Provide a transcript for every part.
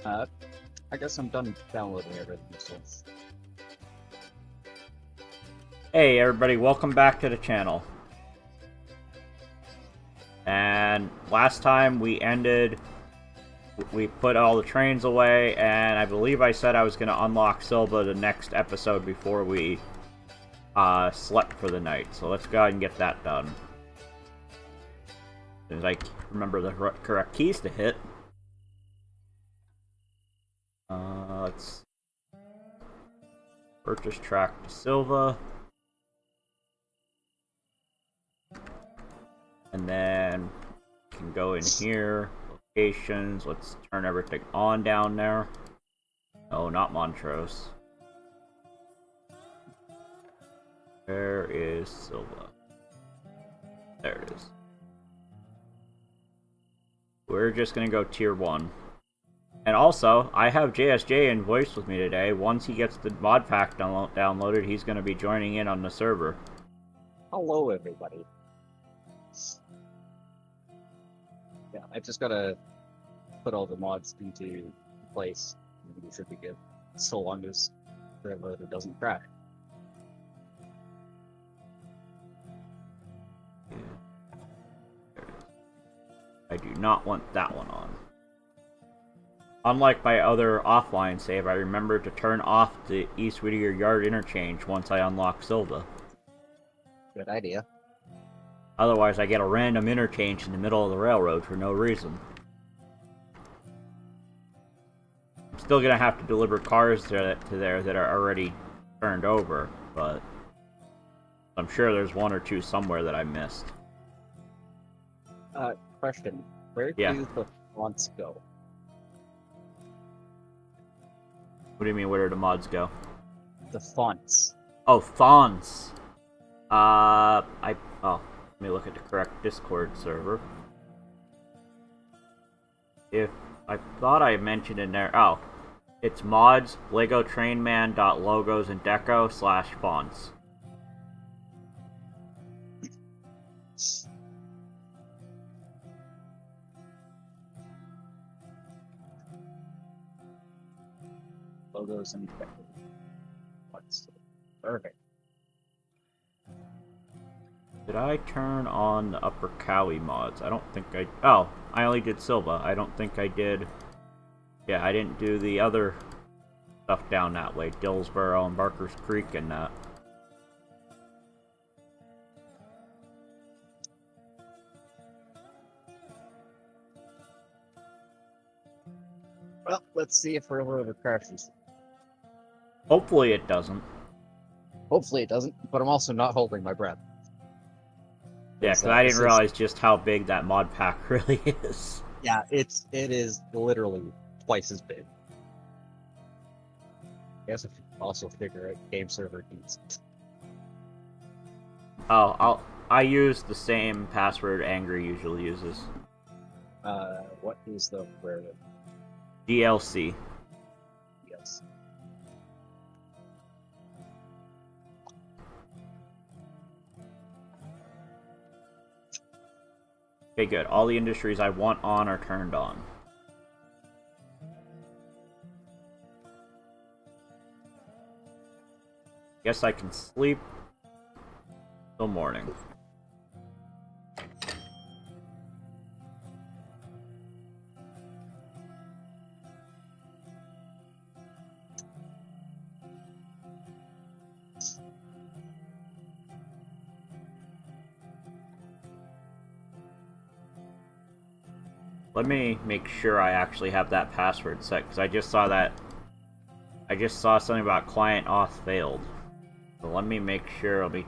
I guess I'm done downloading everything, so... Hey everybody, welcome back to the channel. And last time we put all the trains away, and I believe I said I was going to unlock Sylva the next episode before we slept for the night. So let's go ahead and get that done. As I remember the correct keys to hit. Let's purchase track to Sylva. And then we can go in here, locations, let's turn everything on down there. Oh, not Montrose. Where is Sylva? There it is. We're just gonna go tier 1. And also, I have JSJ in voice with me today. Once he gets the mod pack downloaded, he's gonna be joining in on the server. Hello, everybody. Yeah, I just gotta put all the mods into place, and we should be good. So long as the loader doesn't crash. I do not want that one on. Unlike my other offline save, I remember to turn off the East Whittier Yard interchange once I unlock Sylva. Good idea. Otherwise, I get a random interchange in the middle of the railroad for no reason. I'm still gonna have to deliver cars to there that are already turned over, but I'm sure there's one or two somewhere that I missed. Question. Where do the fonts go? What do you mean, where do the mods go? The fonts. Oh, fonts! Let me look at the correct Discord server. If I thought I mentioned in there, oh, it's mods legotrainman.logos and deco/fonts. Logos and fonts. Perfect. Did I turn on the Upper Cowie mods? I don't think I... Oh, I only did Sylva. I don't think I did... Yeah, I didn't do the other stuff down that way. Dillsboro and Barker's Creek and that. Well, let's see if Railroad crashes. Hopefully it doesn't. Hopefully it doesn't, but I'm also not holding my breath. Yeah, because I didn't realize just how big that mod pack really is. Yeah, it is literally twice as big. I guess if you also figure out game server keys. Oh, I use the same password Angry usually uses. What is the where? DLC. Yes. Okay, good. All the industries I want on are turned on. Guess I can sleep till morning. Let me make sure I actually have that password set, because I just saw that. I just saw something about client auth failed. So let me make sure. Let me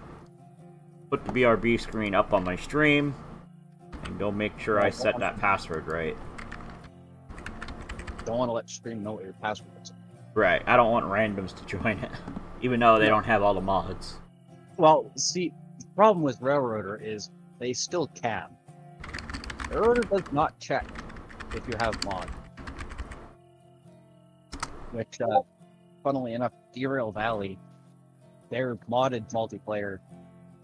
put the BRB screen up on my stream and go make sure I set that password right. Don't want to let stream know what your password is. Right. I don't want randoms to join it, even though they don't have all the mods. Well, see, the problem with Railroader is they still can. Railroader does not check if you have mod. Which, funnily enough, Derail Valley, their modded multiplayer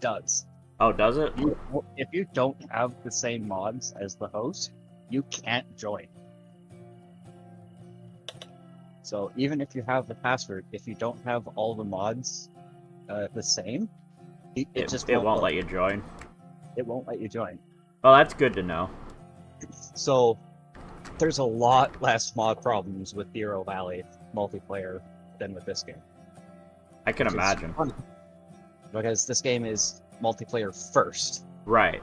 does. Oh, does it? If you don't have the same mods as the host, you can't join. So even if you have the password, if you don't have all the mods the same, it just won't let you join. It won't let you join. Well, that's good to know. So there's a lot less mod problems with Hero Valley multiplayer than with this game. I can imagine. Because this game is multiplayer first. Right.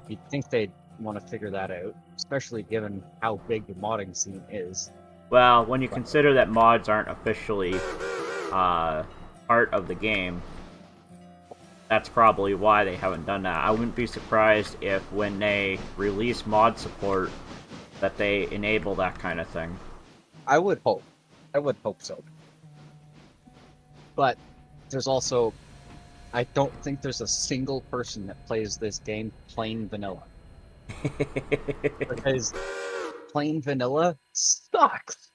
You'd think they'd want to figure that out, especially given how big the modding scene is. Well, when you consider that mods aren't officially part of the game, that's probably why they haven't done that. I wouldn't be surprised if when they release mod support that they enable that kind of thing. I would hope. I would hope so. But there's also, I don't think there's a single person that plays this game plain vanilla. Because plain vanilla sucks.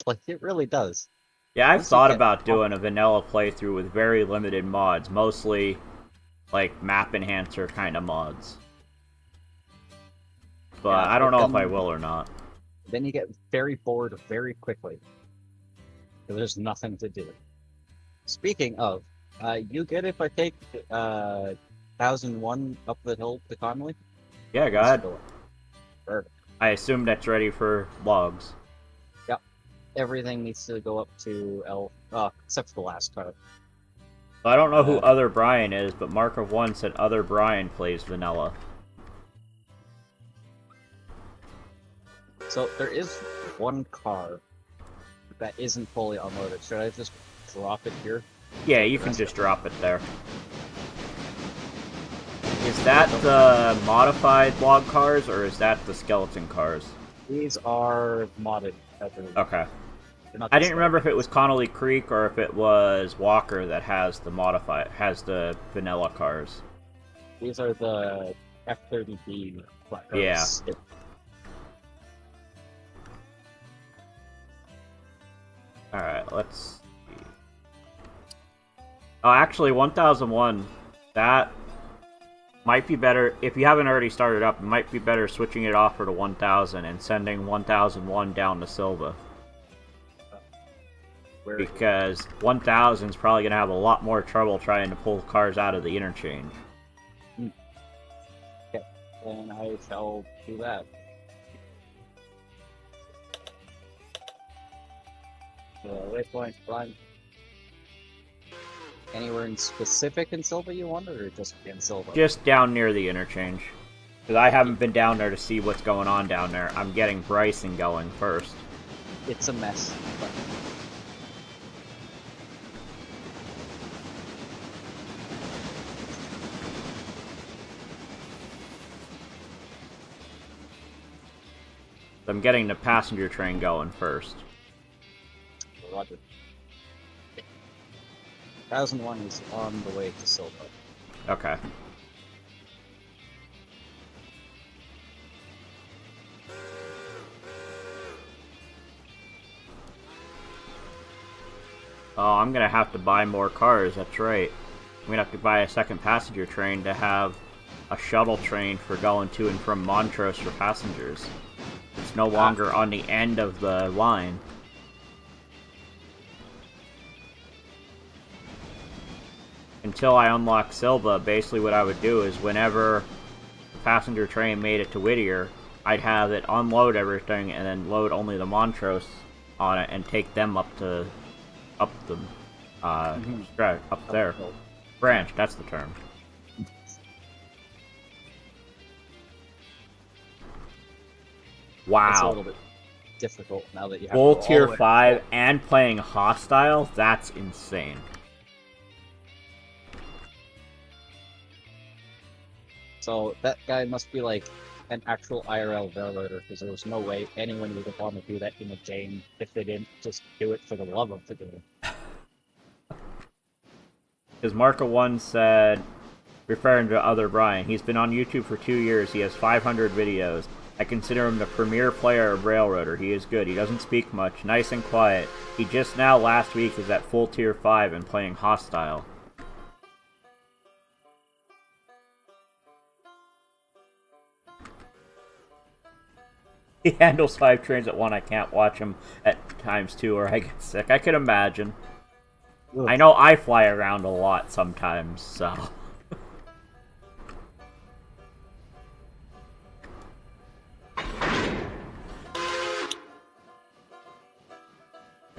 Like, it really does. Yeah, I've thought about doing a vanilla playthrough with very limited mods, mostly like map enhancer kind of mods. But yeah, I don't know if I will or not. Then you get very bored very quickly. There's nothing to do. Speaking of, you good if I take 1001 up the hill to Connolly? Yeah, go ahead. I assume that's ready for logs. Yep. Everything needs to go up to L, except for the last car. I don't know who Other Brian is, but Mark of One said Other Brian plays vanilla. So there is one car that isn't fully unloaded. Should I just drop it here? Yeah, you can just drop it there. Is that the modified log cars, or is that the skeleton cars? These are modded. Okay. I didn't remember if it was Connolly Creek or if it was Walker that has the vanilla cars. These are the F30B cars. Yeah. Alright, let's see. Oh, actually, 1001, that might be better. If you haven't already started up, it might be better switching it off for the 1000 and sending 1001 down to Sylva. Because 1000 is probably going to have a lot more trouble trying to pull cars out of the interchange. Okay, then I shall do that. Waypoint, run. Anywhere in specific in Sylva you want, or just in Sylva? Just down near the interchange. Because I haven't been down there to see what's going on down there. I'm getting Bryson going first. It's a mess, but... I'm getting the passenger train going first. Roger. 1001 is on the way to Sylva. Okay. Oh, I'm gonna have to buy more cars, that's right. I'm gonna have to buy a second passenger train to have a shuttle train for going to and from Montrose for passengers. It's no longer on the end of the line. Until I unlock Sylva, basically what I would do is whenever the passenger train made it to Whittier, I'd have it unload everything and then load only the Montrose on it and take them up the up there. Branch, that's the term. Wow. It's a little bit difficult now that you have full tier 5 and playing hostile, that's insane. So that guy must be like an actual IRL railroader, because there was no way anyone would want to do that in a game if they didn't just do it for the love of the game. Because Marco 1 said, referring to Other Brian, he's been on YouTube for 2 years, he has 500 videos. I consider him the premier player of Railroader. He is good. He doesn't speak much. Nice and quiet. He just now, last week, is at full tier 5 and playing hostile. He handles 5 trains at one. I can't watch him at times 2 or I get sick. I can imagine. Ugh. I know I fly around a lot sometimes, so...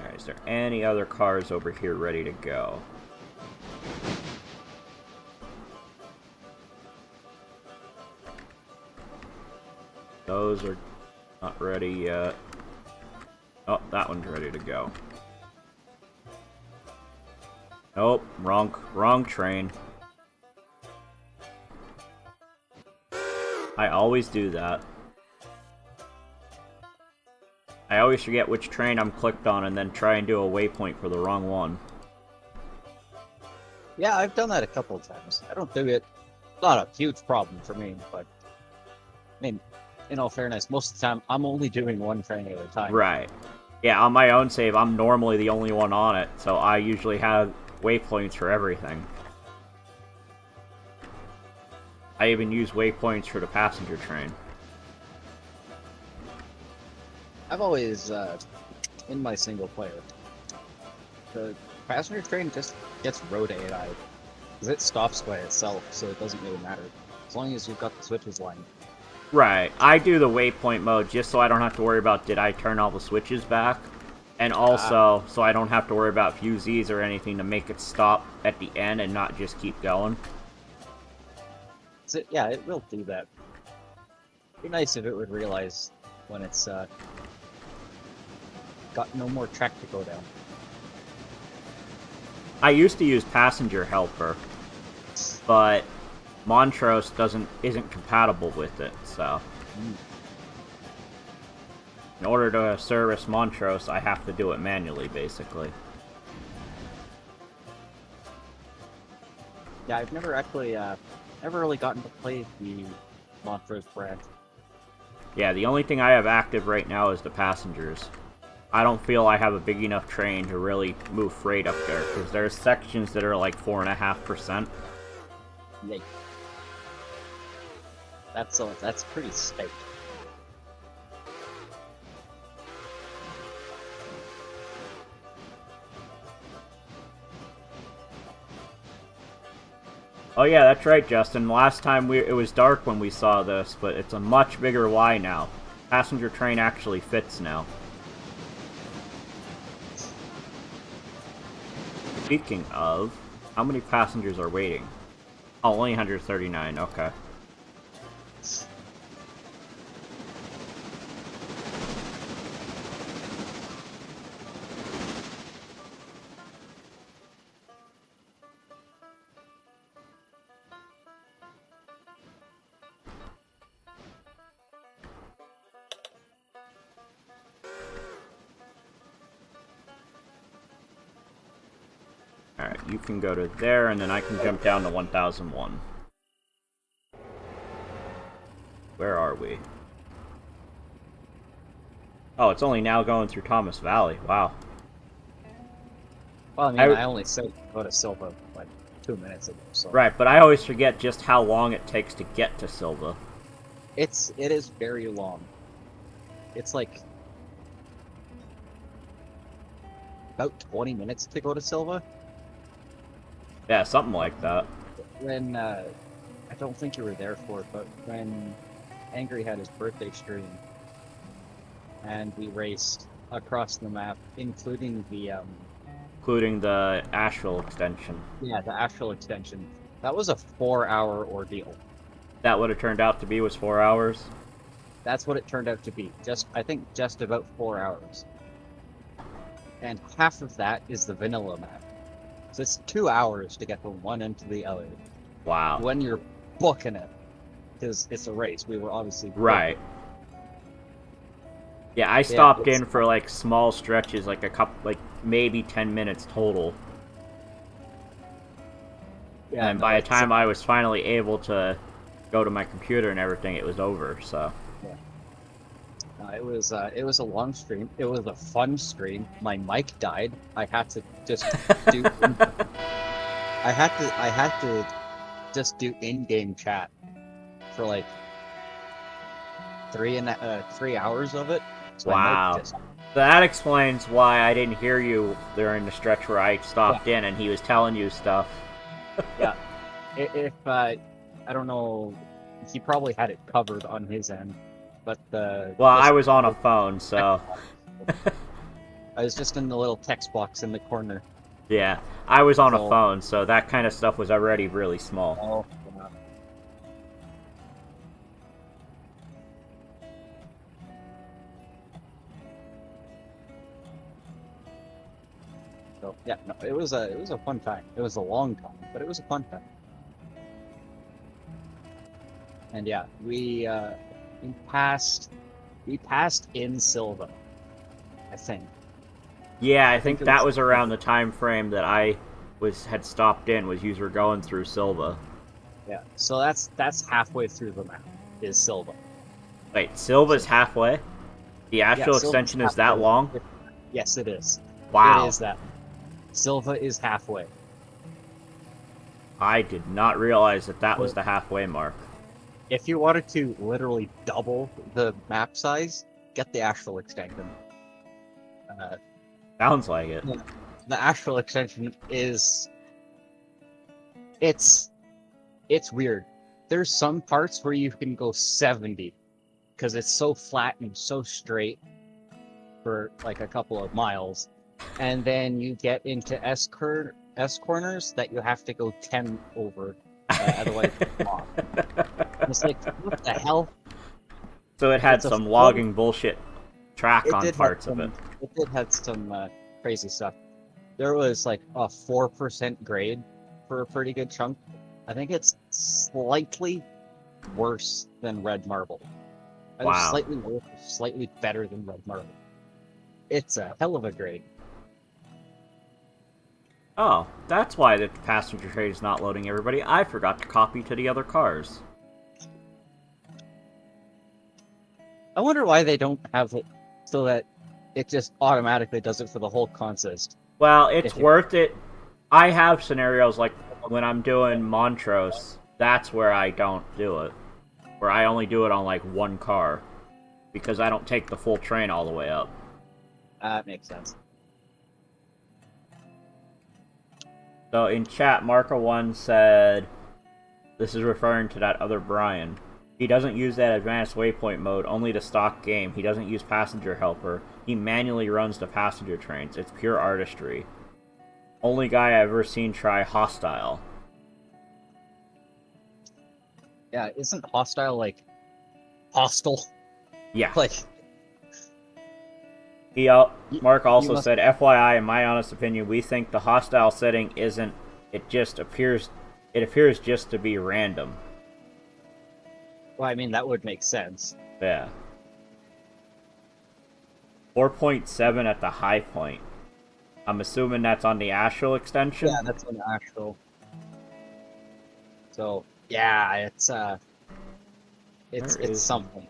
Alright, is there any other cars over here ready to go? Those are not ready yet. Oh, that one's ready to go. Nope, wrong train. I always do that. I always forget which train I'm clicked on and then try and do a waypoint for the wrong one. Yeah, I've done that a couple of times. I don't do it. Not a huge problem for me, but I mean, in all fairness, most of the time I'm only doing one train at a time. Right. Yeah, on my own save, I'm normally the only one on it, so I usually have waypoints for everything. I even use waypoints for the passenger train. I've always, in my single player, the passenger train just gets road AI, because it stops by itself, so it doesn't really matter, as long as you've got the switches lined. Right. I do the waypoint mode just so I don't have to worry about did I turn all the switches back, and also so I don't have to worry about fusees or anything to make it stop at the end and not just keep going. So, yeah, it will do that. It'd be nice if it would realize when it's, got no more track to go down. I used to use passenger helper, but Montrose isn't compatible with it, so in order to service Montrose, I have to do it manually, basically. Yeah, I've never actually, never really gotten to play the Montrose brand. Yeah, the only thing I have active right now is the passengers. I don't feel I have a big enough train to really move freight up there, because there's sections that are like 4.5%. Yikes. That's pretty steep. Oh yeah, that's right, Justin. Last time it was dark when we saw this, but it's a much bigger Y now. Passenger train actually fits now. Speaking of, how many passengers are waiting? Oh, only 139, okay. Alright, you can go to there, and then I can jump down to 1001. Where are we? Oh, it's only now going through Thomas Valley. Wow. Well, I mean, I only said go to Sylva like 2 minutes ago, so... Right, but I always forget just how long it takes to get to Sylva. It is very long. It's like... about 20 minutes to go to Sylva. Yeah, something like that. When, I don't think you were there for it, but when Angry had his birthday stream, and we raced across the map, including the, Including the Asheville extension. yeah, the Asheville extension, that was a 4-hour ordeal. That would have turned out to be was 4 hours? That's what it turned out to be. I think just about 4 hours. And half of that is the vanilla map. So it's 2 hours to get from one end to the other. Wow. When you're booking it. Because it's a race. We were obviously... Right. Yeah, I stopped in for, like, small stretches, like, maybe 10 minutes total. Yeah, and by the time I was finally able to go to my computer and everything, it was over, so... It was a long stream. It was a fun stream. My mic died. I had to just do. I had to just do in-game chat for like 3 hours of it. So Wow. That explains why I didn't hear you during the stretch where I stopped in and he was telling you stuff. Yeah. If I don't know, he probably had it covered on his end, but well, I was on a phone, so I was just in the little text box in the corner. yeah, I was on a phone, so that kind of stuff was already really small. Oh, yeah. So yeah, no, it was a fun time. It was a long time, but it was a fun time. And yeah, we passed in Sylva, I think. Yeah, I think that was around the time frame that I had stopped in. Was you were going through Sylva. Yeah, so that's halfway through the map is Sylva. Wait, Sylva's halfway? The actual extension is that long? Yes, it is. Wow. It is that. Sylva is halfway. I did not realize that was the halfway mark. If you wanted to literally double the map size, get the actual extension. Sounds like it. The actual extension is... It's weird. There's some parts where you can go 70, because it's so flat and so straight for like a couple of miles. And then you get into S corners that you have to go 10 over, otherwise you come off. It's like, what the hell? So it had some logging bullshit track on parts of it. It did have some crazy stuff. There was like a 4% grade for a pretty good chunk. I think it's slightly worse than red marble. Wow. Slightly worse, slightly better than red marble. It's a hell of a grade. Oh, that's why the passenger train is not loading everybody. I forgot to copy to the other cars. I wonder why they don't have it so that it just automatically does it for the whole consist. Well, it's worth it. I have scenarios like when I'm doing Montrose, that's where I don't do it. Where I only do it on like one car. Because I don't take the full train all the way up. That makes sense. So in chat, Marco1 said, this is referring to that other Brian. He doesn't use that advanced waypoint mode, only the stock game. He doesn't use passenger helper. He manually runs the passenger trains. It's pure artistry. Only guy I've ever seen try hostile. Yeah, isn't hostile like hostile? Yeah. Like Mark also said, FYI, in my honest opinion, we think the hostile setting isn't. It appears just to be random. Well, I mean, that would make sense. Yeah. 4.7 at the high point. I'm assuming that's on the astral extension? Yeah, that's on the astral. So, yeah, it's something.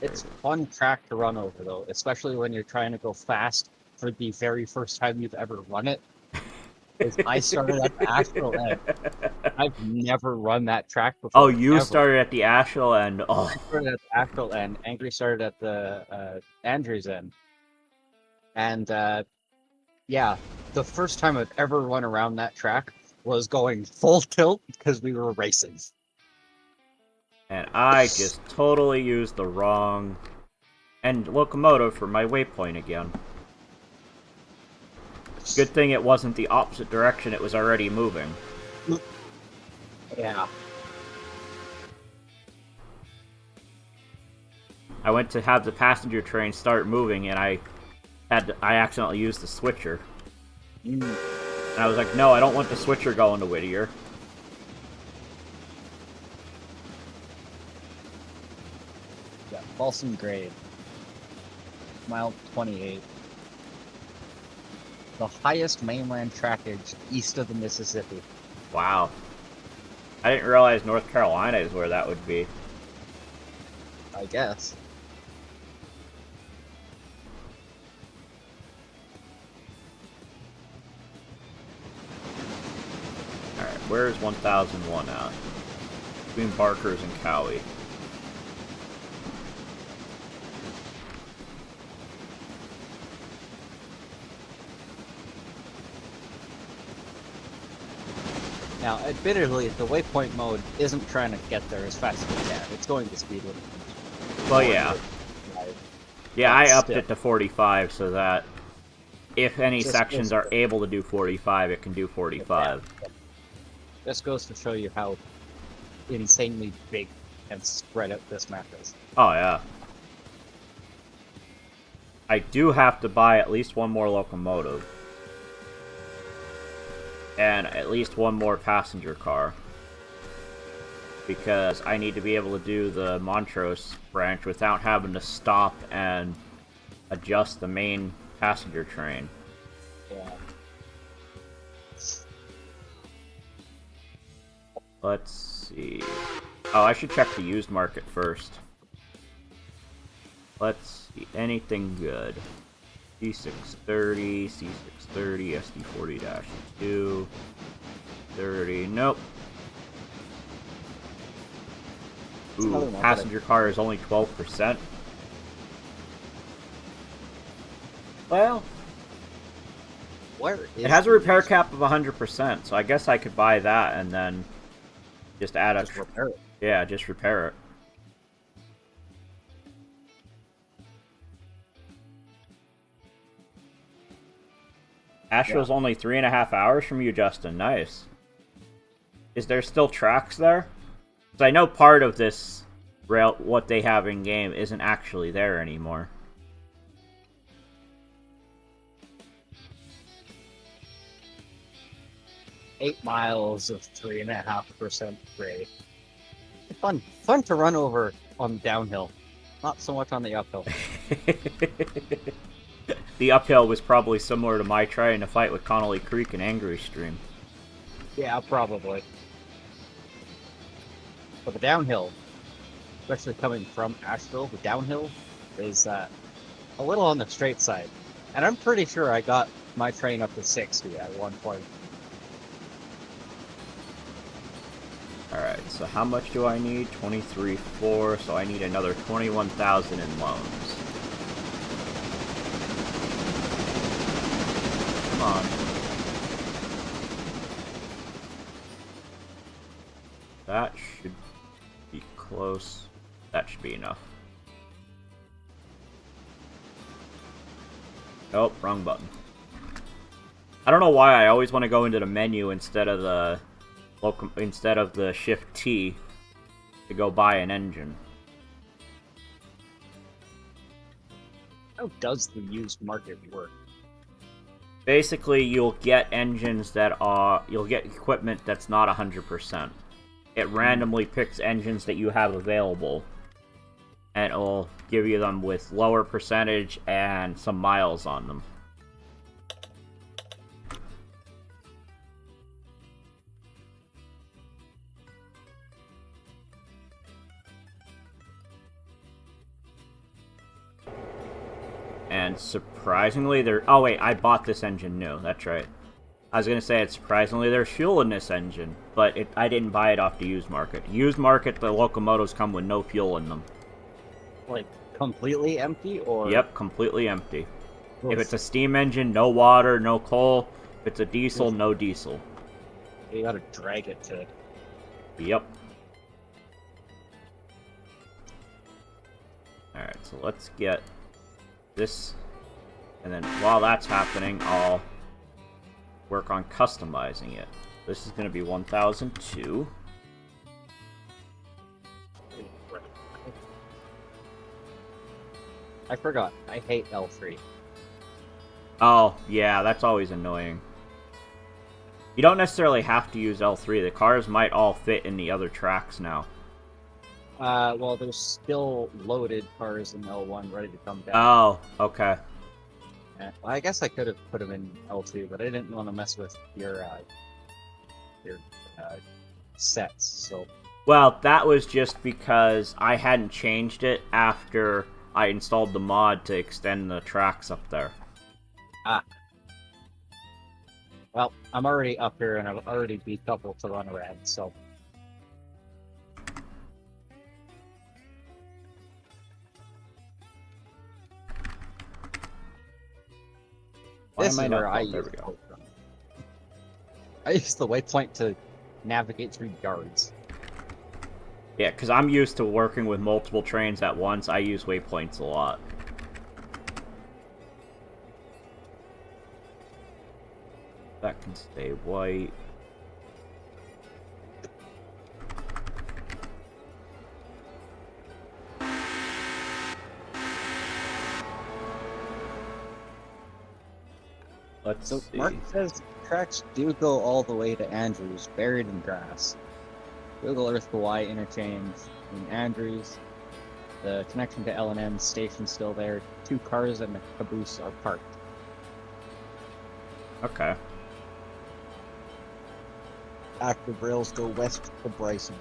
It's a fun track to run over, though, especially when you're trying to go fast for the very first time you've ever run it. I started at the astral end. I've never run that track before. Oh, you started at the astral end. Oh. I started at the astral end. Angry started at the Andrew's end. And yeah, the first time I've ever run around that track was going full tilt because we were racing. And I just totally used the wrong end locomotive for my waypoint again. Good thing it wasn't the opposite direction, it was already moving. Yeah. I went to have the passenger train start moving and I accidentally used the switcher. And I was like, no, I don't want the switcher going to Whittier. Yeah, Balsam grade. Mile 28. The highest mainland trackage east of the Mississippi. Wow. I didn't realize North Carolina is where that would be. I guess. Alright, where is 1001 at? Between Barker's and Cowie. Now, admittedly, the waypoint mode isn't trying to get there as fast as it can. It's going to speed limit. Well, yeah. Yeah, But I upped still. it to 45 so that if any Just sections goes are able to do 45, it can do 45. This goes to show you how insanely big and spread out this map is. Oh, yeah. I do have to buy at least one more locomotive. And at least one more passenger car. Because I need to be able to do the Montrose branch without having to stop and adjust the main passenger train. Yeah. Let's see. Oh, I should check the used market first. Let's see. Anything good? C630, C630, SD40-2, 30. Nope. Ooh, passenger car is only 12%. Well, it has a repair cap of 100%, so I guess I could buy that and then just add a... Just repair it. Yeah, just repair it. Astro's only 3.5 hours from you, Justin. Nice. Is there still tracks there? Because I know part of this rail, what they have in game, isn't actually there anymore. $8 miles of 3.5% grade. Fun to run over on downhill, not so much on the uphill. The uphill was probably similar to my trying to fight with Connolly Creek and Angry Stream. Yeah, probably. But the downhill, especially coming from Asheville, the downhill is a little on the straight side. And I'm pretty sure I got my train up to 60 at one point. Alright, so how much do I need? 23.4, so I need another 21,000 in loans. Come on. That should be close. That should be enough. Nope, wrong button. I don't know why I always want to go into the menu instead of the Shift T to go buy an engine. How does the used market work? Basically, you'll get engines you'll get equipment that's not 100%. It randomly picks engines that you have available, and it'll give you them with lower percentage and some miles on them. And surprisingly, oh wait, I bought this engine new, that's right. I was gonna say, it's surprisingly there's fuel in this engine, but I didn't buy it off the used market. Used market, the locomotives come with no fuel in them. Like, completely empty, or...? Yep, completely empty. If it's a steam engine, no water, no coal. If it's a diesel, no diesel. You gotta drag it to... Yep. Alright, so let's get this, and then while that's happening, I'll work on customizing it. This is going to be 1002. I forgot. I hate L3. Oh, yeah, that's always annoying. You don't necessarily have to use L3. The cars might all fit in the other tracks now. Well, there's still loaded cars in L1 ready to come down. Oh, okay. Well, I guess I could have put them in L2, but I didn't want to mess with your sets, so... Well, that was just because I hadn't changed it after I installed the mod to extend the tracks up there. Ah. Well, I'm already up here, and I've already beat couple to run around, so... Why This am I is not? where I there use we go. I use the waypoint to navigate through yards. Yeah, because I'm used to working with multiple trains at once. I use waypoints a lot. That can stay white. Let's So see. Mark says tracks do go all the way to Andrews, buried in grass. Google Earth Hawaii interchange in Andrews. The connection to L&M station still there. 2 cars and a caboose are parked. Okay. Active rails go west to Bryson.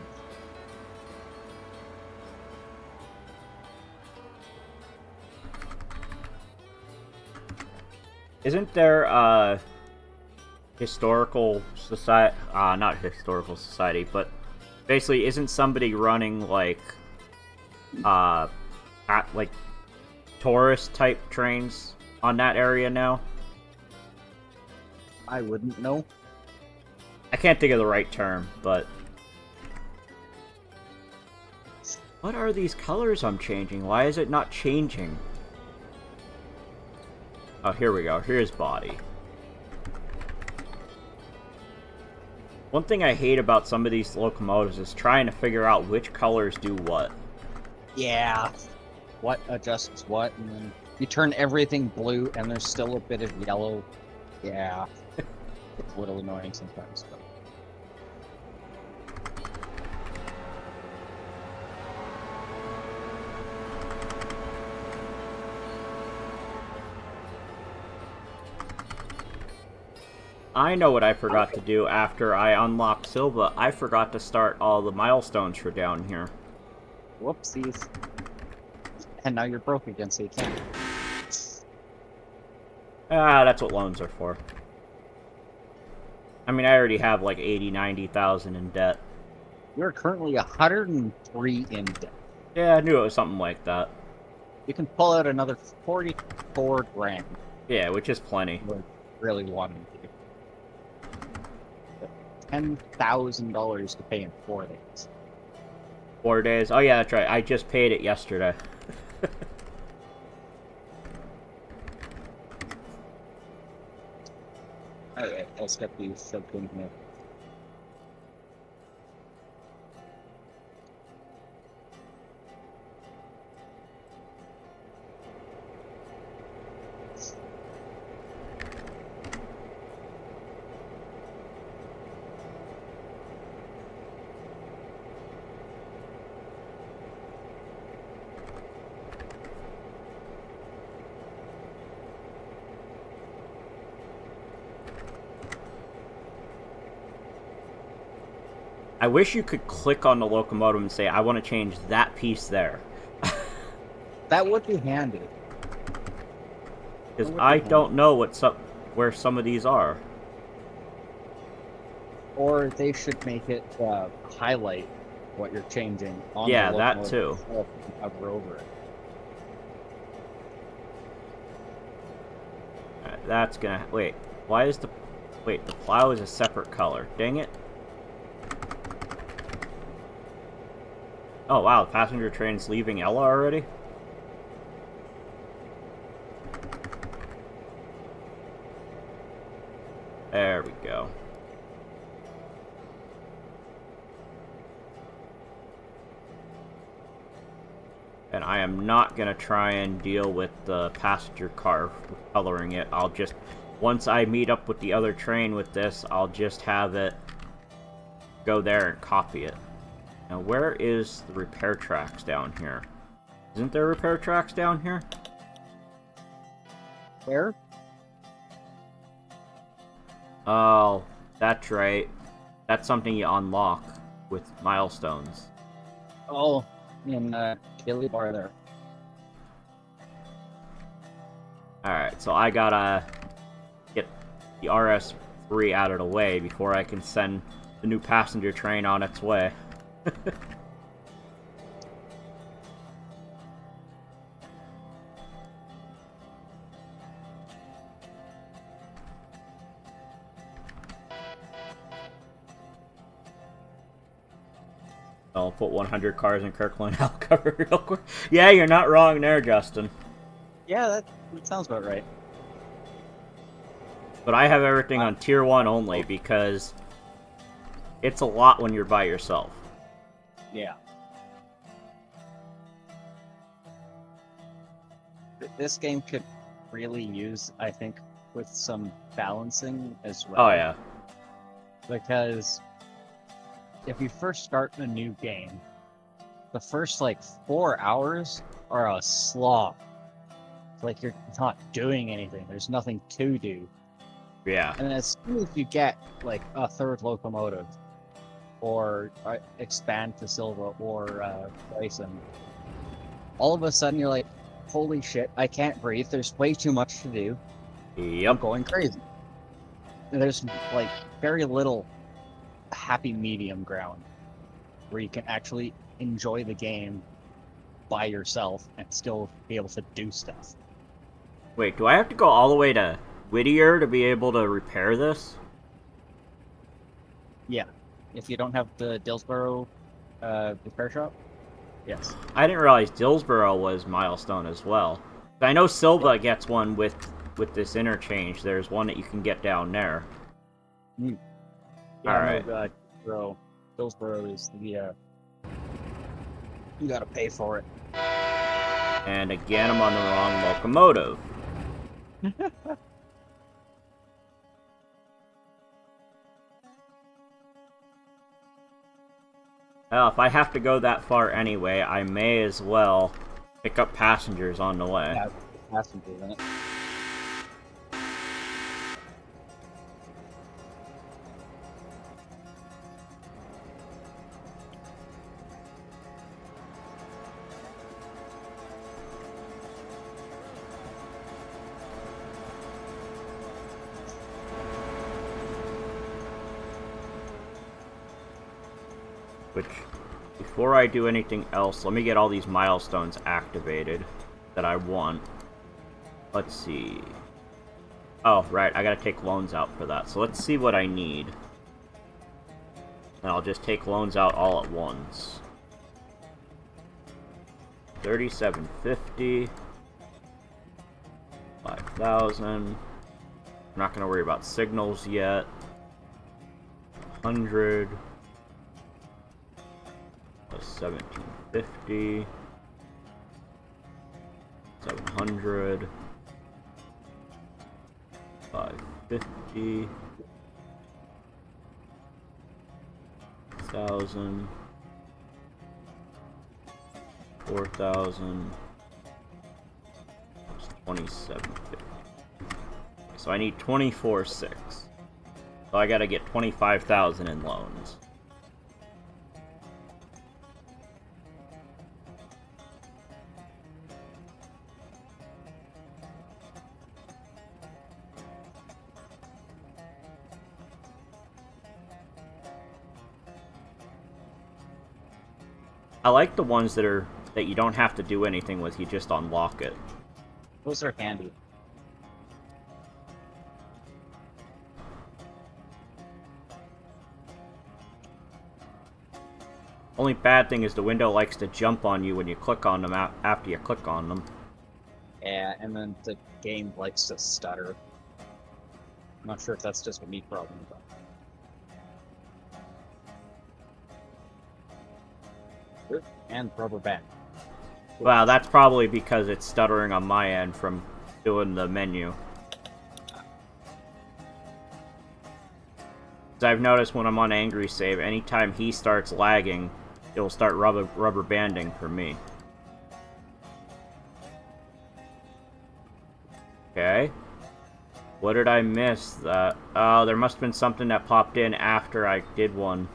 Isn't there historical society? Not historical society, but basically, isn't somebody running like like tourist type trains on that area now? I wouldn't know. I can't think of the right term, but what are these colors I'm changing? Why is it not changing? Oh, here we go. Here's body. One thing I hate about some of these locomotives is trying to figure out which colors do what. Yeah. What adjusts what, and then you turn everything blue and there's still a bit of yellow. Yeah. It's a little annoying sometimes, but... I know what I forgot to do after I unlocked Sylva. I forgot to start all the milestones for down here. Whoopsies. And now you're broke again, so you can't. That's what loans are for. I mean, I already have like 80, 90,000 in debt. You're currently 103 in debt. Yeah, I knew it was something like that. You can pull out another 44 grand. Yeah, which is plenty. We're really wanting to. $10,000 to pay in 4 days. 4 days? Oh yeah, that's right. I just paid it yesterday. Alright, let's get these shoved in here. I wish you could click on the locomotive and say, I want to change that piece there. That would be handy. Because I don't know where some of these are. Or they should make it highlight what you're changing on Yeah, the that too. itself and hover over it. Alright, that's gonna... Wait, why is the... Wait, the plow is a separate color. Dang it. Oh wow, the passenger train's leaving Ella already? There we go. And I am not gonna try and deal with the passenger car coloring it. I'll just... Once I meet up with the other train with this, I'll just have it go there and copy it. Now, where is the repair tracks down here? Isn't there repair tracks down here? Where? Oh, that's right. That's something you unlock with milestones. Oh, in Gilly Bar there. Alright, so I gotta get the RS3 out of the way before I can send the new passenger train on its way. I'll put 100 cars in Kirkland. I'll cover real quick. Yeah, you're not wrong there, Justin. Yeah, that sounds about right. But I have everything on tier 1 only because it's a lot when you're by yourself. Yeah. This game could really use, I think, with some balancing as well. Oh, yeah. Because if you first start a new game, the first, 4 hours are a slog. It's like you're not doing anything. There's nothing to do. Yeah. And as soon as you get, a third locomotive, or expand to Sylva or Bryson, all of a sudden you're like, holy shit, I can't breathe. There's way too much to do. I'm Yep. going crazy. And there's, very little happy medium ground where you can actually enjoy the game by yourself and still be able to do stuff. Wait, do I have to go all the way to Whittier to be able to repair this? Yeah. If you don't have the Dillsborough repair shop, yes. I didn't realize Dillsborough was milestone as well. I know Sylva gets one with this interchange. There's one that you can get down there. Yeah, Alright. No, Dillsborough is the you gotta pay for it. And again, I'm on the wrong locomotive. Well, if I have to go that far anyway, I may as well pick up passengers on the way. Yeah, passengers in it. Which, before I do anything else, let me get all these milestones activated that I want. Let's see. Oh, right, I gotta take loans out for that. So let's see what I need. And I'll just take loans out all at once. 3750. 5,000. I'm not gonna worry about signals yet. 100. 1750, 700, 550, 1,000, 4,000, 2750. So I need 24.6. So I gotta get 25,000 in loans. I like the ones that you don't have to do anything with, you just unlock it. Those are handy. Only bad thing is the window likes to jump on you when you click on them after you click on them. Yeah, and then the game likes to stutter. I'm not sure if that's just a me problem, but... And rubber band. Well, that's probably because it's stuttering on my end from doing the menu. So I've noticed when I'm on Angry Save, anytime he starts lagging, it'll start rubber banding for me. Okay. What did I miss? Oh, there must have been something that popped in after I did one.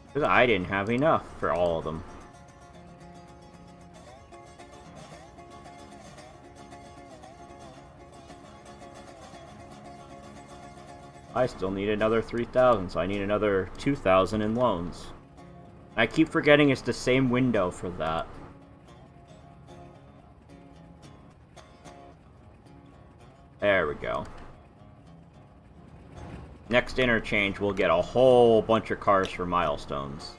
Because I didn't have enough for all of them. I still need another 3,000, so I need another 2,000 in loans. I keep forgetting it's the same window for that. There we go. Next interchange, we'll get a whole bunch of cars for milestones.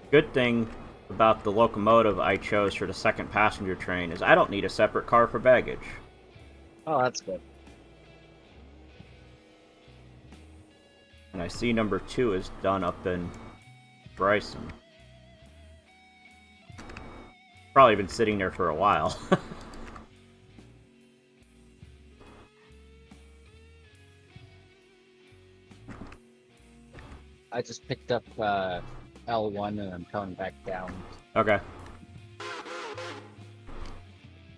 Good thing about the locomotive I chose for the second passenger train is I don't need a separate car for baggage. Oh, that's good. And I see number 2 is done up in Bryson. Probably been sitting there for a while. I just picked up L1 and I'm coming back down. Okay.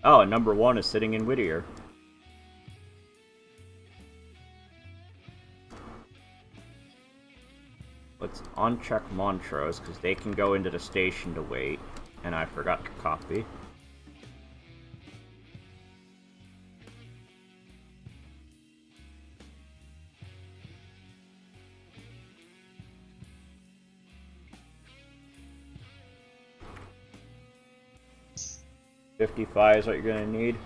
Oh, and number 1 is sitting in Whittier. Let's uncheck Montrose, because they can go into the station to wait. And I forgot to copy. $55 is what you're gonna need.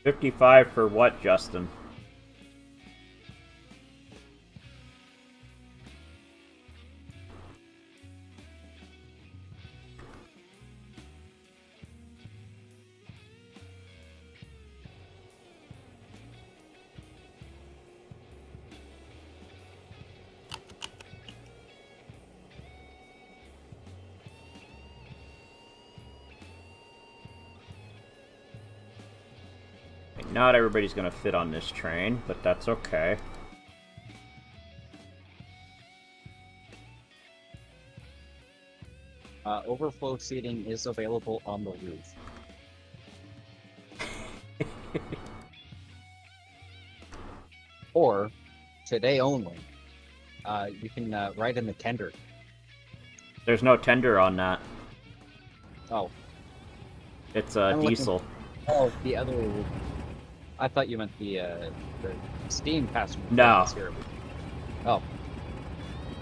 55 for what, Justin? Not everybody's gonna fit on this train, but that's okay. Overflow seating is available on the roof. Or, today only, you can ride in the tender. There's no tender on that. Oh. It's a diesel. Oh, the other... I thought you meant the steam passenger. No. Here. Oh.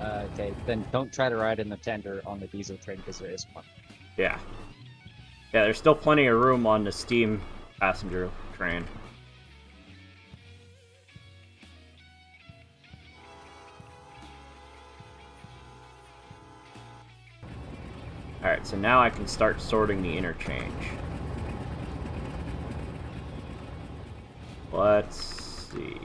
Okay, then don't try to ride in the tender on the diesel train because there is one. Yeah. Yeah, there's still plenty of room on the steam passenger train. Alright, so now I can start sorting the interchange. Let's see.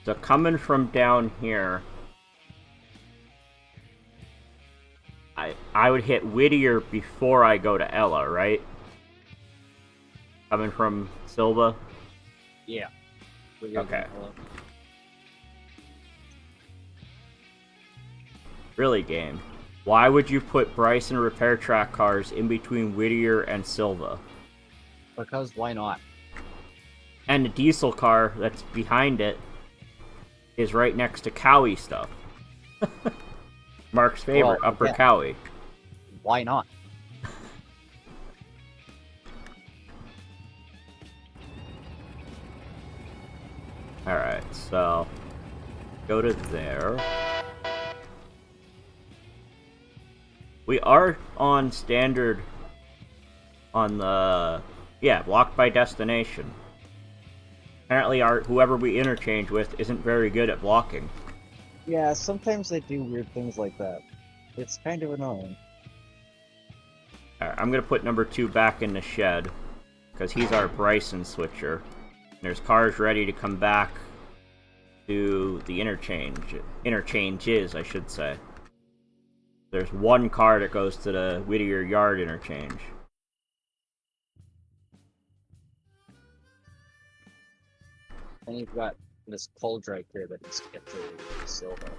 So coming from down here, I would hit Whittier before I go to Ella, right? Coming from Sylva? Yeah. Okay. Really, game. Why would you put Bryson repair track cars in between Whittier and Sylva? Because why not? And the diesel car that's behind it is right next to Cowie stuff. Mark's favorite, well, Upper yeah. Cowie. Why not? Alright, so go to there. We are on standard on the... Yeah, blocked by destination. Apparently whoever we interchange with isn't very good at blocking. Yeah, sometimes they do weird things like that. It's kind of annoying. Alright, I'm gonna put number 2 back in the shed, because he's our Bryson switcher. There's cars ready to come back to the interchanges, I should say. There's one car that goes to the Whittier Yard interchange. And you've got this cold right here that needs to get to Sylva.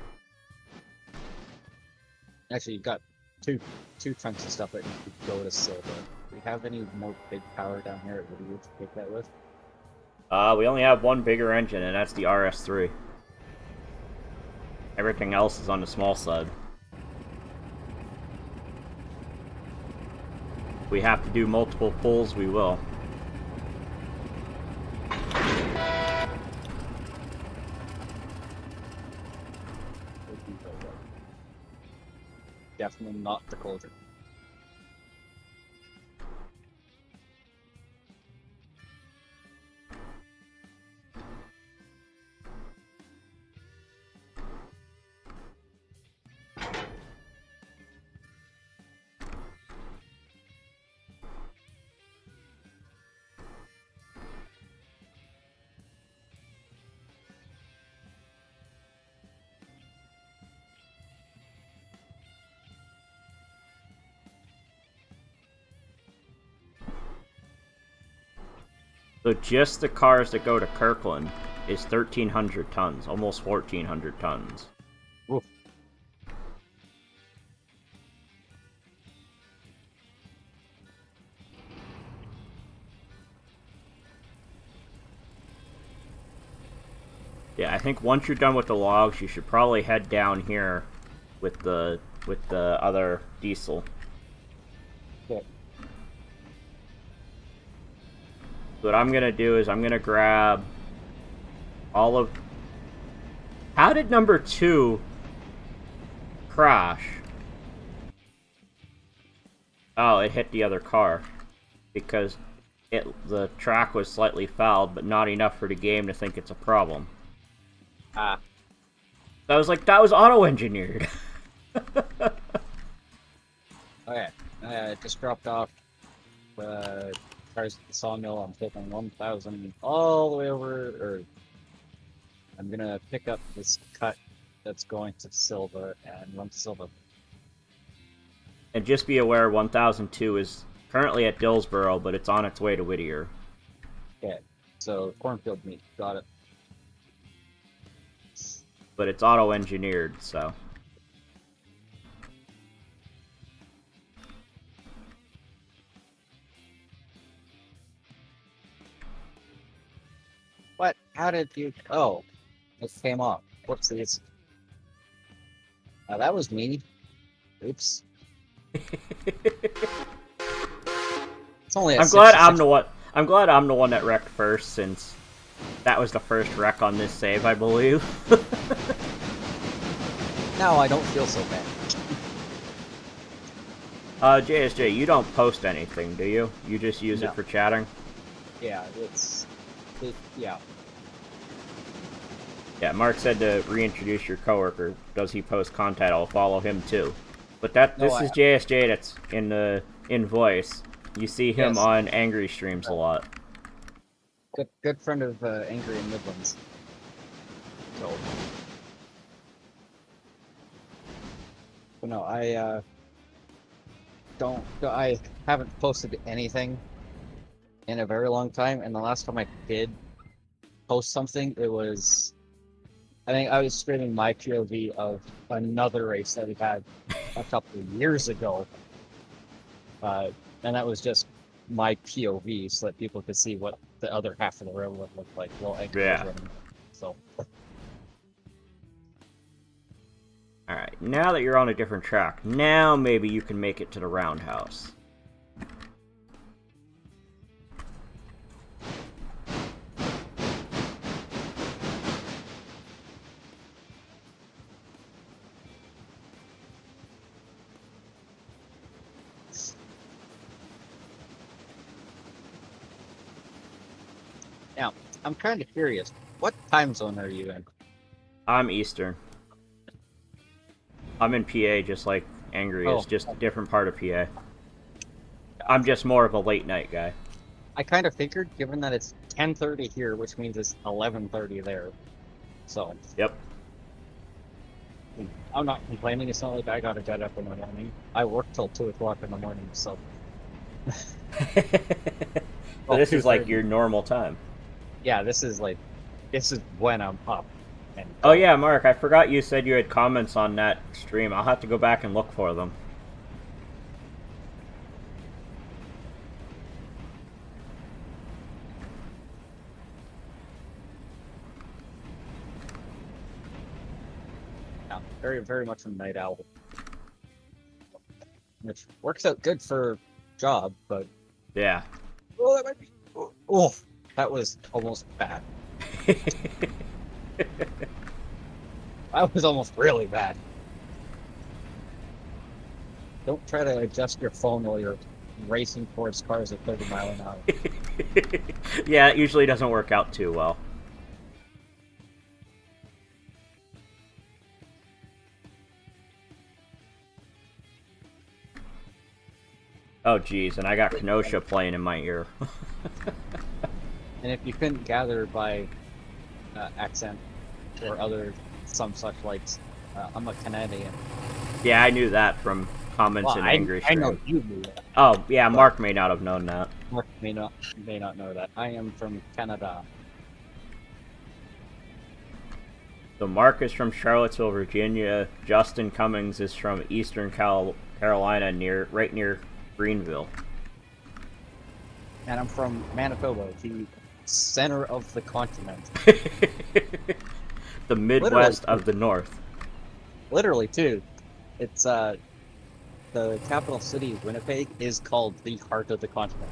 Actually, you've got two chunks of stuff that need to go to Sylva. Do we have any more big power down here at Whittier to take that with? We only have one bigger engine, and that's the RS3. Everything else is on the small side. If we have to do multiple pulls, we will. definitely not the closure. So just the cars that go to Kirkland is 1,300 tons, almost 1,400 tons. Oof. Yeah, I think once you're done with the logs, you should probably head down here with the other diesel. Yeah. What I'm gonna do is I'm gonna grab all of. How did number 2 crash? Oh, it hit the other car because the track was slightly fouled, but not enough for the game to think it's a problem. Ah. I was like, that was auto-engineered. Okay. I just dropped off cars at the sawmill. I'm taking 1,000 all the way over, or I'm gonna pick up this cut that's going to Sylva and run to Sylva. And just be aware, 1002 is currently at Dillsboro, but it's on its way to Whittier. Okay. So cornfield meat. Got it. But it's auto-engineered, so. What? How did you? Oh, it came off. Whoopsies. That was me. Oops. It's only. I'm glad I'm the one. I'm glad I'm the one that wrecked first, since that was the first wreck on this save, I believe. Now I don't feel so bad. JSJ, you don't post anything, do you? You just use No. it for chatting? Yeah, yeah. Yeah, Mark said to reintroduce your coworker. Does he post content? I'll follow him too. But this is JSJ that's in voice. You see him Yes. on Angry streams a lot. Good friend of Angry in Midlands. So. But no, I haven't posted anything in a very long time, and the last time I did post something, it was, I think I was streaming my POV of another race that we had a couple of years ago, and that was just my POV so that people could see what the other half of the road would look like while Angry was running. So. Alright, now that you're on a different track, now maybe you can make it to the roundhouse. Now, I'm kind of curious. What time zone are you in? I'm Eastern. I'm in PA just like Angry is, just a different part of PA. I'm just more of a late night guy. I kind of figured, given that it's 10:30 here, which means it's 11:30 there. So. Yep. I'm not complaining. It's not like I gotta get up in the morning. I work till 2 o'clock in the morning, so. So this is like your normal time. Yeah, this is when I'm up. And oh yeah, Mark, I forgot you said you had comments on that stream. I'll have to go back and look for them. Yeah, very, very much a night owl. Which works out good for job, but... Yeah. Oh, that might be... Oh, that was almost bad. That was almost really bad. Don't try to adjust your phone while you're racing towards cars at 30 miles an hour. Yeah, it usually doesn't work out too well. Oh geez, and I got Kenosha playing in my ear. And if you couldn't gather by accent or some such likes, I'm a Canadian. Yeah, I knew that from comments Well, in Angry I know Stream. you knew that. Oh, yeah, Mark may not have known that. Mark may not know that. I am from Canada. So Mark is from Charlottesville, Virginia. Justin Cummings is from Eastern Carolina, right near Greenville. And I'm from Manitoba, the center of the continent. The Midwest of the North. Literally, too. It's the capital city, Winnipeg, is called the heart of the continent.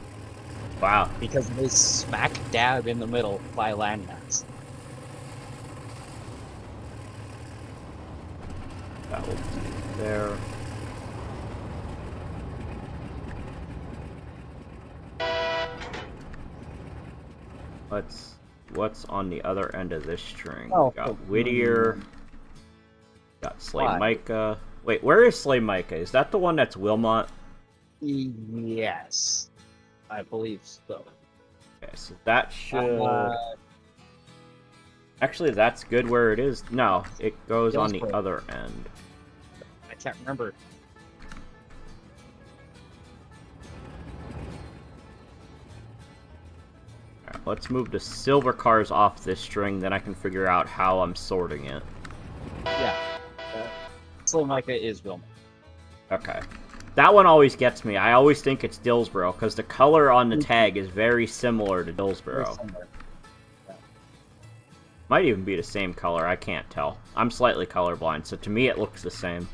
Wow. Because it is smack dab in the middle by landmass. That will be there. What's on the other end of this string? Oh, Got Whittier. Got Slaymica. Wait, where is Slaymica? Is that the one that's Wilmot? Yes. I believe so. Okay, so that should... Actually, that's good where it is. No, it goes on the other end. I can't remember. Alright, let's move the silver cars off this string, then I can figure out how I'm sorting it. Yeah. Slaymica is Wilmot. Okay. That one always gets me. I always think it's Dillsboro, because the color on the tag is very similar to Dillsboro. Yeah. Might even be the same color, I can't tell. I'm slightly colorblind, so to me it looks the same.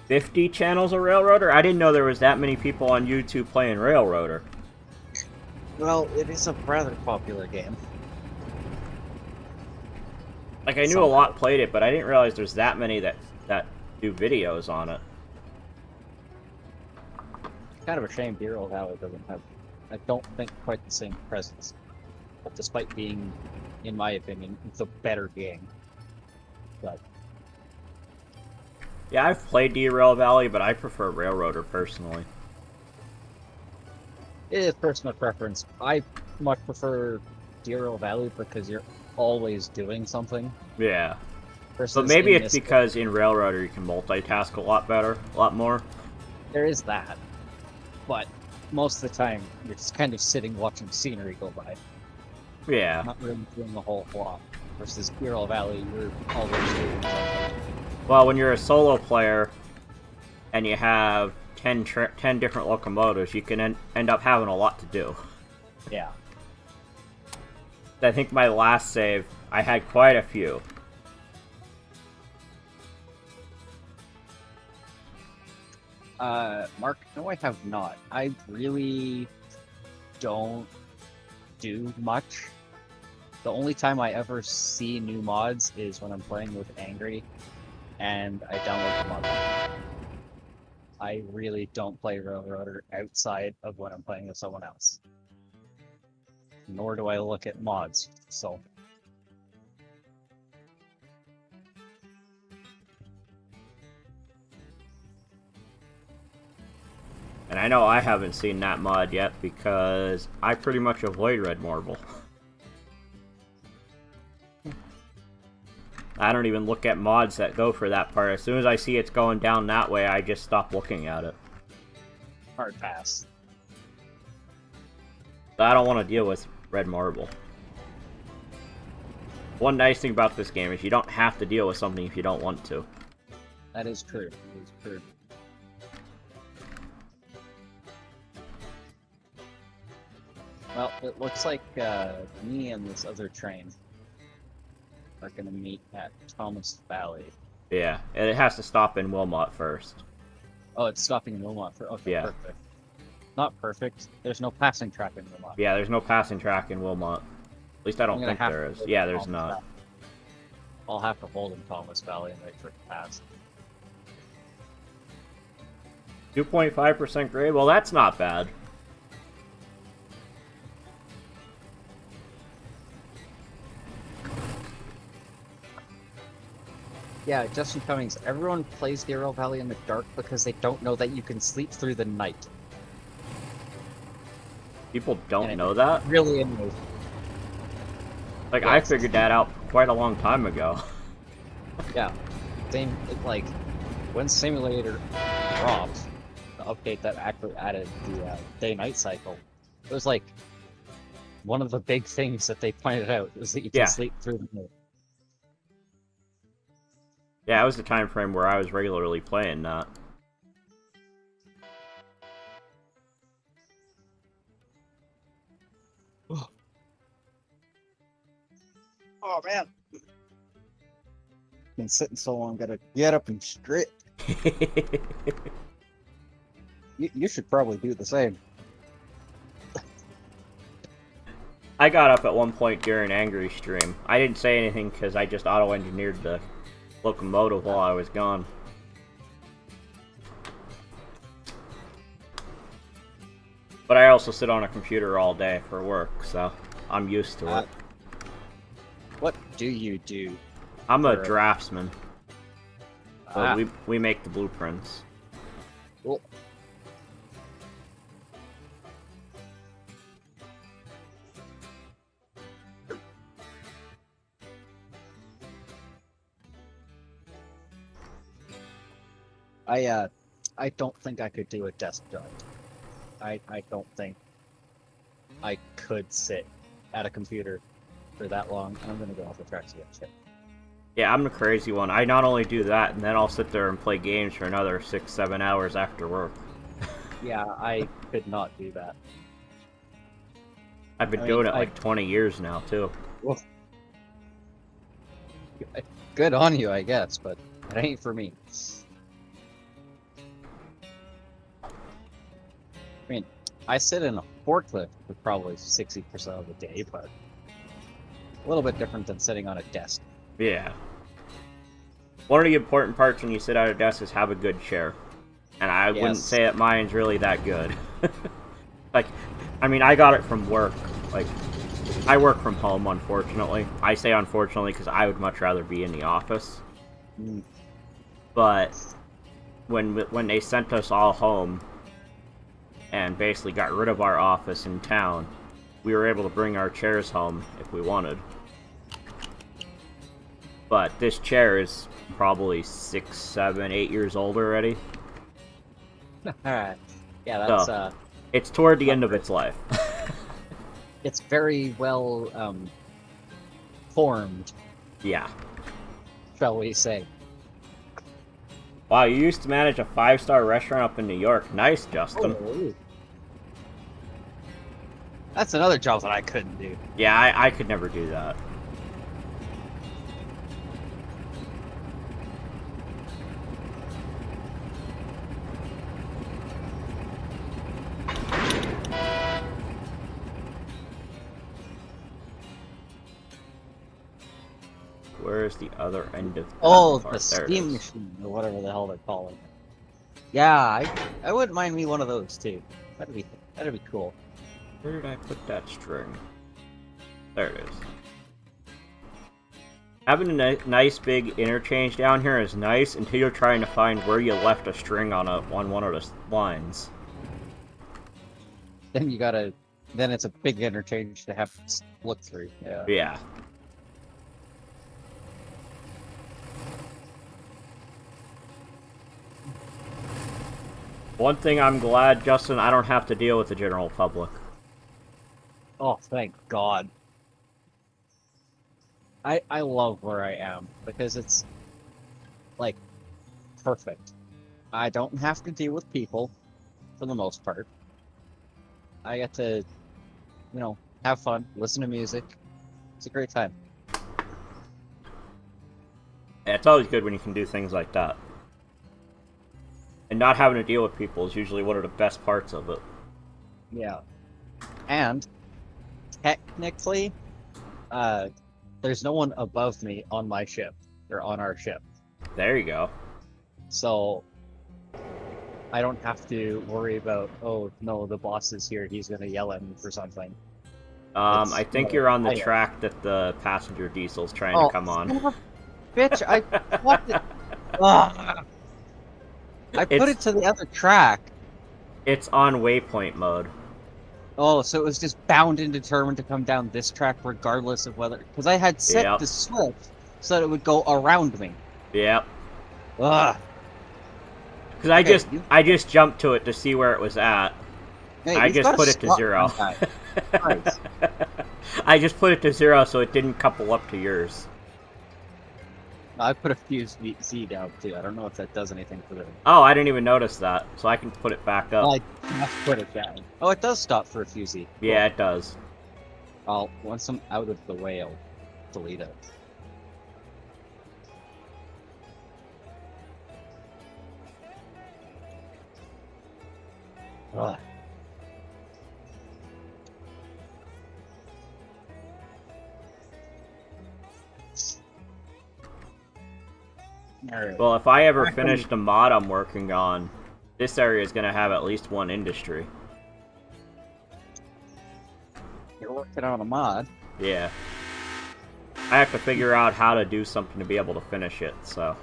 $50 channels of Railroader? I didn't know there was that many people on YouTube playing Railroader. Well, it is a rather popular game. Like, I knew a lot played it, but I didn't realize there's that many that do videos on it. Kind of a shame Bureau Valley doesn't have, I don't think, quite the same presence. But despite being, in my opinion, the better game. But yeah, I've played Derail Valley, but I prefer Railroader personally. it is personal preference. I much prefer Derail Valley because you're always doing something. Yeah. Versus But maybe in it's this because in Railroader you can multitask a lot better, a lot more. there is that. But most of the time, you're just kind of sitting watching scenery go by. Yeah. Not really doing a whole lot. Versus Bureau Valley, you're always doing something. Well, when you're a solo player and you have 10 different locomotives, you can end up having a lot to do. Yeah. I think my last save, I had quite a few. Mark, no, I have not. I really don't do much. The only time I ever see new mods is when I'm playing with Angry, and I download the mod. I really don't play Railroader outside of when I'm playing with someone else. Nor do I look at mods, so... And I know I haven't seen that mod yet because I pretty much avoid Red Marble. I don't even look at mods that go for that part. As soon as I see it's going down that way, I just stop looking at it. Hard pass. I don't want to deal with Red Marble. One nice thing about this game is you don't have to deal with something if you don't want to. That is true. That is true. Well, it looks like me and this other train are going to meet at Thomas Valley. Yeah, and it has to stop in Wilmot first. Oh, it's stopping in Wilmot for... Okay, Yeah. perfect. Not perfect. There's no passing track in Wilmot. Yeah, there's no passing track in Wilmot. At least I don't think there is. Yeah, there's Thomas not. Valley. I'll have to hold in Thomas Valley and wait for it to pass. 2.5% grade? Well, that's not bad. Yeah, Justin Cummings, everyone plays Garion Valley in the dark because they don't know that you can sleep through the night. People don't know that? Really annoys. Like, Yeah, I figured that out quite a long time ago. Yeah. Same, like, when Simulator dropped, the update that actually added the day-night cycle, it was like, one of the big things that they pointed out was that you can sleep through the night. Yeah, that was the time frame where I was regularly playing that. Oh man. Been sitting so long, gotta get up and stretch. You should probably do the same. I got up at one point during Angry Stream. I didn't say anything because I just auto-engineered the locomotive while I was gone. But I also sit on a computer all day for work, so I'm used to it. What do you do? I'm a draftsman. So we make the blueprints. Cool. I don't think I could do a desk job. I don't think I could sit at a computer for that long. I'm gonna go off the tracks again. Shit. Yeah, I'm the crazy one. I not only do that, and then I'll sit there and play games for another 6-7 hours after work. Yeah, I could not do that. I've been doing it like 20 years now, too. Well, good on you, I guess, but it ain't for me. I mean, I sit in a forklift for probably 60% of the day, but a little bit different than sitting on a desk. Yeah. One of the important parts when you sit at a desk is have a good chair. And I wouldn't say that mine's really that good. Like, I mean, I got it from work. Like, I work from home, unfortunately. I say unfortunately because I would much rather be in the office. Mm. But when they sent us all home and basically got rid of our office in town, we were able to bring our chairs home if we wanted. But this chair is probably 6, 7, 8 years old already. Alright. Yeah, that's so, it's toward the end of its life. It's very well formed. Yeah. Shall we say. Wow, you used to manage a 5-star restaurant up in New York. Nice, Justin. Oh. That's another job that I couldn't do. Yeah, I could never do that. Where's the other end of the steam machine, or whatever the hell they're calling it. Yeah, I wouldn't mind me one of those too. That'd be cool. Where did I put that string? There it is. Having a nice big interchange down here is nice until you're trying to find where you left a string on one of the lines. Then it's a big interchange to have to look through. Yeah. Yeah. One thing I'm glad, Justin, I don't have to deal with the general public. Oh, thank God. I love where I am, because it's, like, perfect. I don't have to deal with people, for the most part. I get to, have fun, listen to music. It's a great time. Yeah, it's always good when you can do things like that. And not having to deal with people is usually one of the best parts of it. Yeah. And, technically, there's no one above me on my ship or on our ship, There you go. so I don't have to worry about, oh no, the boss is here, he's gonna yell at me for something. I It's think more you're on the quiet. track that the passenger diesel's trying to Oh, come on. son of a bitch! What the? Ugh. I put It's it to the other track. it's on waypoint mode. Oh, so it was just bound and determined to come down this track regardless of whether, because I had set Yep. the switch so that it would go around me. Yep. Ugh. Because Okay, I just jumped to it to see where it was at. hey, I you've just got to put it to stop 0. that. Christ. I just put it to 0 so it didn't couple up to yours. I put a fuse Z down too. I don't know if that does anything for the. Oh, I didn't even notice that, so I can put it back up. Well, I just put it down. Oh, it does stop for a fuse Z. Cool. Yeah, it does. Once I'm out of the way, I'll delete it. Ugh. Alright. Well, if I ever Back finish the mod I'm working on, this area is going to have at least one industry. You're working on a mod. Yeah. I have to figure out how to do something to be able to finish it, so...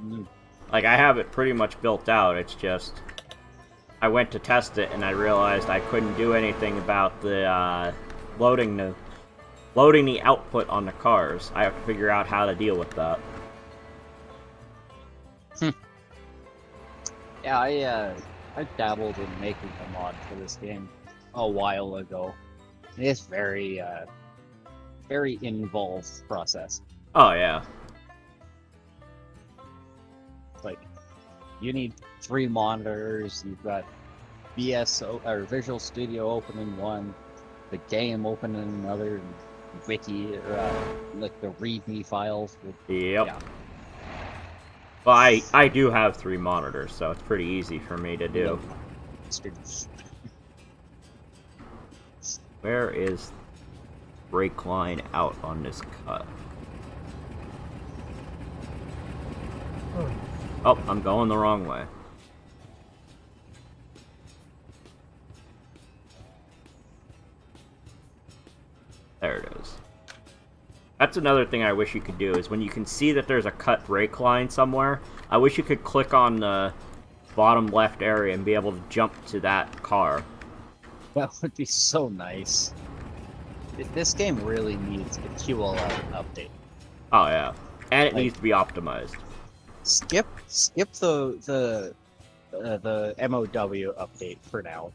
Mm. Like, I have it pretty much built out, it's just... I went to test it and I realized I couldn't do anything about the, loading the output on the cars. I have to figure out how to deal with that. Yeah, I dabbled in making a mod for this game a while ago. It's very involved process. Oh, yeah. Like, you need 3 monitors. You've got VSO or Visual Studio open in one, the game open in another, and wiki or like the README files. Yep. Yeah. Well, I do have 3 monitors, so it's pretty easy for me to do. Where is brake line out on this cut? Oh, I'm going the wrong way. There it is. That's another thing I wish you could do, is when you can see that there's a cut brake line somewhere, I wish you could click on the bottom left area and be able to jump to that car. That would be so nice. This game really needs a QLL update. Oh yeah. And it Like- needs to be optimized. Skip the MOW update for now.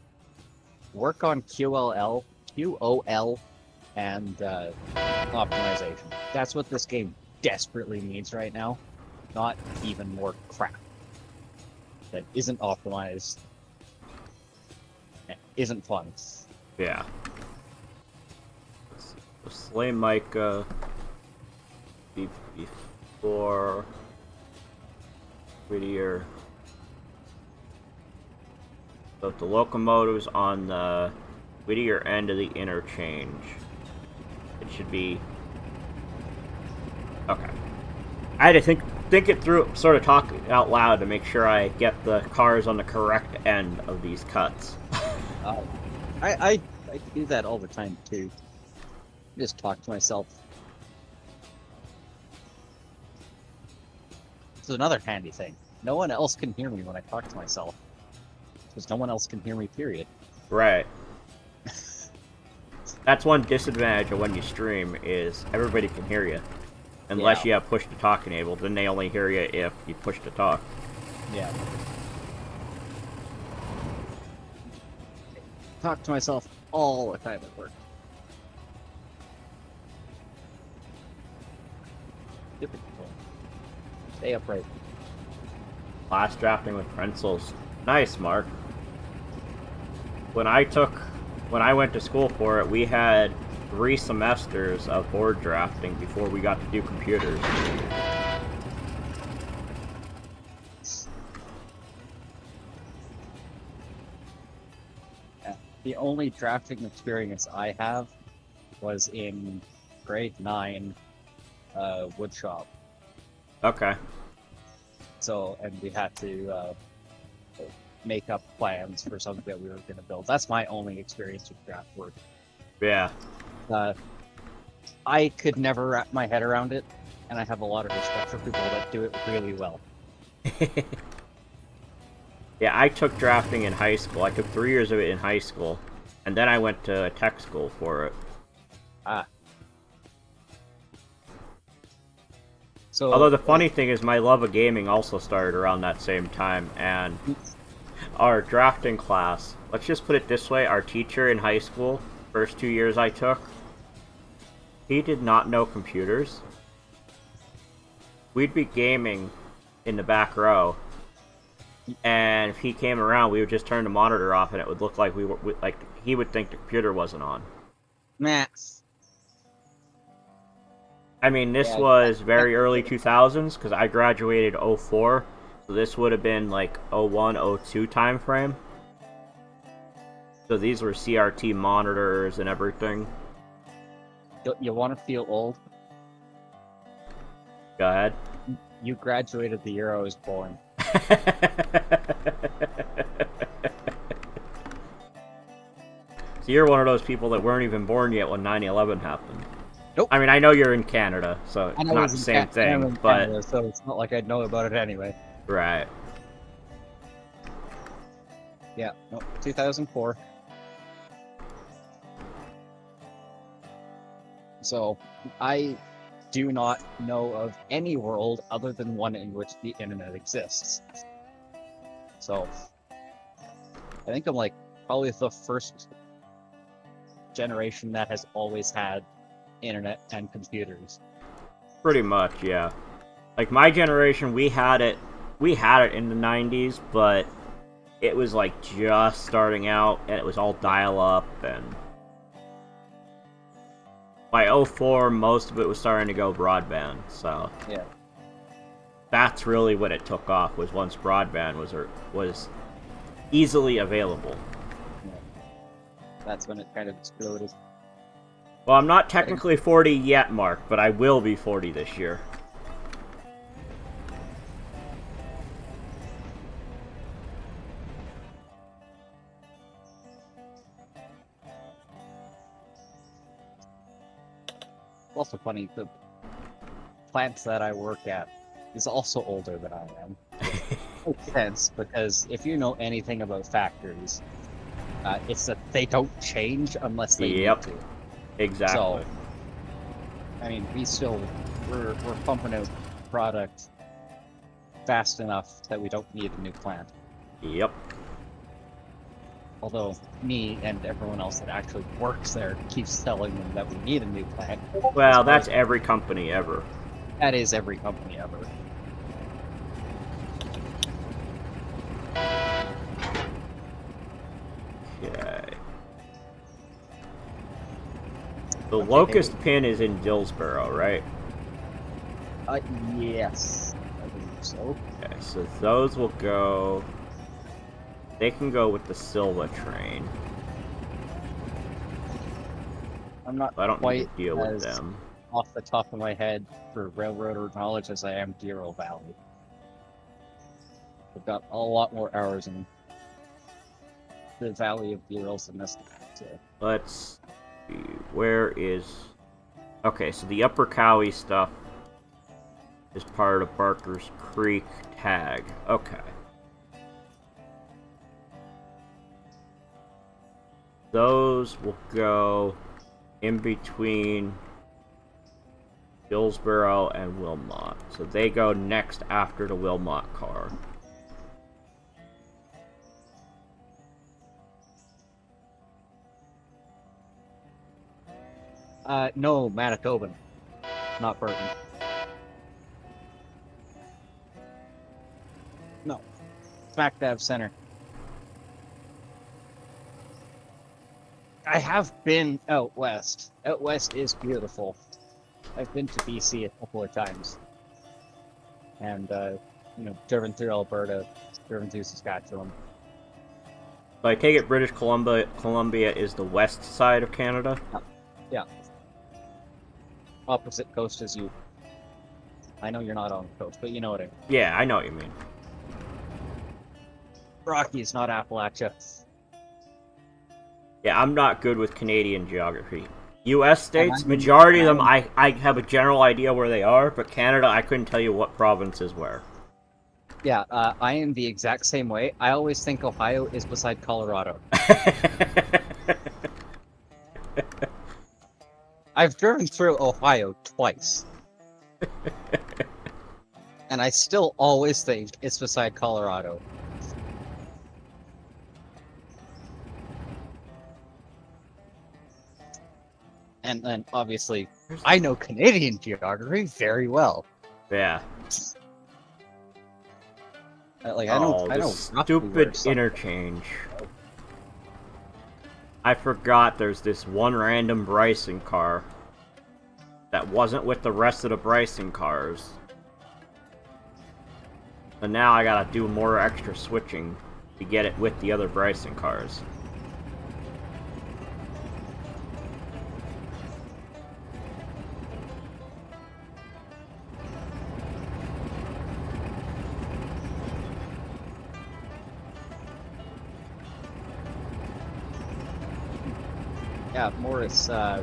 Work on QOL, and optimization. That's what this game desperately needs right now. Not even more crap that isn't optimized, and isn't fun. Yeah. The Slay Micah before Whittier. So the locomotives on the Whittier end of the interchange. It should be okay. I had to think it through, sort of talk out loud to make sure I get the cars on the correct end of these cuts. I do that all the time too. Just talk to myself. It's another handy thing. No one else can hear me when I talk to myself. Because no one else can hear me, period. Right. That's one disadvantage of when you stream, is everybody can hear you. Unless you have push to talk enabled, then they only hear you if you push to talk. Yeah. Talk to myself all the time at work. Typical. Stay upright. Last drafting with pencils. Nice, Mark. When I went to school for it, we had 3 semesters of board drafting before we got to do computers. Yeah. The only drafting experience I have was in grade 9 wood shop. Okay. So, and we had to make up plans for something that we were going to build. That's my only experience with draft work. Yeah. I could never wrap my head around it, and I have a lot of respect for people that do it really well. Yeah, I took drafting in high school. I took 3 years of it in high school, and then I went to tech school for it. So, although the funny thing is, my love of gaming also started around that same time, and our drafting class, let's just put it this way, our teacher in high school, first 2 years I took, he did not know computers. We'd be gaming in the back row, and if he came around, we would just turn the monitor off, and it would look like he would think the computer wasn't on. Max. I mean, this was very early 2000s, because I graduated 04, so this would have been like 01, 02 time frame. So these were CRT monitors and everything. You want to feel old? Go ahead. You graduated the year I was born. So you're one of those people that weren't even born yet when 9/11 happened. Nope. I mean, I know you're in Canada, so it's not the same thing, but... Canada, so it's not like I'd know about it anyway. Right. Yeah, no, 2004. So, I do not know of any world other than one in which the internet exists. So, I think I'm like probably the first generation that has always had internet and computers. Pretty much, yeah. Like my generation, we had it in the 90s, but it was like just starting out, and it was all dial-up, and by 04, most of it was starting to go broadband, so yeah, that's really when it took off, was once broadband was easily available. Yeah. That's when it kind of exploded. Well, I'm not technically 40 yet, Mark, but I will be 40 this year. It's also funny, the plants that I work at is also older than I am. Makes sense, because if you know anything about factories, it's that they don't change unless they need to. Exactly. So, I mean, we're pumping out product fast enough that we don't need a new plant. Yep. Although me and everyone else that actually works there keeps telling them that we need a new plant. Well, that's every company ever. That is every company ever. Okay. The locust pin is in Dillsboro, right? Yes, I believe so. Okay, so those will go... They can go with the Sylva train. I'm not I don't need quite to deal with as them. off the top of my head for railroader knowledge as I am Deero Valley. I've got a lot more hours in the Valley of Deerals than this guy, so. Let's see, where is... Okay, so the Upper Cowie stuff is part of Barker's Creek tag. Okay. Those will go in between Hillsboro and Wilmot. So they go next after the Wilmot car. No, Manitoban, not Burton. No, smack dab center. I have been out west. Out west is beautiful. I've been to BC a couple of times. And, driven through Alberta, driven through Saskatchewan. So I take it British Columbia is the west side of Canada? Yeah. Opposite coast as you. I know you're not on the coast, but you know what I mean. Yeah, I know what you mean. Rockies, not Appalachia. Yeah, I'm not good with Canadian geography. U.S. And states, majority of them, I have a general idea where they are, but Canada, I couldn't tell you what province is where. Yeah, I am the exact same way. I always think Ohio is beside Colorado. I've driven through Ohio twice. And I still always think it's beside Colorado. And then, obviously, I know Canadian geography very well. Yeah. Like, I know this roughly where stupid interchange. I forgot there's this one random Bryson car that wasn't with the rest of the Bryson cars. And now I gotta do more extra switching to get it with the other Bryson cars. Yeah, Morris, I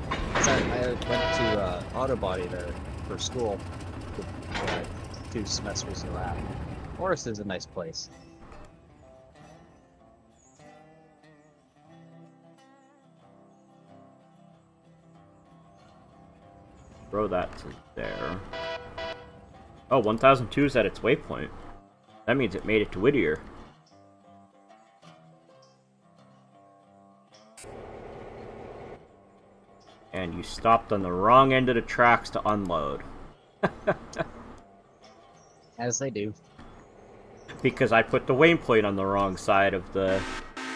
went to auto body there for school for 2 semesters of that. Morris is a nice place. Throw that to there. Oh, 1002 is at its waypoint. That means it made it to Whittier. And you stopped on the wrong end of the tracks to unload. As they do. Because I put the waypoint on the wrong side of the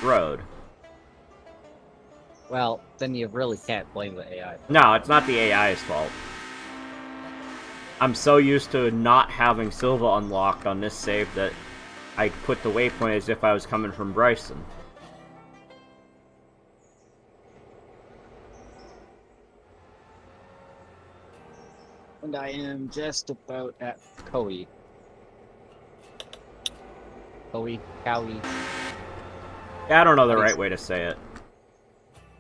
road. Well, then you really can't blame the AI. No, it's not the AI's fault. I'm so used to not having Sylva unlocked on this save that I put the waypoint as if I was coming from Bryson. And I am just about at Cowie. Cowie? Yeah, I don't know the right way to say it.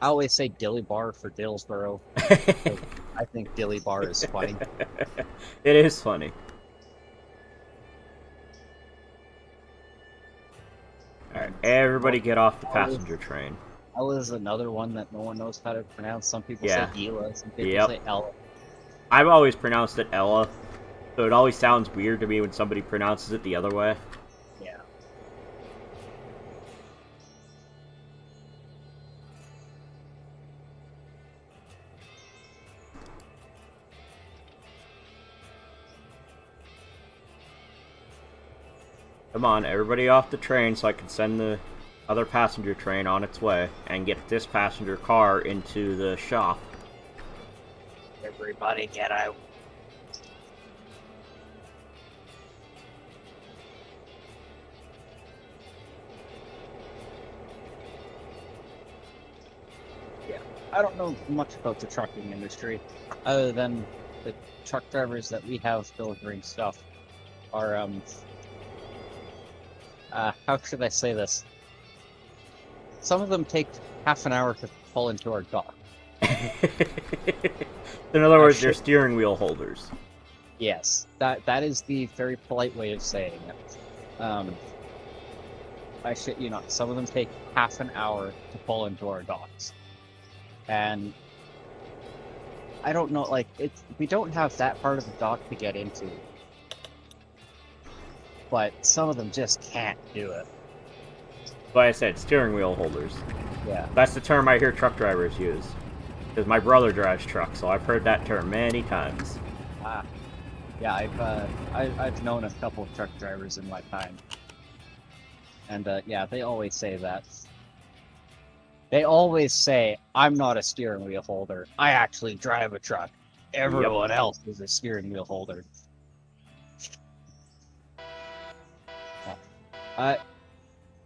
I always say Dilly Bar for Dillsboro. I think Dilly Bar is funny. It is funny. Alright, everybody get off the passenger train. Ella is another one that no one knows how to pronounce. Some people say Ela, some people say Ella. I've always pronounced it Ella, so it always sounds weird to me when somebody pronounces it the other way. Yeah. Come on, everybody off the train so I can send the other passenger train on its way and get this passenger car into the shop. Everybody get out. Yeah, I don't know much about the trucking industry, other than the truck drivers that we have delivering stuff are, how should I say this? Some of them take half an hour to pull into our dock. In other words, they're steering wheel holders. Yes, that is the very polite way of saying it. I shit you not, some of them take half an hour to pull into our docks. And I don't know, like, we don't have that part of the dock to get into. But some of them just can't do it. Like I said, steering wheel holders. Yeah. That's the term I hear truck drivers use. Because my brother drives trucks, so I've heard that term many times. Yeah, I've known a couple of truck drivers in my time. And, yeah, they always say that. They always say, I'm not a steering wheel holder. I actually drive a truck. Everyone else is a steering wheel holder.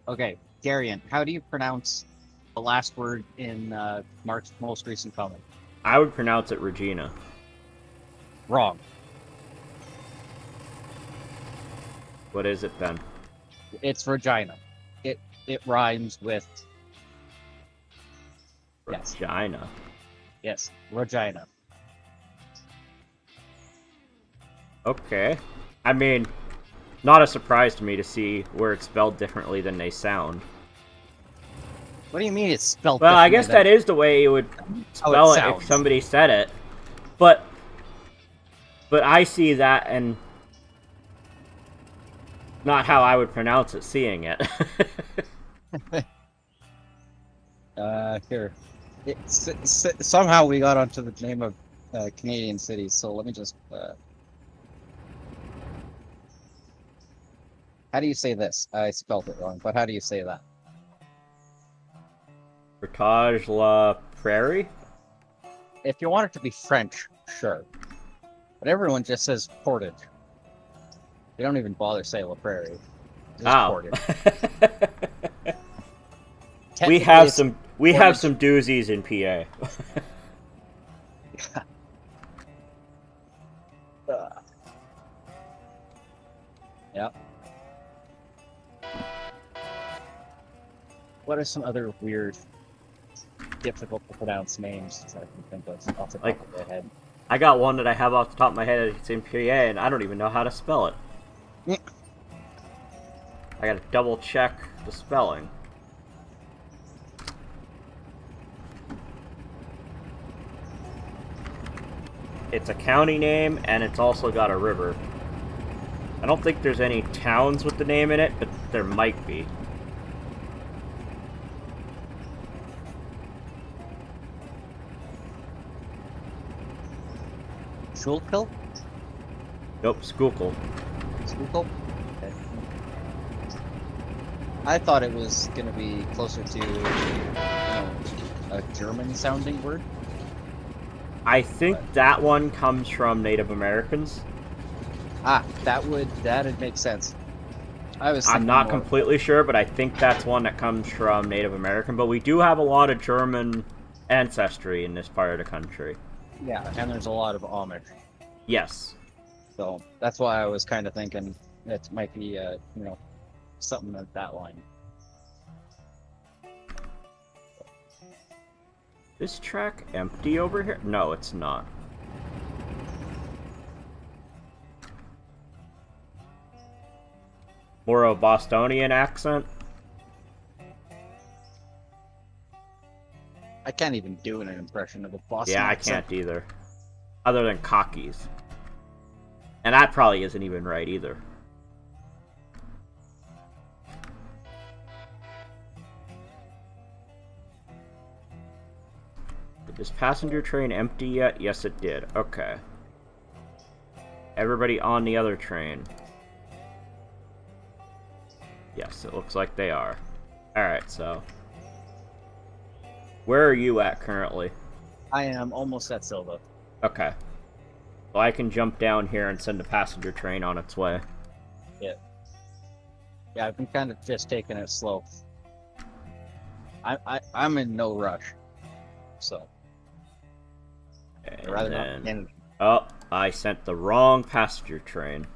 Okay, Garion, how do you pronounce the last word in Mark's most recent comment? I would pronounce it Regina. Wrong. What is it then? It's Regina. It rhymes with... Yes. Regina. Yes, Regina. Okay. I mean, not a surprise to me to see where it's spelled differently than they sound. What do you mean it's spelled Well, I differently guess than that is the way you would how spell it if sounds? somebody said it. But I see that and not how I would pronounce it seeing it. Here. Somehow we got onto the name of Canadian cities, so let me just... How do you say this? I spelled it wrong, but how do you say that? Portage la Prairie? If you want it to be French, sure. But everyone just says Portage. They don't even bother saying La Prairie. Just Portage. We have some doozies in PA. Yep. What are some other weird, difficult to pronounce names that I can think of off the top of my head? I got one that I have off the top of my head. It's in PA, and I don't even know how to spell it. I gotta double check the spelling. It's a county name, and it's also got a river. I don't think there's any towns with the name in it, but there might be. Schuylkill? Nope, Schuylkill. Schuylkill? Okay. I thought it was gonna be closer to, a German-sounding word. I think that one comes from Native Americans. Ah, that'd make sense. I'm not completely sure, but I think that's one that comes from Native American. But we do have a lot of German ancestry in this part of the country. Yeah, and there's a lot of Amish. Yes. So that's why I was kind of thinking it might be, something like that line. This track empty over here? No, it's not. More of a Bostonian accent? I can't even do an impression of a Boston Yeah, accent. I can't either. Other than cockies. And that probably isn't even right either. Did this passenger train empty yet? Yes, it did. Okay. Everybody on the other train. Yes, it looks like they are. Alright, so... Where are you at currently? I am almost at Sylva. Okay. So I can jump down here and send a passenger train on its way. Yeah. Yeah, I've been kind of just taking it slow. I'm in no rush. So. I'd rather not. Oh, I sent the wrong passenger train.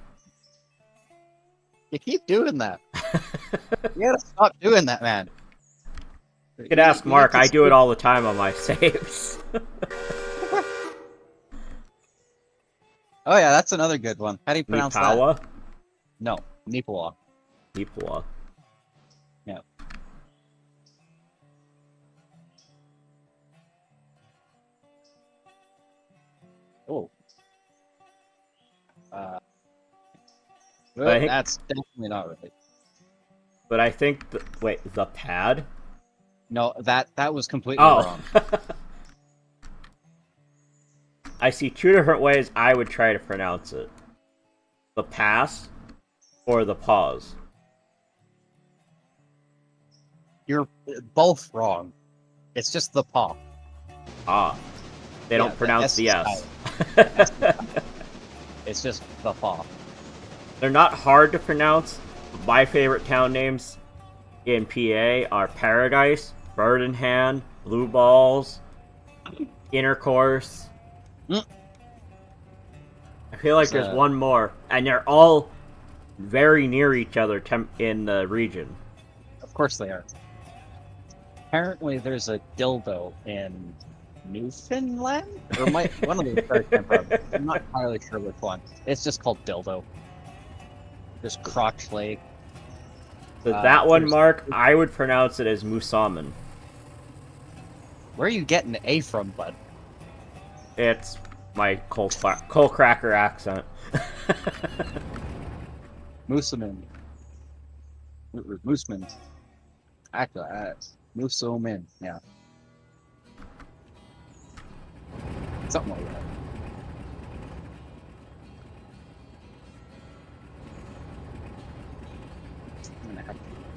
You keep doing that. You gotta stop doing that, man. You could ask Mark, I do it all the time on my saves. Oh yeah, that's another good one. How do you pronounce Nipawa? that? No, Nipawa. Nipawa. Yeah. Oh. Well, that's definitely not right. But I think wait, the pad? No, that was completely wrong. I see two different ways I would try to pronounce it. The pass or the pause. You're both wrong. It's just the paw. Ah. They don't pronounce the S. It's just the paw. They're not hard to pronounce. My favorite town names in PA are Paradise, Bird in Hand, Blue Balls, Intercourse. I feel like there's one more, and they're all very near each other in the region. Of course they are. Apparently, there's a dildo in Newfoundland, or one of the first I'm not entirely sure which one. It's just called dildo. There's Crotch Lake. So that one, There's... Mark, I would pronounce it as Moosomin. Where are you getting the A from, bud? It's my coal cracker accent. Moosomin. Mooseman. Actually, Moosomin, yeah. Something like that.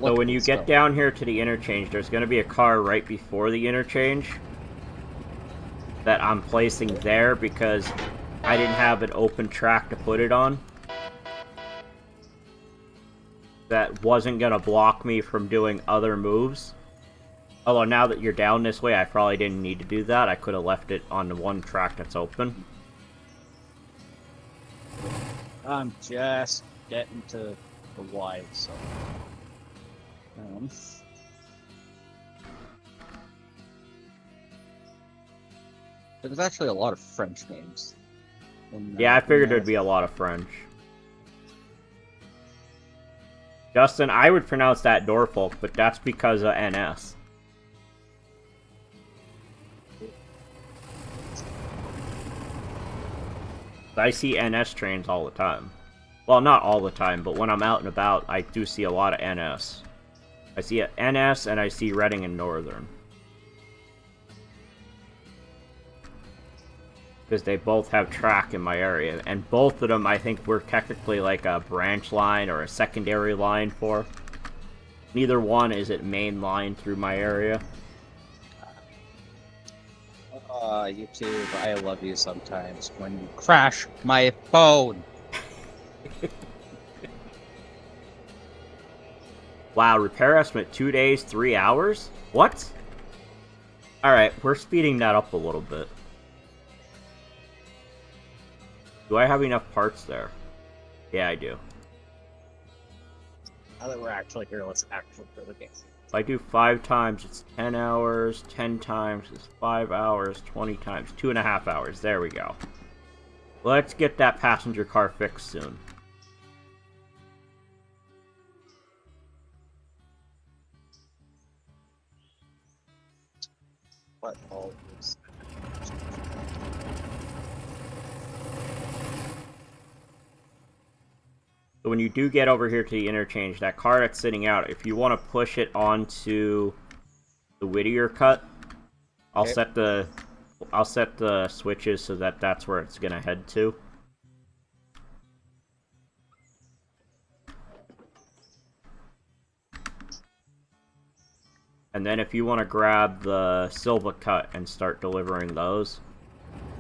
So when you get down here to the interchange, there's going to be a car right before the interchange that I'm placing there because I didn't have an open track to put it on. That wasn't going to block me from doing other moves. Although now that you're down this way, I probably didn't need to do that. I could have left it on the one track that's open. I'm just getting to the Y, so... There's actually a lot of French names. Yeah, I figured there'd be a lot of French. Justin, I would pronounce that Norfolk, but that's because of NS. I see NS trains all the time. Well, not all the time, but when I'm out and about, I do see a lot of NS. I see NS and I see Reading and Northern. Because they both have track in my area, and both of them I think we're technically like a branch line or a secondary line for. Neither one is at main line through my area. YouTube, I love you sometimes when you crash my phone. Wow, repair estimate 2 days, 3 hours? What? Alright, we're speeding that up a little bit. Do I have enough parts there? Yeah, I do. Now that we're actually here, let's actually play the game. If I do 5 times, it's 10 hours. 10 times is 5 hours. 20 times, 2.5 hours. There we go. Let's get that passenger car fixed soon. What all is... So when you do get over here to the interchange, that car that's sitting out, if you want to push it onto the Whittier cut, I'll set the switches so that that's where it's gonna head to. And then if you want to grab the Sylva cut and start delivering those.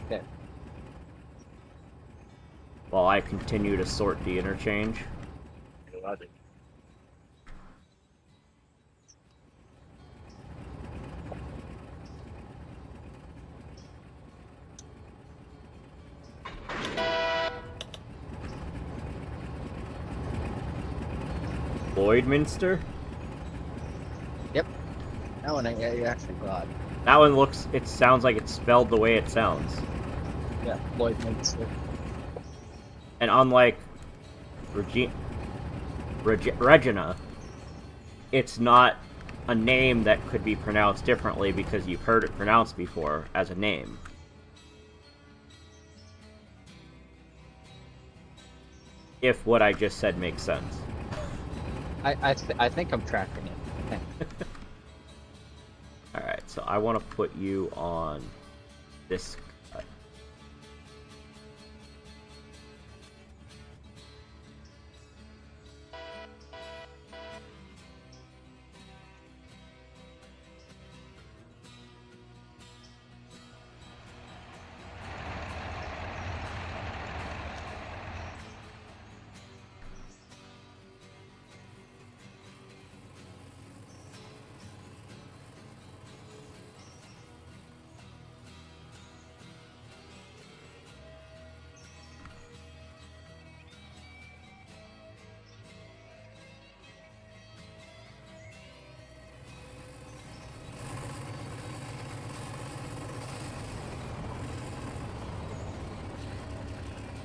Okay. While I continue to sort the interchange. Lloydminster? Yep. That one I actually got. That one looks, it sounds like it's spelled the way it sounds. Yeah, Lloydminster. And unlike Regina, it's not a name that could be pronounced differently because you've heard it pronounced before as a name. If what I just said makes sense. I think I'm tracking it. Alright, so I want to put you on this cut.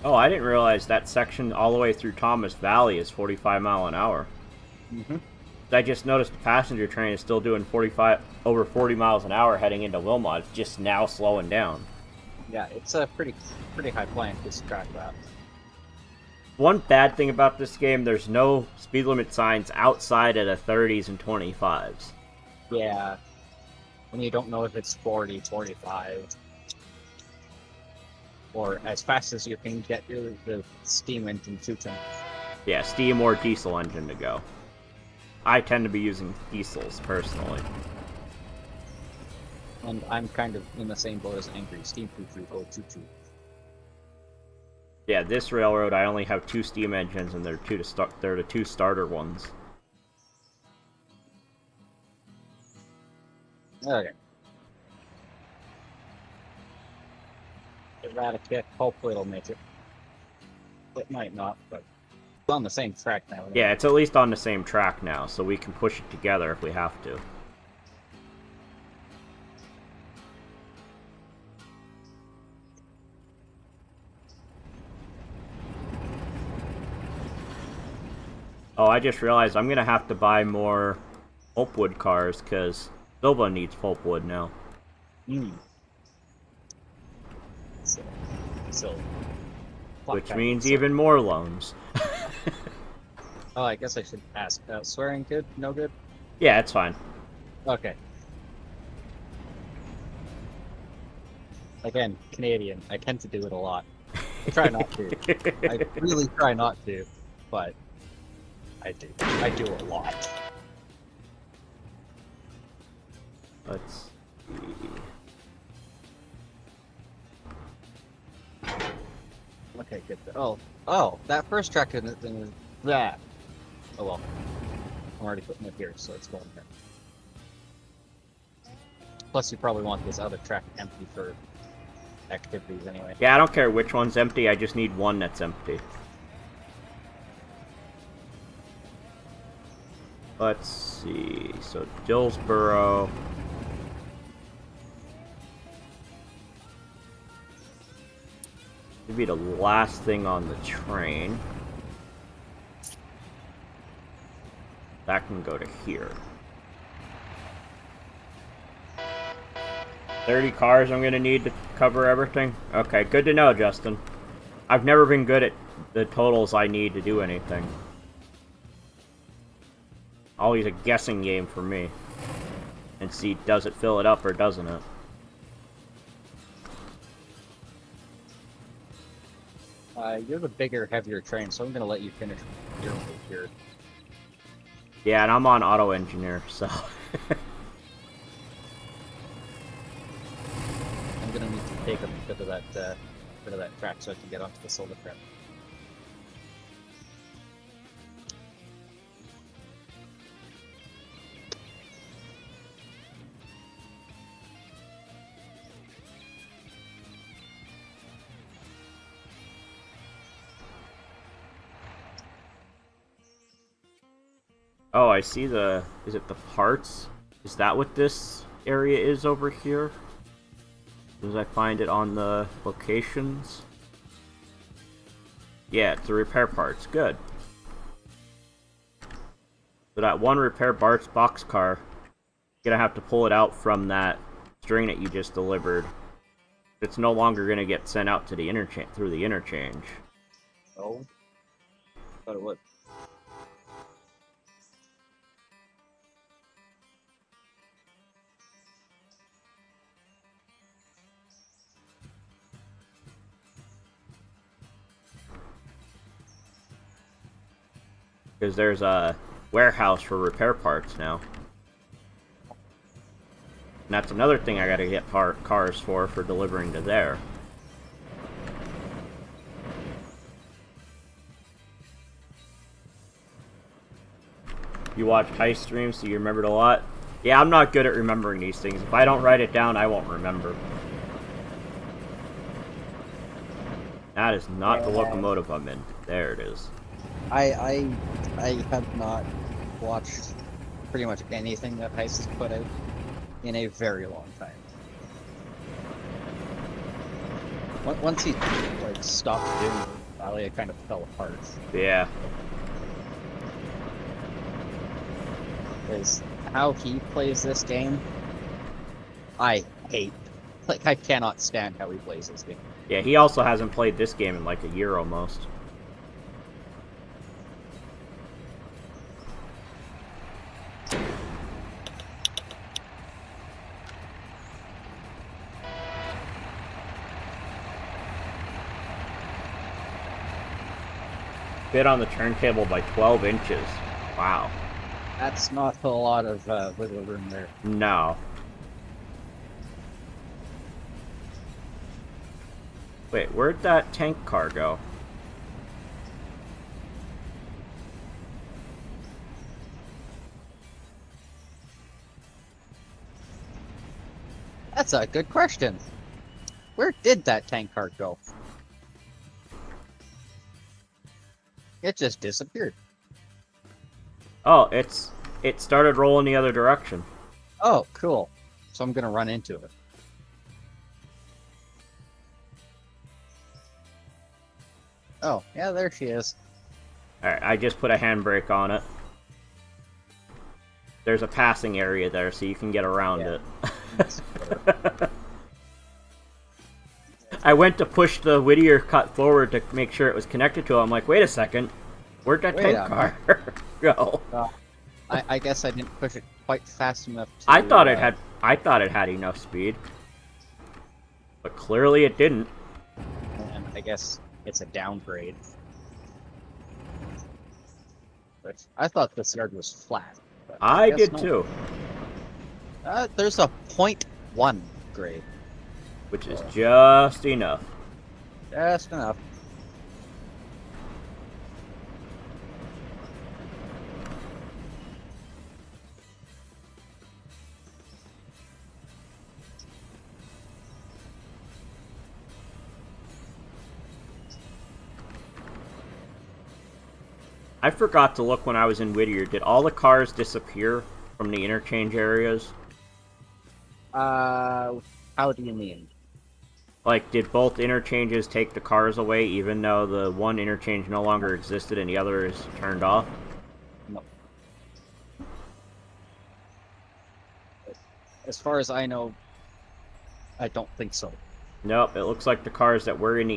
Oh, I didn't realize that section all the way through Thomas Valley is 45 mile an hour. Mm-hmm. I just noticed the passenger train is still doing over 40 miles an hour heading into Wilmot. It's just now slowing down. Yeah, it's a pretty high plan to track that. One bad thing about this game, there's no speed limit signs outside of the 30s and 25s. Yeah. When you don't know if it's 40, 45, or as fast as you can get the steam engine to turn. Yeah, steam or diesel engine to go. I tend to be using diesels, personally. And I'm kind of in the same boat as Angry. Steam choo-choo, go choo-choo. Yeah, this railroad, I only have 2 steam engines, and they're the 2 starter ones. Okay. Give that a kick. Hopefully it'll make it. It might not, but it's on the same track now. Yeah, it's at least on the same track now, so we can push it together if we have to. Oh, I just realized I'm gonna have to buy more pulpwood cars, because Sylva needs pulpwood now. So which means even more loans. Oh, I guess I should ask. Swearing good? No good? Yeah, it's fine. Okay. Again, Canadian. I tend to do it a lot. I try not to. I really try not to, but I do. I do a lot. Let's see. Okay, good. Oh, that first track didn't that. Oh well. I'm already putting it here, so it's going here. Plus, you probably want this other track empty for activities anyway. Yeah, I don't care which one's empty, I just need one that's empty. Let's see, so Dillsboro. Maybe the last thing on the train. That can go to here. 30 cars I'm gonna need to cover everything? Okay, good to know, Justin. I've never been good at the totals I need to do anything. Always a guessing game for me. And see, does it fill it up or doesn't it? You're the bigger, heavier train, so I'm gonna let you finish your move here. Yeah, and I'm on auto engineer, so. I'm gonna need to take a bit of that track so I can get onto the Sylva track. Oh, I see the... Is it the parts? Is that what this area is over here? Does I find it on the locations? Yeah, it's the repair parts. Good. So that one repair parts boxcar, you're gonna have to pull it out from that string that you just delivered. It's no longer gonna get sent out to the interchange through the interchange. Oh. Thought it would. Because there's a warehouse for repair parts now. And that's another thing I gotta get cars for delivering to there. You watch heist streams, so you remembered a lot? Yeah, I'm not good at remembering these things. If I don't write it down, I won't remember. That is not the locomotive I'm in. There it is. I have not watched pretty much anything that Heist has put out in a very long time. Once he like stopped doing it, Appalachia kind of fell apart. Yeah. Because how he plays this game, I hate. Like, I cannot stand how he plays this game. Yeah, he also hasn't played this game in like a year almost. Bit on the turntable by 12 inches. Wow. That's not a lot of wiggle room there. No. Wait, where'd that tank car go? That's a good question. Where did that tank car go? It just disappeared. Oh, it started rolling the other direction. Oh, cool. So I'm gonna run into it. Oh, yeah, there she is. Alright, I just put a handbrake on it. There's a passing area there, so you can get around it. I went to push the Whittier cut forward to make sure it was connected to it. I'm like, wait a second, where'd that tank car go? I guess I didn't push it quite fast enough to... I thought it had enough speed, but clearly it didn't. And I guess it's a downgrade. But I thought this yard was flat. I did too. There's a 0.1 grade. Which is just enough. Just enough. I forgot to look when I was in Whittier. Did all the cars disappear from the interchange areas? How do you mean? Like, did both interchanges take the cars away even though the one interchange no longer existed and the other is turned off? No. As far as I know, I don't think so. Nope, it looks like the cars that were in the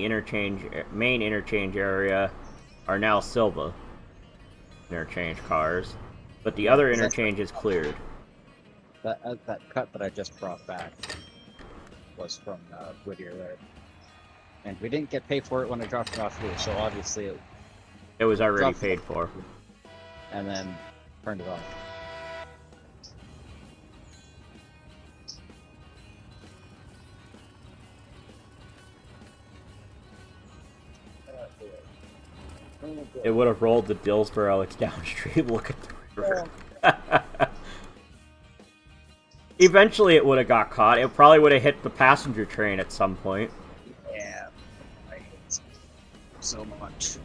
main interchange area are now Sylva interchange cars, but the other interchange is cleared. That cut that I just brought back was from Whittier there. And we didn't get paid for it when I dropped it off here, so obviously it was already paid for. And then turned it off. It would have rolled the Dillsboro. It's downstream. Look at the river. Eventually, it would have got caught. It probably would have hit the passenger train at some point. Yeah, I hate it so much.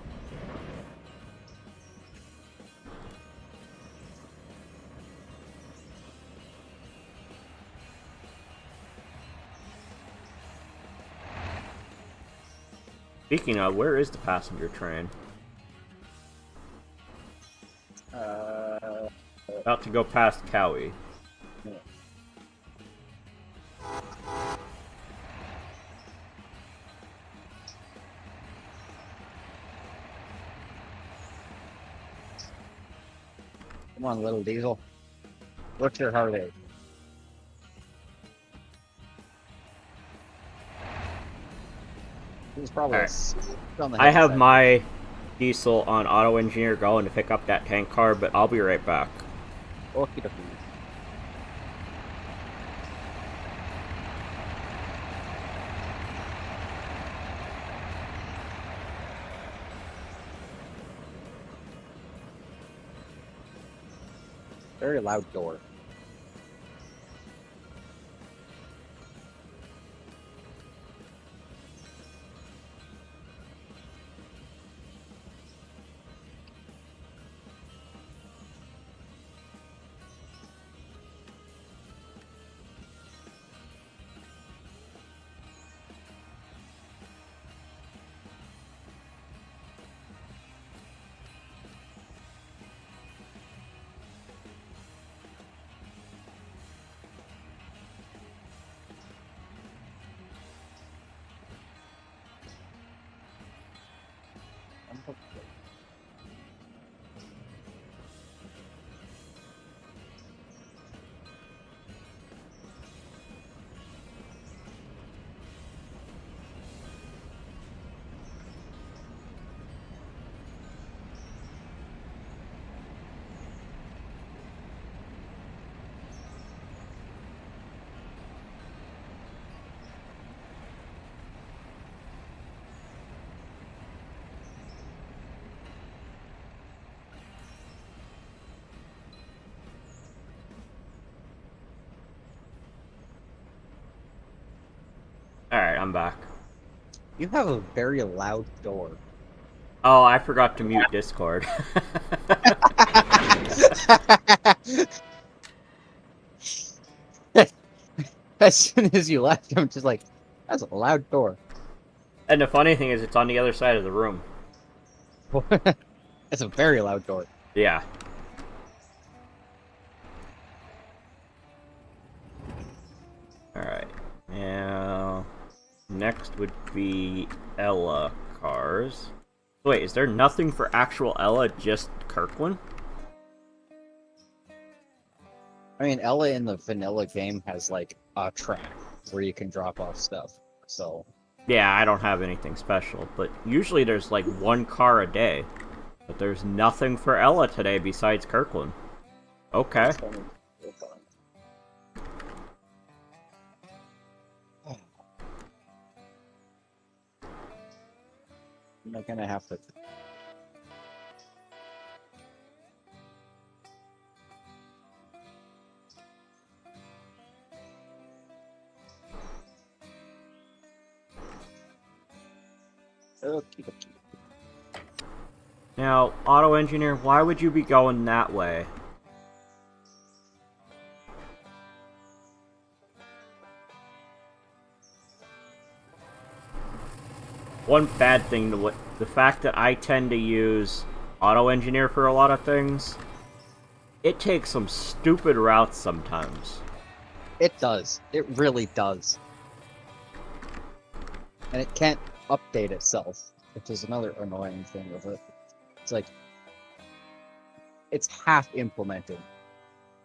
Speaking of, where is the passenger train? About to go past Cowie. Yeah. Come on, little diesel. What's your heart rate? He's probably Alright. I have my diesel on auto engineer going to pick up that tank car, but I'll be right back. Okie dokie. Very loud door. Alright, I'm back. You have a very loud door. Oh, I forgot to mute Discord. As soon as you left, I'm just like, that's a loud door. And the funny thing is, it's on the other side of the room. It's a very loud door. Yeah. Alright. Now, next would be Ella cars. Wait, is there nothing for actual Ella, just Kirkland? I mean, Ella in the vanilla game has like a track where you can drop off stuff. So Yeah, I don't have anything special, but usually there's like one car a day. But there's nothing for Ella today besides Kirkland. Okay. I'm not gonna have to. Okay. Now, auto engineer, why would you be going that way? One bad thing, the fact that I tend to use auto engineer for a lot of things, it takes some stupid routes sometimes. It does. It really does. And it can't update itself, which is another annoying thing with it. It's like, it's half implemented,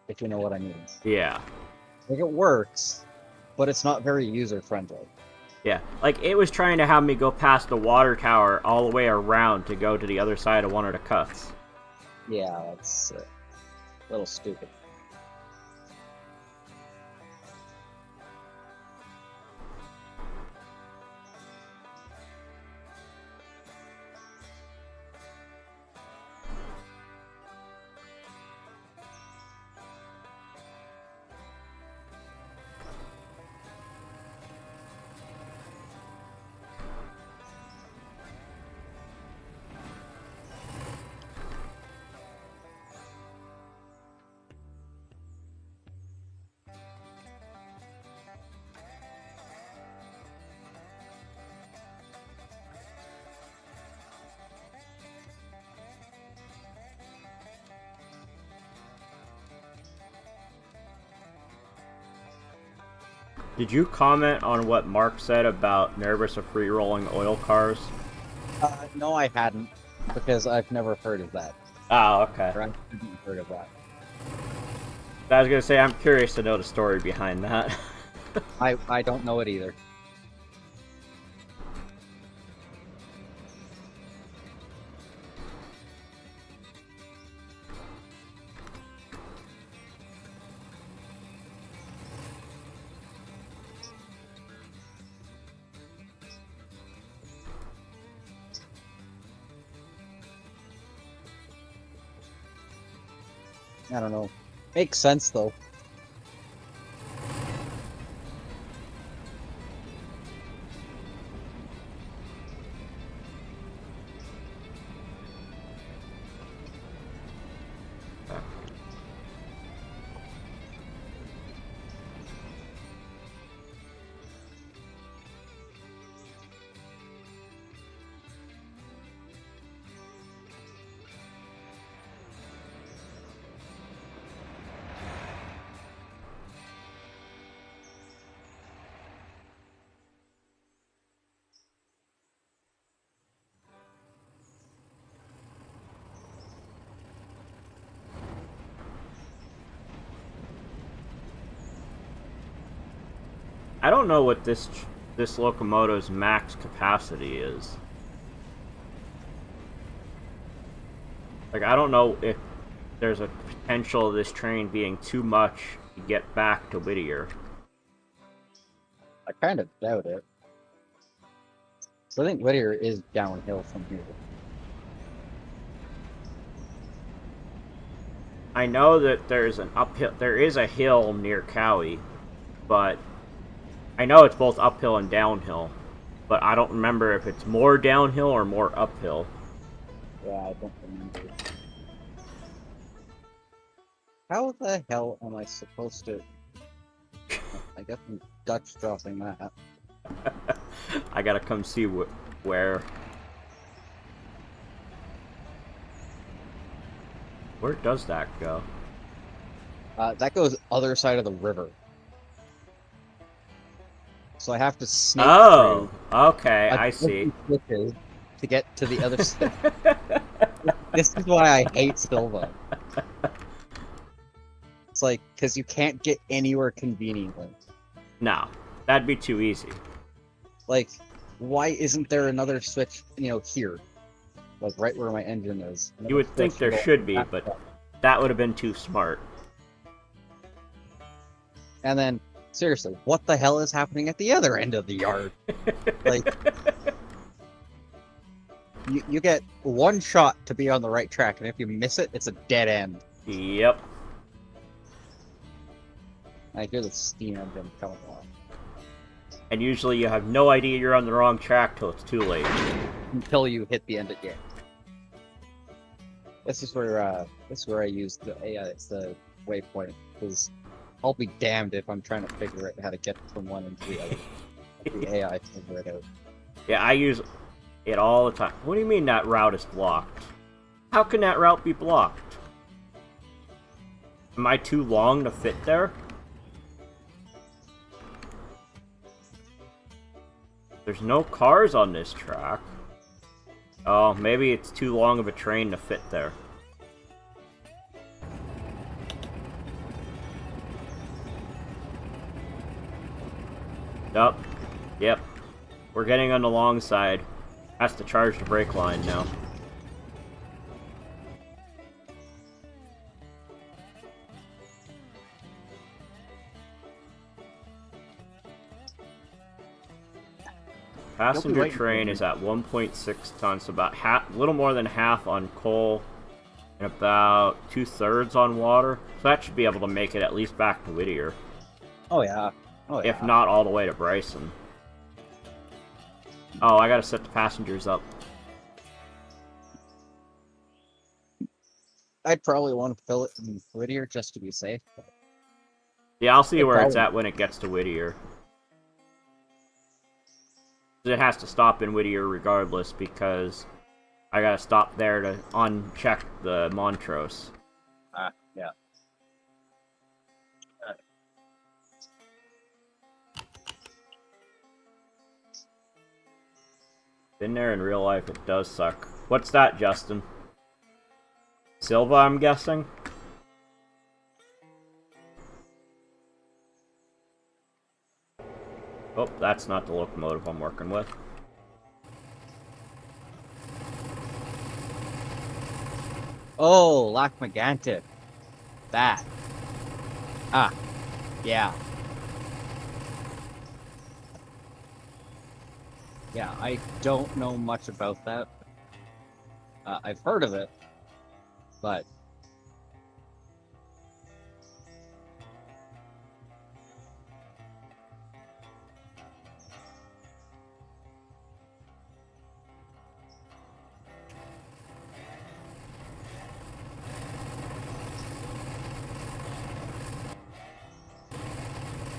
if you know what I mean. Yeah. Like, it works, but it's not very user-friendly. Yeah, like, it was trying to have me go past the water tower all the way around to go to the other side of one of the cuts. Yeah, that's a little stupid. Did you comment on what Mark said about nervous of free-rolling oil cars? No, I hadn't, because I've never heard of that. Oh, okay. Or I haven't heard of that. I was gonna say, I'm curious to know the story behind that. I don't know it either. I don't know. Makes sense, though. I don't know what this locomotive's max capacity is. Like, I don't know if there's a potential of this train being too much to get back to Whittier. I kind of doubt it. So I think Whittier is downhill from here. I know that there is a hill near Cowie, but I know it's both uphill and downhill, but I don't remember if it's more downhill or more uphill. Yeah, I don't remember. How the hell am I supposed to... I guess I'm Dutch dropping that. I gotta come see where. Where does that go? That goes other side of the river. So I have to snake Oh, through okay, I see. switches to get to the other side. This is why I hate Sylva. It's like, because you can't get anywhere conveniently. No, that'd be too easy. Like, why isn't there another switch, here? Like, right where my engine is. You would think there should be, but that would have been too smart. And then, seriously, what the hell is happening at the other end of the yard? Like, you get one shot to be on the right track, and if you miss it, it's a dead end. Yep. I hear the steam engine coming on. And usually you have no idea you're on the wrong track till it's too late. Until you hit the end again. This is where I use the AI as the waypoint, because I'll be damned if I'm trying to figure out how to get from one into the other. The AI figure it out. Yeah, I use it all the time. What do you mean that route is blocked? How can that route be blocked? Am I too long to fit there? There's no cars on this track. Oh, maybe it's too long of a train to fit there. Yup. Yep. We're getting on the long side. Has to charge the brake line now. Passenger train is at 1.6 tons, about half, little more than half on coal, and about 2/3 on water. So that should be able to make it at least back to Whittier. Oh yeah. Oh yeah. If not all the way to Bryson. Oh, I gotta set the passengers up. I'd probably want to fill it in Whittier just to be safe. Yeah, I'll see where it's at when it gets to Whittier. It has to stop in Whittier regardless, because I gotta stop there to uncheck the Montrose. Yeah. Been there in real life, it does suck. What's that, Justin? Sylva, I'm guessing? Oh, that's not the locomotive I'm working with. Oh, Lac Megantic. That. Ah. Yeah. Yeah, I don't know much about that. I've heard of it, but...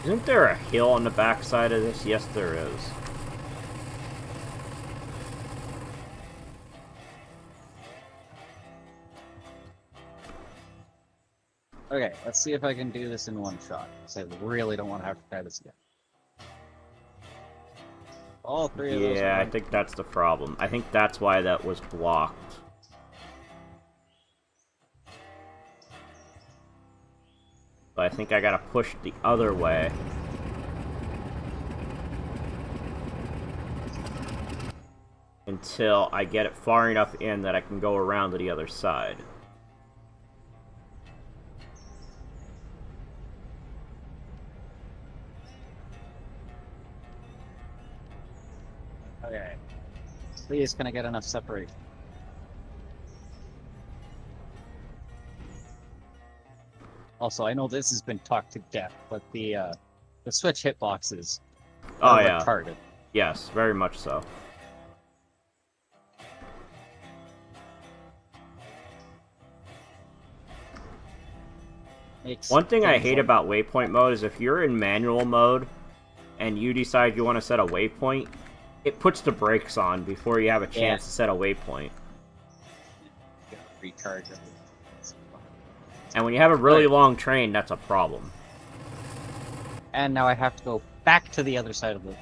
Isn't there a hill on the backside of this? Yes, there is. Okay, let's see if I can do this in one shot, because I really don't want to have to try this again. All three of those. Yeah, I think that's the problem. I think that's why that was blocked. But I think I gotta push the other way. until I get it far enough in that I can go around to the other side. Okay. Please, can I get enough separation? Also, I know this has been talked to death, but the Switch hitboxes Oh are yeah. retarded. Yes, very much so. One thing I hate about waypoint mode is if you're in manual mode and you decide you want to set a waypoint, it puts the brakes on before you have a chance to set a waypoint. Recharge it. And when you have a really long train, that's a problem. And now I have to go back to the other side of the...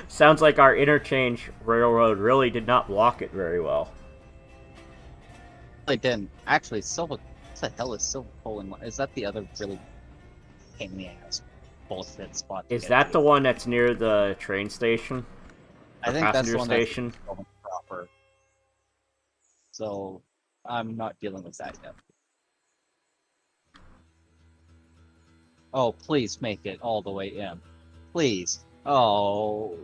sounds like our interchange railroad really did not block it very well. They didn't. Actually, Sylva... What the hell is Sylva pulling? Is that the other really pain in the ass bullshit spot? Is that the one that's near the train station? I think that's the one station? That's proper. So, I'm not dealing with that yet. Oh, please make it all the way in. Please. Oh.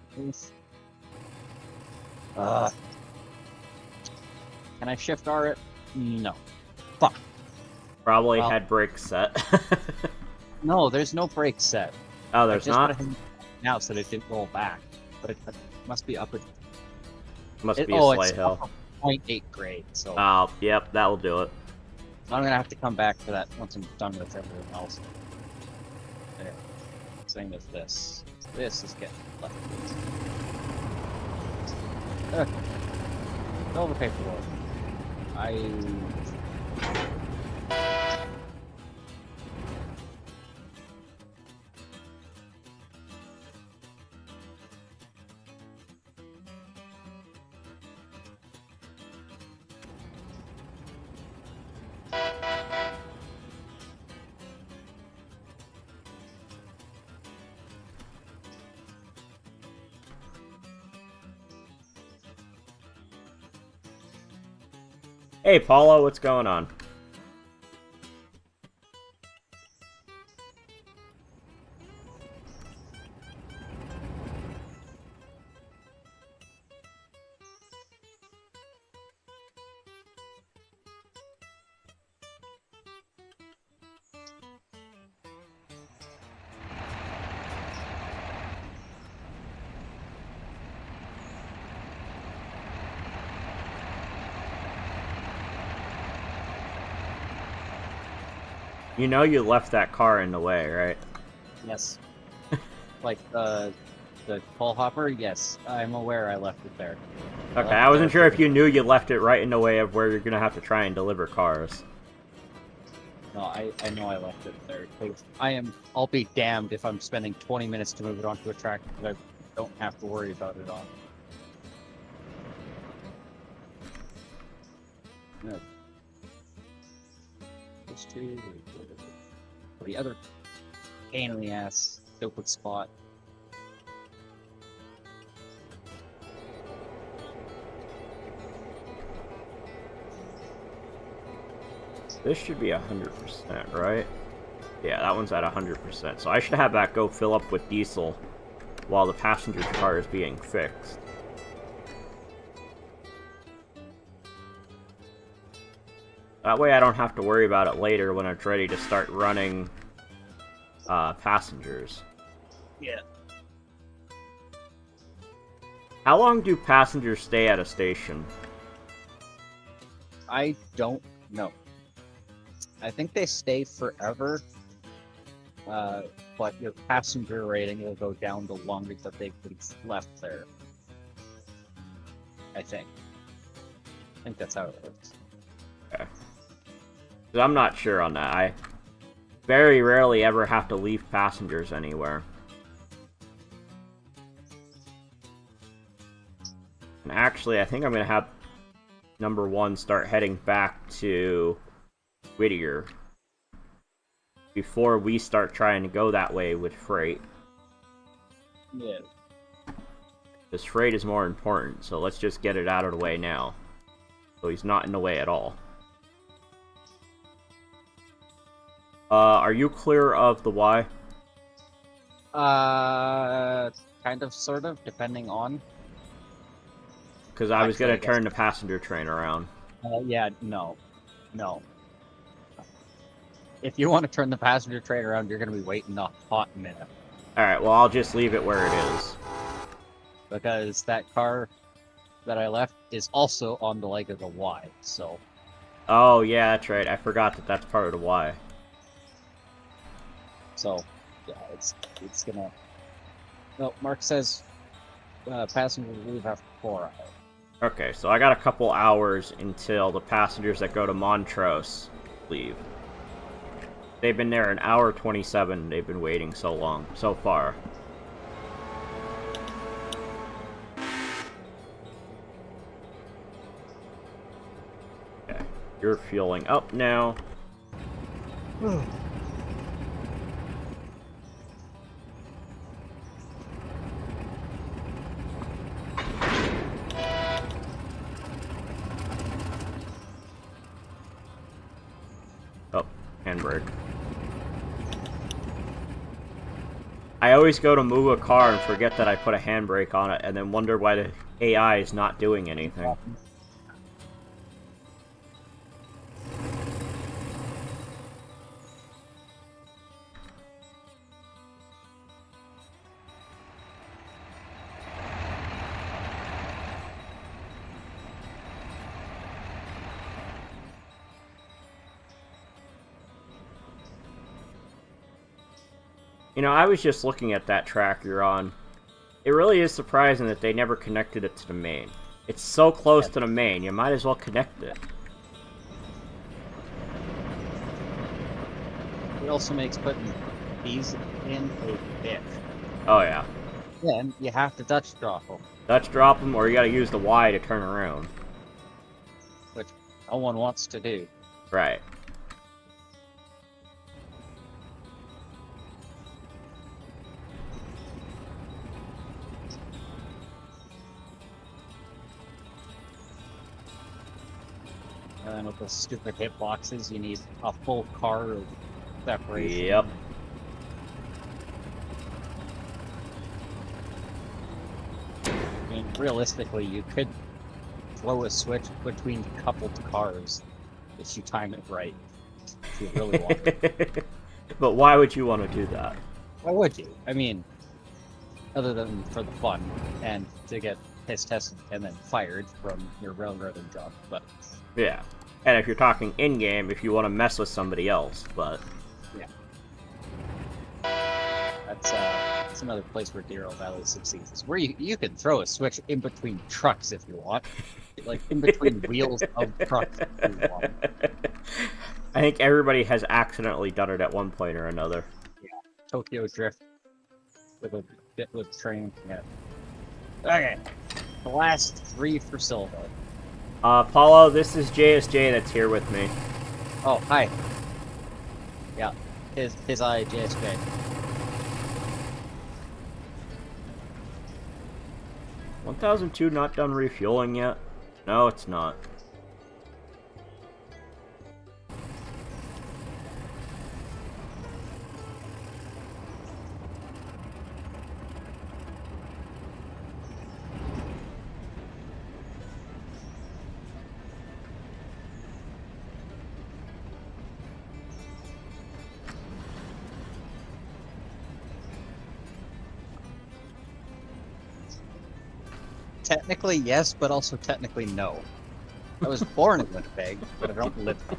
Can I shift R it? No. Fuck. Probably had brakes set. No, there's no brake set. Oh, there's not? Now so that it didn't roll back. But it must be up a... Must be a slight hill. 0.8 grade, so... Oh, yep, that'll do it. I'm gonna have to come back to that once I'm done with everything else. There. Same as this. This is getting left. Okay. Fill the paperwork. Hey, Paulo, what's going on? You know you left that car in the way, right? Yes. Like the pull hopper? Yes, I'm aware I left it there. Okay, I wasn't sure if you knew you left it right in the way of where you're gonna have to try and deliver cars. No, I know I left it there. I'll be damned if I'm spending 20 minutes to move it onto a track that I don't have to worry about it on. No. Those two. The other pain in the ass stupid spot. This should be 100%, right? Yeah, that one's at 100%. So I should have that go fill up with diesel while the passenger car is being fixed. That way I don't have to worry about it later when it's ready to start running passengers. Yeah. How long do passengers stay at a station? I don't know. I think they stay forever, but your passenger rating will go down the longer that they've been left there. I think that's how it works. Okay. I'm not sure on that. I very rarely ever have to leave passengers anywhere. And actually, I think I'm going to have number 1 start heading back to Whittier before we start trying to go that way with freight. Yeah. This freight is more important, so let's just get it out of the way now. So he's not in the way at all. Are you clear of the Y? Kind of, sort of, depending on. Because I was going Actually, to I guess. turn the passenger train around. Yeah, no. If you want to turn the passenger train around, you're going to be waiting a hot minute. Alright, well, I'll just leave it where it is. Because that car that I left is also on the leg of the Y, so... Oh, yeah, that's right. I forgot that that's part of the Y. So, yeah, it's gonna... No, Mark says passengers leave after 4 hours. Okay, so I got a couple hours until the passengers that go to Montrose leave. They've been there an hour 27. They've been waiting so long, so far. Okay, you're fueling up now. Oh, handbrake. I always go to move a car and forget that I put a handbrake on it, and then wonder why the AI is not doing anything. You know, I was just looking at that track you're on. It really is surprising that they never connected it to the main. It's so close to the main, you might as well connect it. It also makes putting these in a bitch. Oh yeah. Then you have to Dutch drop them. Dutch drop them, or you gotta use the Y to turn around. Which no one wants to do. Right. And then with the stupid hitboxes, you need a full car of separation. Yep. I mean, realistically, you could throw a switch between coupled cars if you time it right. If you really want to. But why would you want to do that? Why would you? I mean, other than for the fun and to get piss tested and then fired from your railroading job, but Yeah. And if you're talking in-game, if you want to mess with somebody else, but... yeah. That's another place where Darrow Valley succeeds. Is where you can throw a switch in between trucks if you want. Like, in between wheels of trucks if you want. I think everybody has accidentally done it at one point or another. Yeah. Tokyo Drift with a bit with train. Yeah. Okay. The last 3 for Sylva. Paulo, this is JSJ that's here with me. Oh, hi. Yeah. His eye JSJ. $1,002 not done refueling yet? No, it's not. Technically, yes, but also technically, no. I was born in Winnipeg, but I don't live there.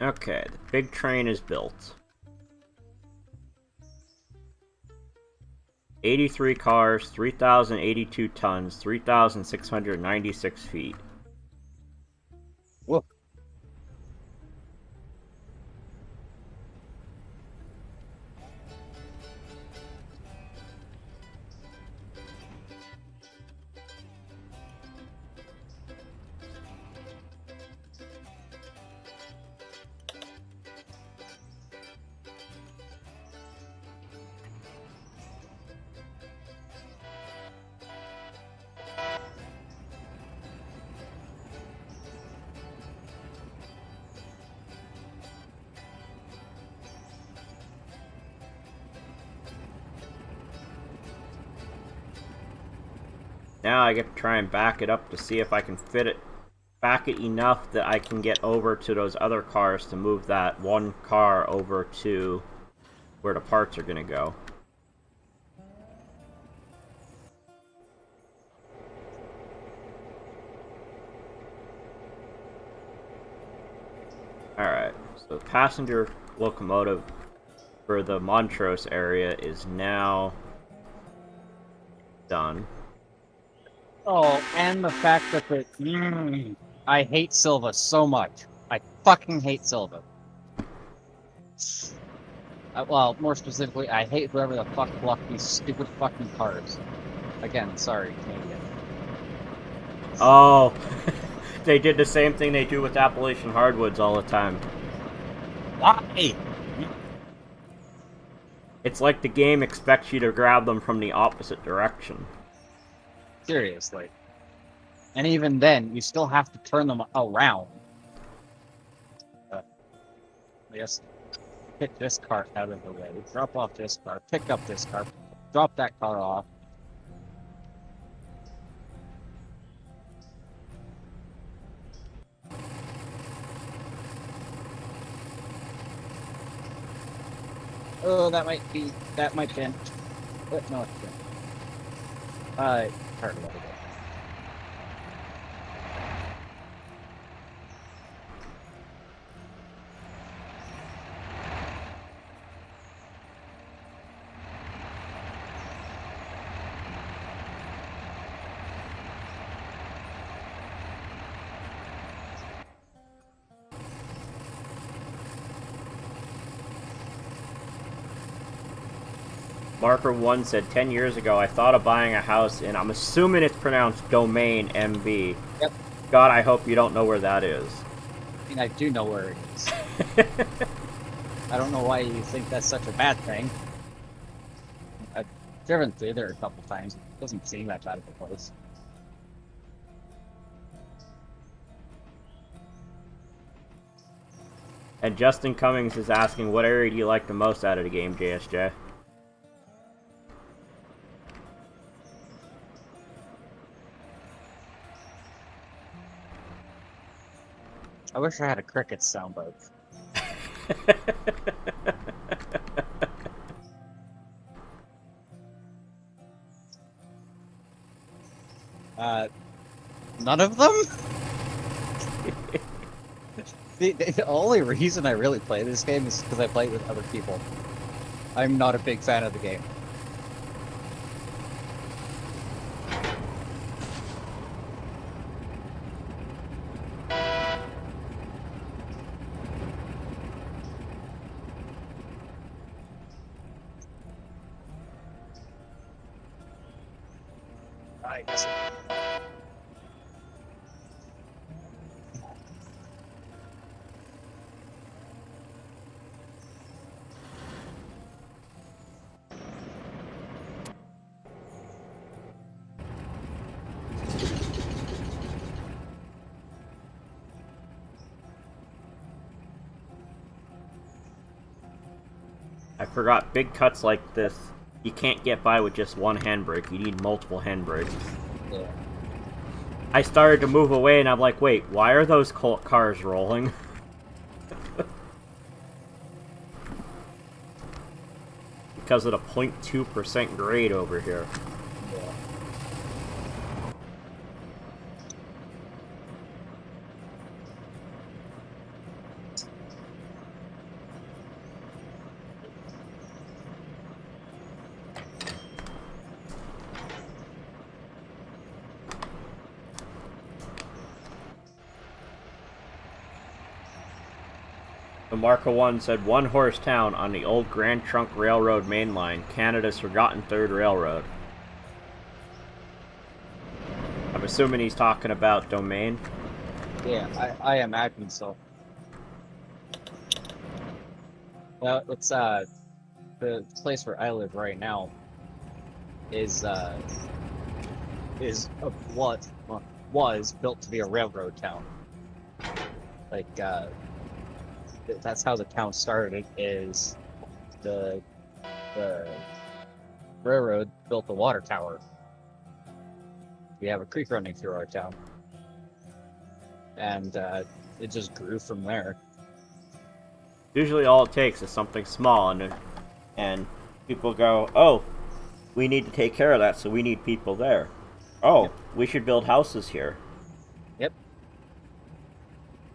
Okay, the big train is built. 83 cars, 3,082 tons, 3,696 feet. Whoa. Now I get to try and back it up to see if I can fit it, back it enough that I can get over to those other cars to move that one car over to where the parts are gonna go. Alright, so the passenger locomotive for the Montrose area is now done. Oh, and the fact that I hate Sylva so much. I fucking hate Sylva. Well, more specifically, I hate whoever the fuck blocked these stupid fucking cars. Again, sorry, Canadian. Oh, they did the same thing they do with Appalachian hardwoods all the time. Why? It's like the game expects you to grab them from the opposite direction. Seriously. And even then, you still have to turn them around. I guess pick this car out of the way. Drop off this car. Pick up this car. Drop that car off. Oh, that might be in. But no, it's in. Hard to let it go. Marker 1 said 10 years ago I thought of buying a house in, I'm assuming it's pronounced Domain MB. Yep. God, I hope you don't know where that is. I mean, I do know where it is. I don't know why you think that's such a bad thing. I've driven through there a couple times. It doesn't seem that bad of a place. And Justin Cummings is asking, what area do you like the most out of the game, JSJ? I wish I had a Cricket soundbite. None of them? The only reason I really play this game is because I play it with other people. I'm not a big fan of the game. I guess. I forgot, big cuts like this, you can't get by with just one handbrake, you need multiple handbrakes. Yeah. I started to move away and I'm like, wait, why are those cars rolling? Because of the 0.2% grade over here. Yeah. The Marco 1 said one horse town on the old Grand Trunk Railroad mainline, Canada's forgotten third railroad. I'm assuming he's talking about Domain. Yeah, I imagine so. Well, it's the place where I live right now is what was built to be a railroad town. Like that's how the town started. Is the railroad built the water tower. We have a creek running through our town, and it just grew from there. Usually all it takes is something small, and people go, oh, we need to take care of that, so we need people there. Oh, yep. We should build houses here. Yep.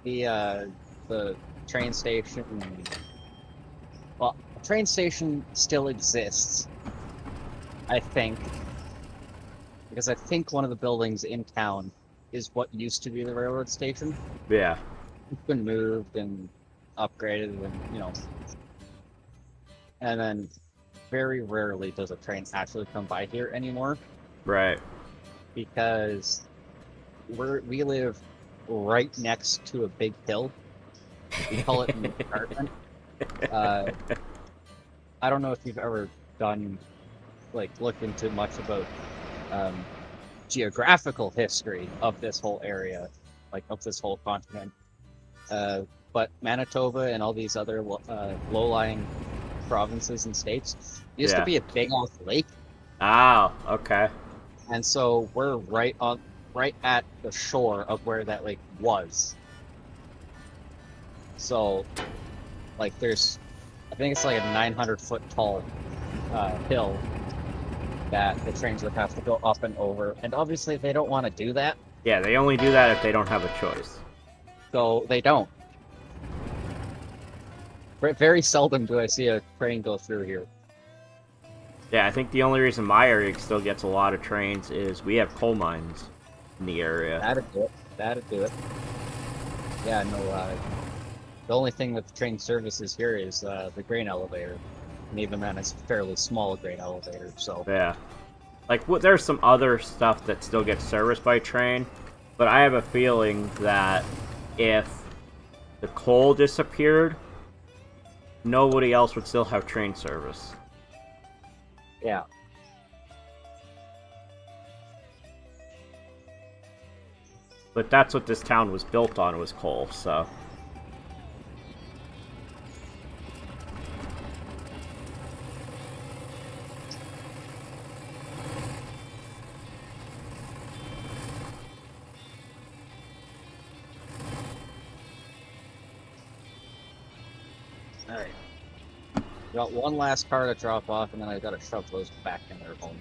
The train station. Well, the train station still exists, I think, because I think one of the buildings in town is what used to be the railroad station. Yeah. It's been moved and upgraded, and and then very rarely does a train actually come by here anymore. Right. Because we live right next to a big hill. We call it an apartment. I don't know if you've ever looked into much about geographical history of this whole area, of this whole continent. But Manitoba and all these other low-lying provinces and states used to be a big ass lake. Oh, okay. And so we're right at the shore of where that lake was. So, I think it's like a 900-foot tall hill that the trains would have to go up and over. And obviously they don't want to do that. Yeah, they only do that if they don't have a choice. So they don't. Very seldom do I see a train go through here. Yeah, I think the only reason my area still gets a lot of trains is we have coal mines in the area. That'd do it. Yeah, no, the only thing that the train services here is the grain elevator. And even then, it's a fairly small grain elevator, so... Yeah. There's some other stuff that still gets serviced by train, but I have a feeling that if the coal disappeared, nobody else would still have train service. Yeah. But that's what this town was built on, was coal, so... Alright. Got one last car to drop off, and then I gotta shove those back in their home.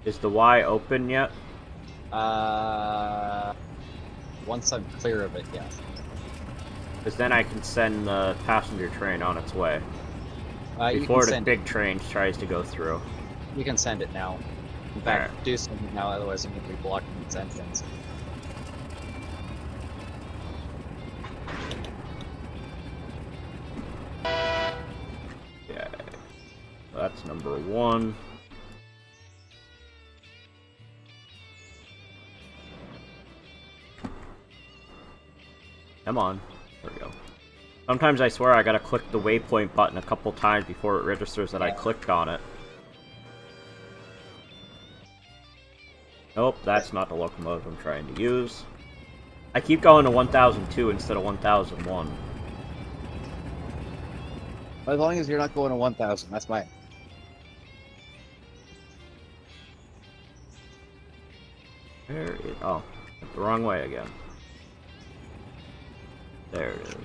Is the Y open yet? Once I'm clear of it, yeah. Because then I can send the passenger train on its way. Before the big train tries to go through. You can send it now. In fact, do send it now, otherwise I'm going to be blocking its entrance. Yeah. That's number 1. Come on. There we go. Sometimes I swear I gotta click the waypoint button a couple times before it registers that I clicked on it. Nope, that's not the locomotive I'm trying to use. I keep going to 1002 instead of 1001. As long as you're not going to 1000, that's fine. There it is. Oh, the wrong way again. There it is.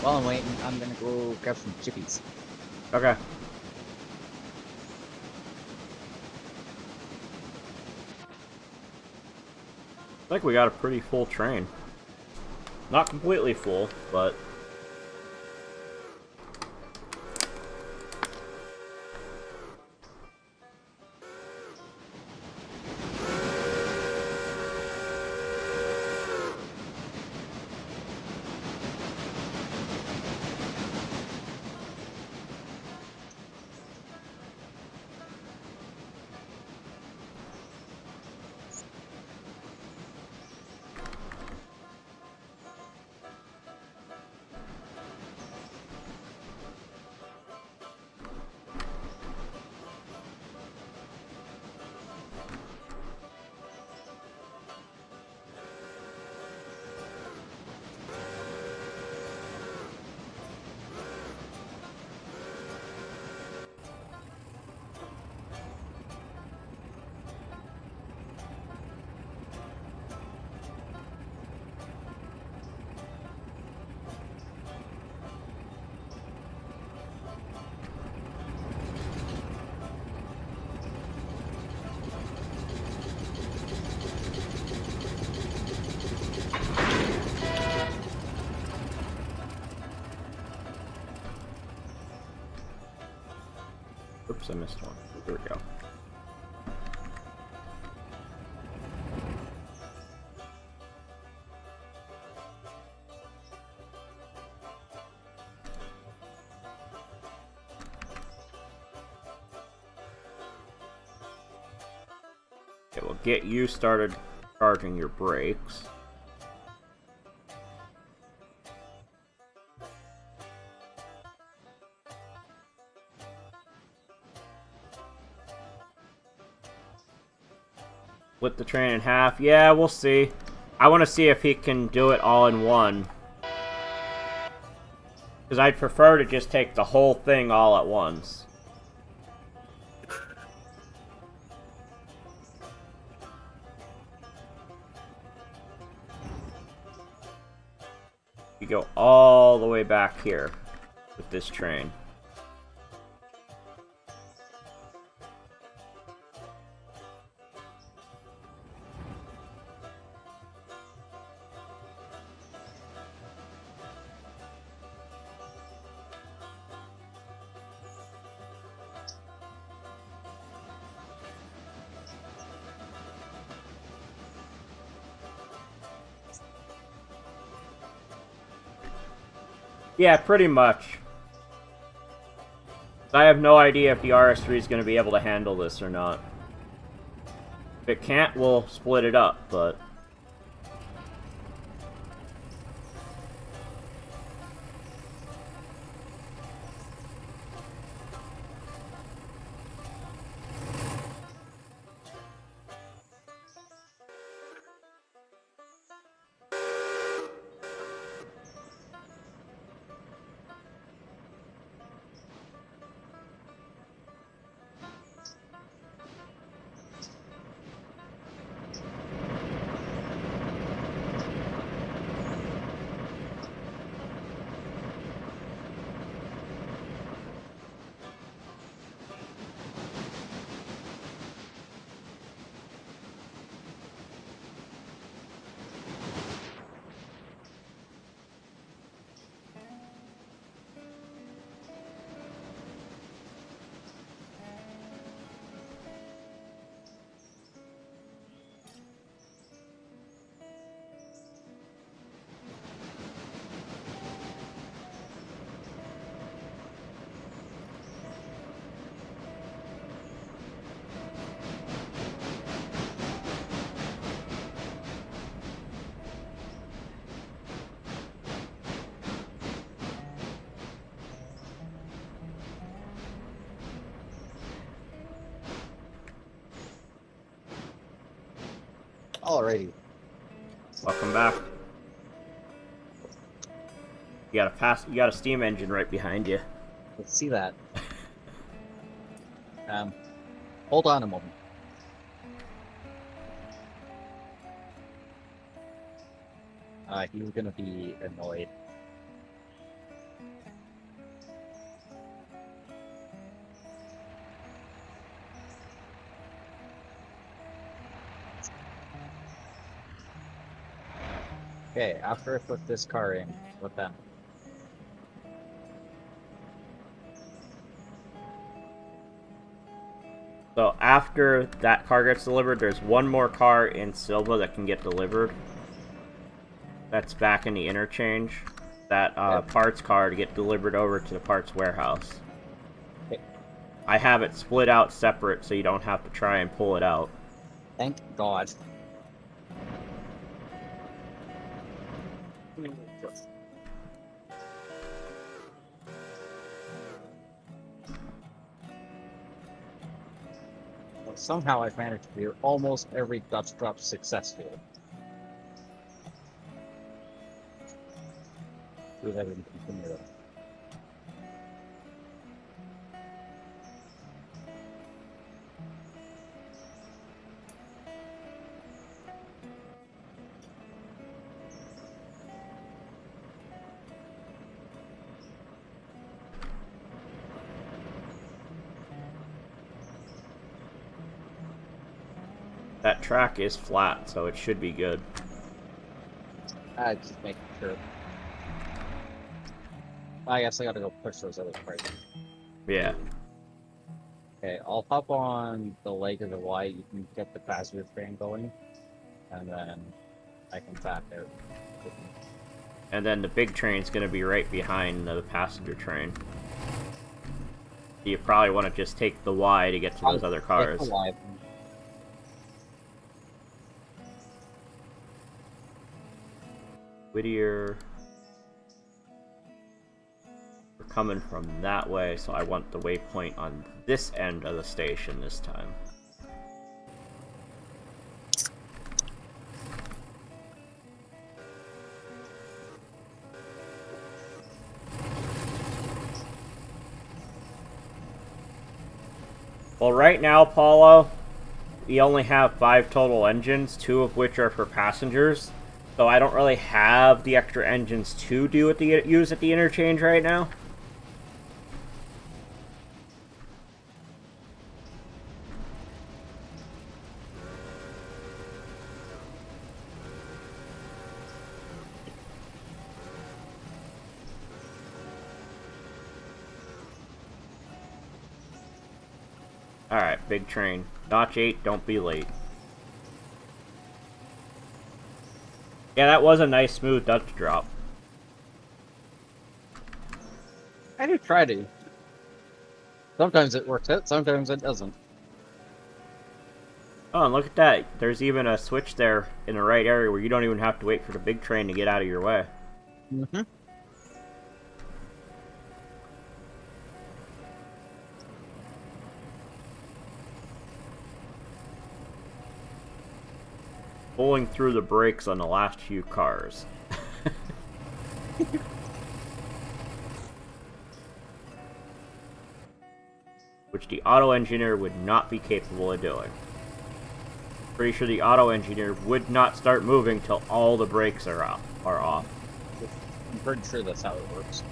While I'm waiting, I'm gonna go grab some chippies. Okay. I think we got a pretty full train. Not completely full, but Oops, I missed one. There we go. Okay, we'll get you started charging your brakes. Split the train in half. Yeah, we'll see. I want to see if he can do it all in one. Because I'd prefer to just take the whole thing all at once. You go all the way back here with this train. Yeah, pretty much. I have no idea if the RS3 is going to be able to handle this or not. If it can't, we'll split it up, but... Alrighty. Welcome back. You got a steam engine right behind you. Let's see that. Hold on a moment. He's gonna be annoyed. Okay, after I put this car in, what then? So after that car gets delivered, there's one more car in Sylva that can get delivered. That's back in the interchange. That parts car to get delivered over to the parts warehouse. Okay. I have it split out separate so you don't have to try and pull it out. Thank God. Well, somehow I've managed to do almost every Dutch drop successfully. See if I can continue though. That track is flat, so it should be good. Just making sure. I guess I gotta go push those other parts. Yeah. Okay, I'll hop on the leg of the Y. You can get the passenger train going, and then I can back out. And then the big train's gonna be right behind the passenger train. You probably want to just take the Y to get to those other cars. Whittier. We're coming from that way, so I want the waypoint on this end of the station this time. Well, right now, Paulo, we only have 5 total engines, 2 of which are for passengers. So I don't really have the extra engines to use at the interchange right now. Alright, big train. Notch 8, don't be late. Yeah, that was a nice smooth Dutch drop. I do try to. Sometimes it works out, sometimes it doesn't. Oh, and look at that. There's even a switch there in the right area where you don't even have to wait for the big train to get out of your way. Mm-hmm. Pulling through the brakes on the last few cars. Which the auto engineer would not be capable of doing. Pretty sure the auto engineer would not start moving till all the brakes are off. I'm pretty sure that's how it works.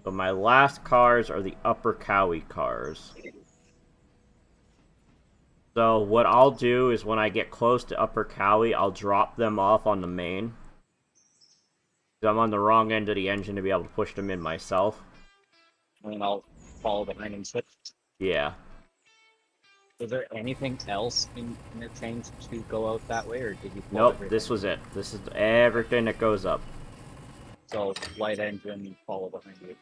So my last cars are the Upper Cowie cars. So what I'll do is when I get close to Upper Cowie, I'll drop them off on the main. I'm on the wrong end of the engine to be able to push them in myself. And then I'll follow behind and switch. Yeah. Is there anything else in interchange to go out that way, or did you? Nope, this was it. This is everything that goes up. So light engine, follow behind you.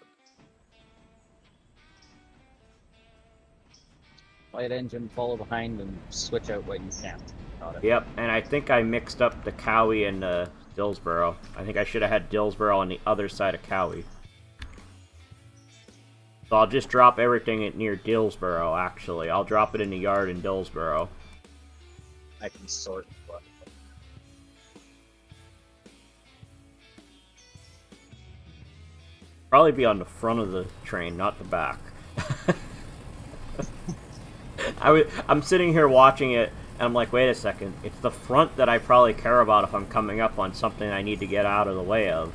Light engine, follow behind, and switch out when you can. Got it. Yep, and I think I mixed up the Cowie and Dillsboro. I think I should have had Dillsboro on the other side of Cowie. So I'll just drop everything at near Dillsboro, actually. I'll drop it in the yard in Dillsboro. I can sort. But... Probably be on the front of the train, not the back. I'm sitting here watching it, and I'm like, wait a second. It's the front that I probably care about if I'm coming up on something I need to get out of the way of.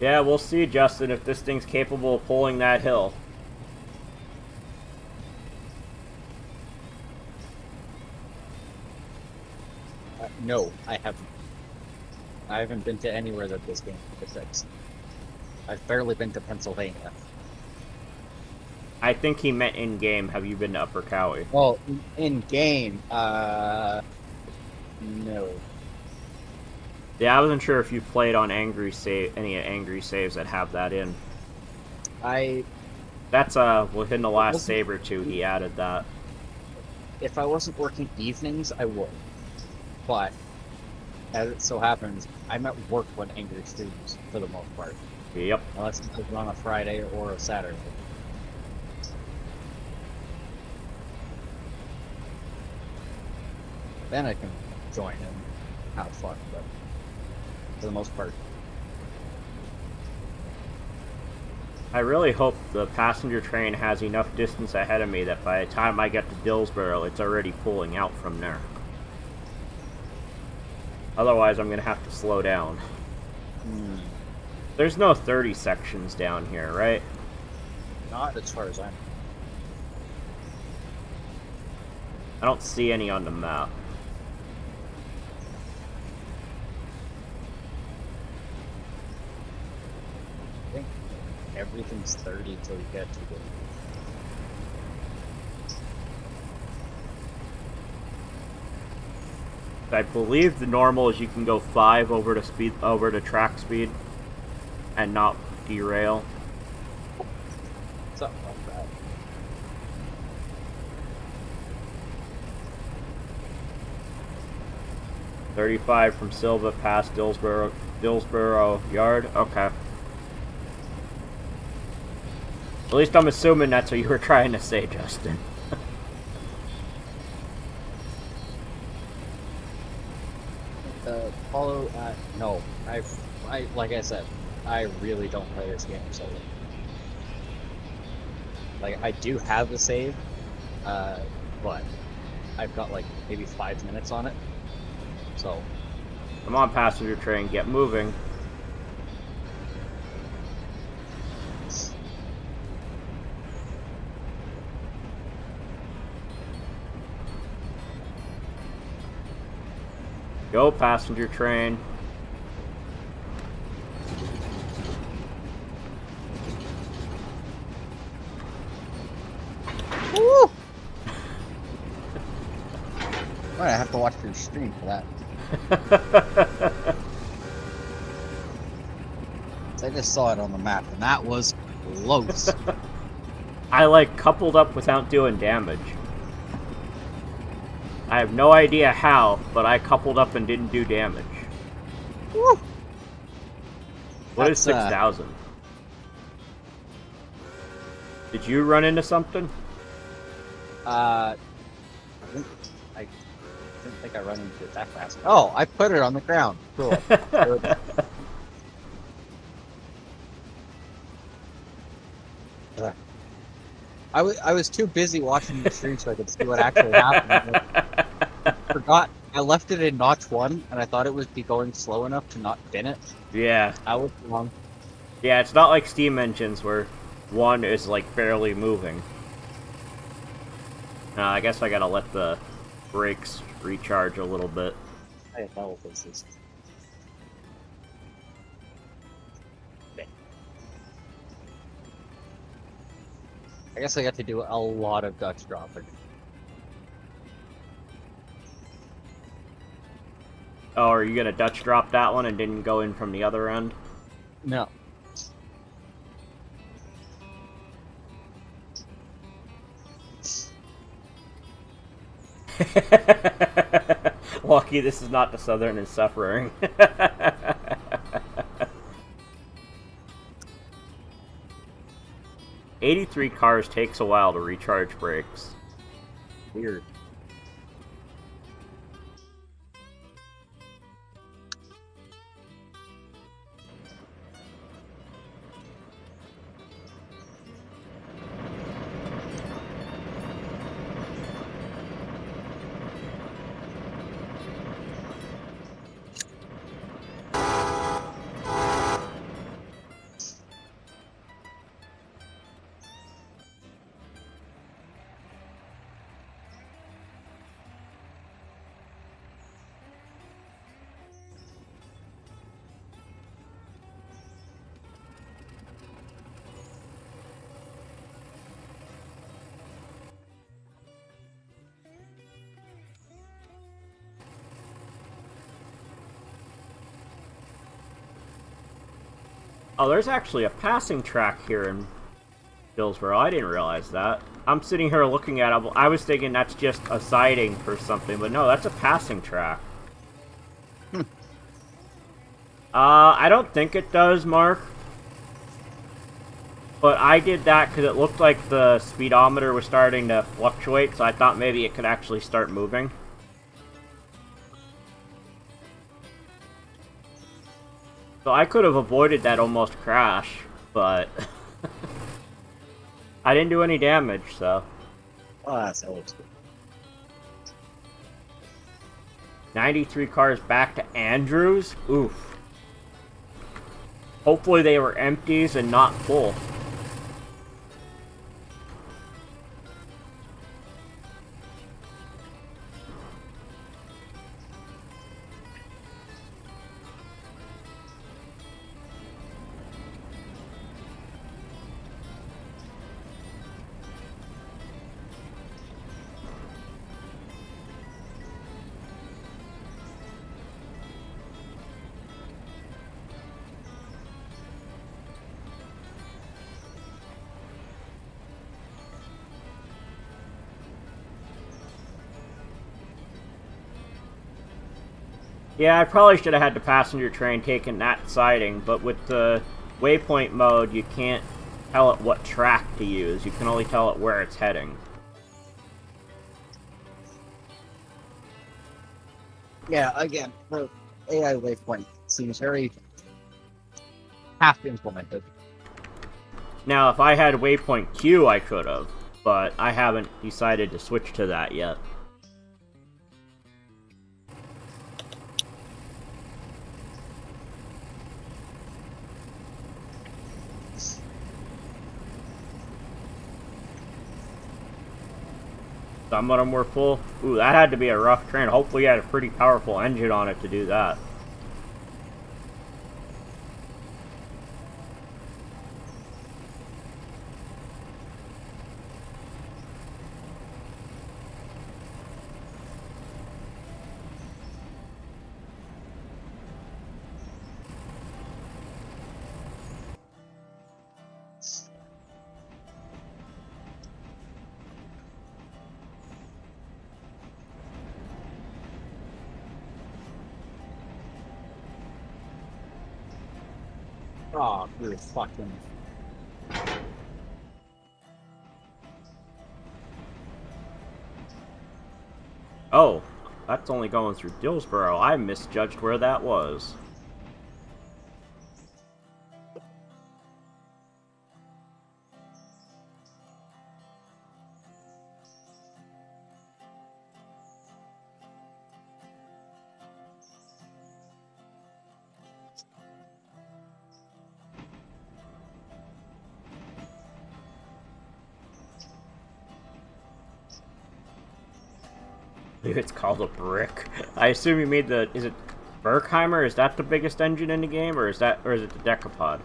Yeah, we'll see, Justin, if this thing's capable of pulling that hill. No, I haven't. I haven't been to anywhere that this game exists. I've barely been to Pennsylvania. I think he meant in-game. Have you been to Upper Cowie? Well, in-game, no. Yeah, I wasn't sure if you played on any Angry Saves that have that in. That's within the last save or two he added that. If I wasn't working evenings, I would. But as it so happens, I'm at work when Angry streams for the most part. Yep. Unless it's on a Friday or a Saturday. Then I can join and have fun, but for the most part. I really hope the passenger train has enough distance ahead of me that by the time I get to Dillsboro, it's already pulling out from there. Otherwise, I'm going to have to slow down. There's no 30 sections down here, right? Not as far as I know. I don't see any on the map. I think everything's 30 till you get to the... I believe the normal is you can go 5 over to track speed and not derail. Something like that. .35 from Sylva past Dillsborough Yard. Okay. At least I'm assuming that's what you were trying to say, Justin. Follow. No, I like I said, I really don't play this game solo. Like I do have the save, but I've got like maybe 5 minutes on it. So, Come on, passenger train, get moving. Go, passenger train. woo! Might have to watch your stream for that. I just saw it on the map, and that was close. I like coupled up without doing damage. I have no idea how, but I coupled up and didn't do damage. Woo! What is 6,000? Did you run into something? I didn't think I run into it that fast. Oh, I put it on the ground. Cool. Good. I was too busy watching the stream so I could see what actually happened. I forgot. I left it in notch 1, and I thought it would be going slow enough to not bin it. Yeah. I was wrong. Yeah, it's not like steam engines where one is like barely moving. I guess I gotta let the brakes recharge a little bit. I have no places. I guess I got to do a lot of Dutch dropping. Oh, are you gonna Dutch drop that one and didn't go in from the other end? No. Lucky this is not the Southern and Suffering. 83 cars takes a while to recharge brakes. Weird. Oh, there's actually a passing track here in Hillsborough. I didn't realize that. I'm sitting here looking at it. I was thinking that's just a siding for something, but no, that's a passing track. I don't think it does, Mark. But I did that because it looked like the speedometer was starting to fluctuate, so I thought maybe it could actually start moving. So I could have avoided that almost crash, but I didn't do any damage, so. Oh, that's always good. 93 cars back to Andrews? Oof. Hopefully they were empties and not full. Yeah, I probably should have had the passenger train taking that siding, but with the waypoint mode, you can't tell it what track to use. You can only tell it where it's heading. Yeah, again, the AI waypoint seems very half implemented. Now, if I had waypoint Q, I could have, but I haven't decided to switch to that yet. Some of them were full. Ooh, that had to be a rough train. Hopefully you had a pretty powerful engine on it to do that. Oh, you're fucking. Oh, that's only going through Dillsboro. I misjudged where that was. It's called a brick. I assume you made the... Is it Berkheimer? Is that the biggest engine in the game, or is it the Decapod?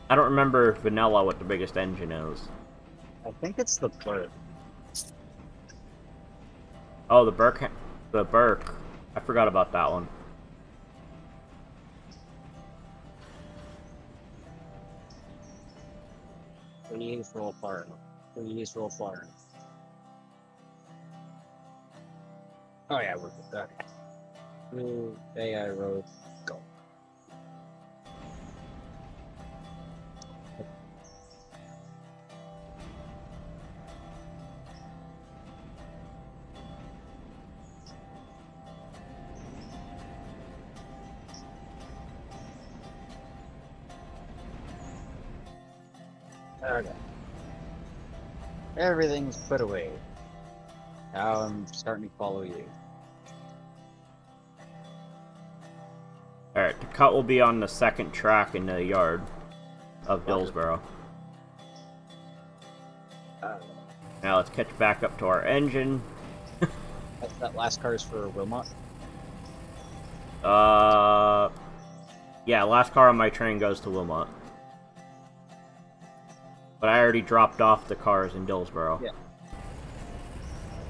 I don't remember vanilla what the biggest engine is. I think it's the bird. Oh, the Burke. I forgot about that one. Please roll far. Please roll far. Oh yeah, we're good. Okay. Through AI road, go. Okay. Everything's put away. Now I'm starting to follow you. Alright, the cut will be on the second track in the yard of Dillsboro. Now let's catch back up to our engine. That last car is for Wilmot? Yeah, last car on my train goes to Wilmot. But I already dropped off the cars in Dillsboro. Yeah.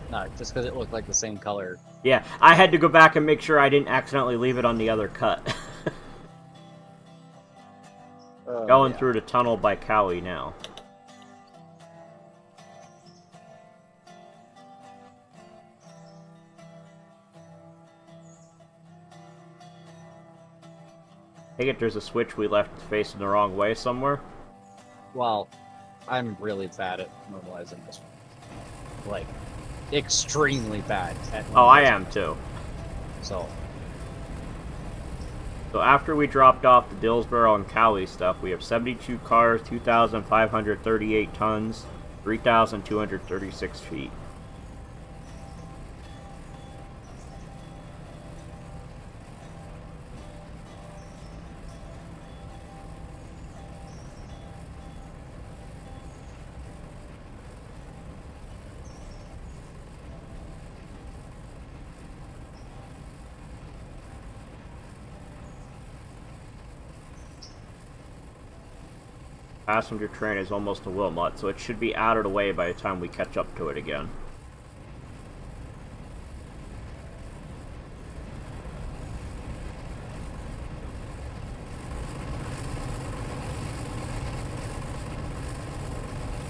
No, just because it looked like the same color. Yeah, I had to go back and make sure I didn't accidentally leave it on the other cut. Going through the tunnel by Cowie now. I think there's a switch we left facing the wrong way somewhere. Well, I'm really bad at normalizing this one. Like, extremely bad at normalizing. Oh, I am too. So after we dropped off the Dillsboro and Cowie stuff, we have 72 cars, 2,538 tons, 3,236 feet. Passenger train is almost to Wilmot, so it should be out of the way by the time we catch up to it again.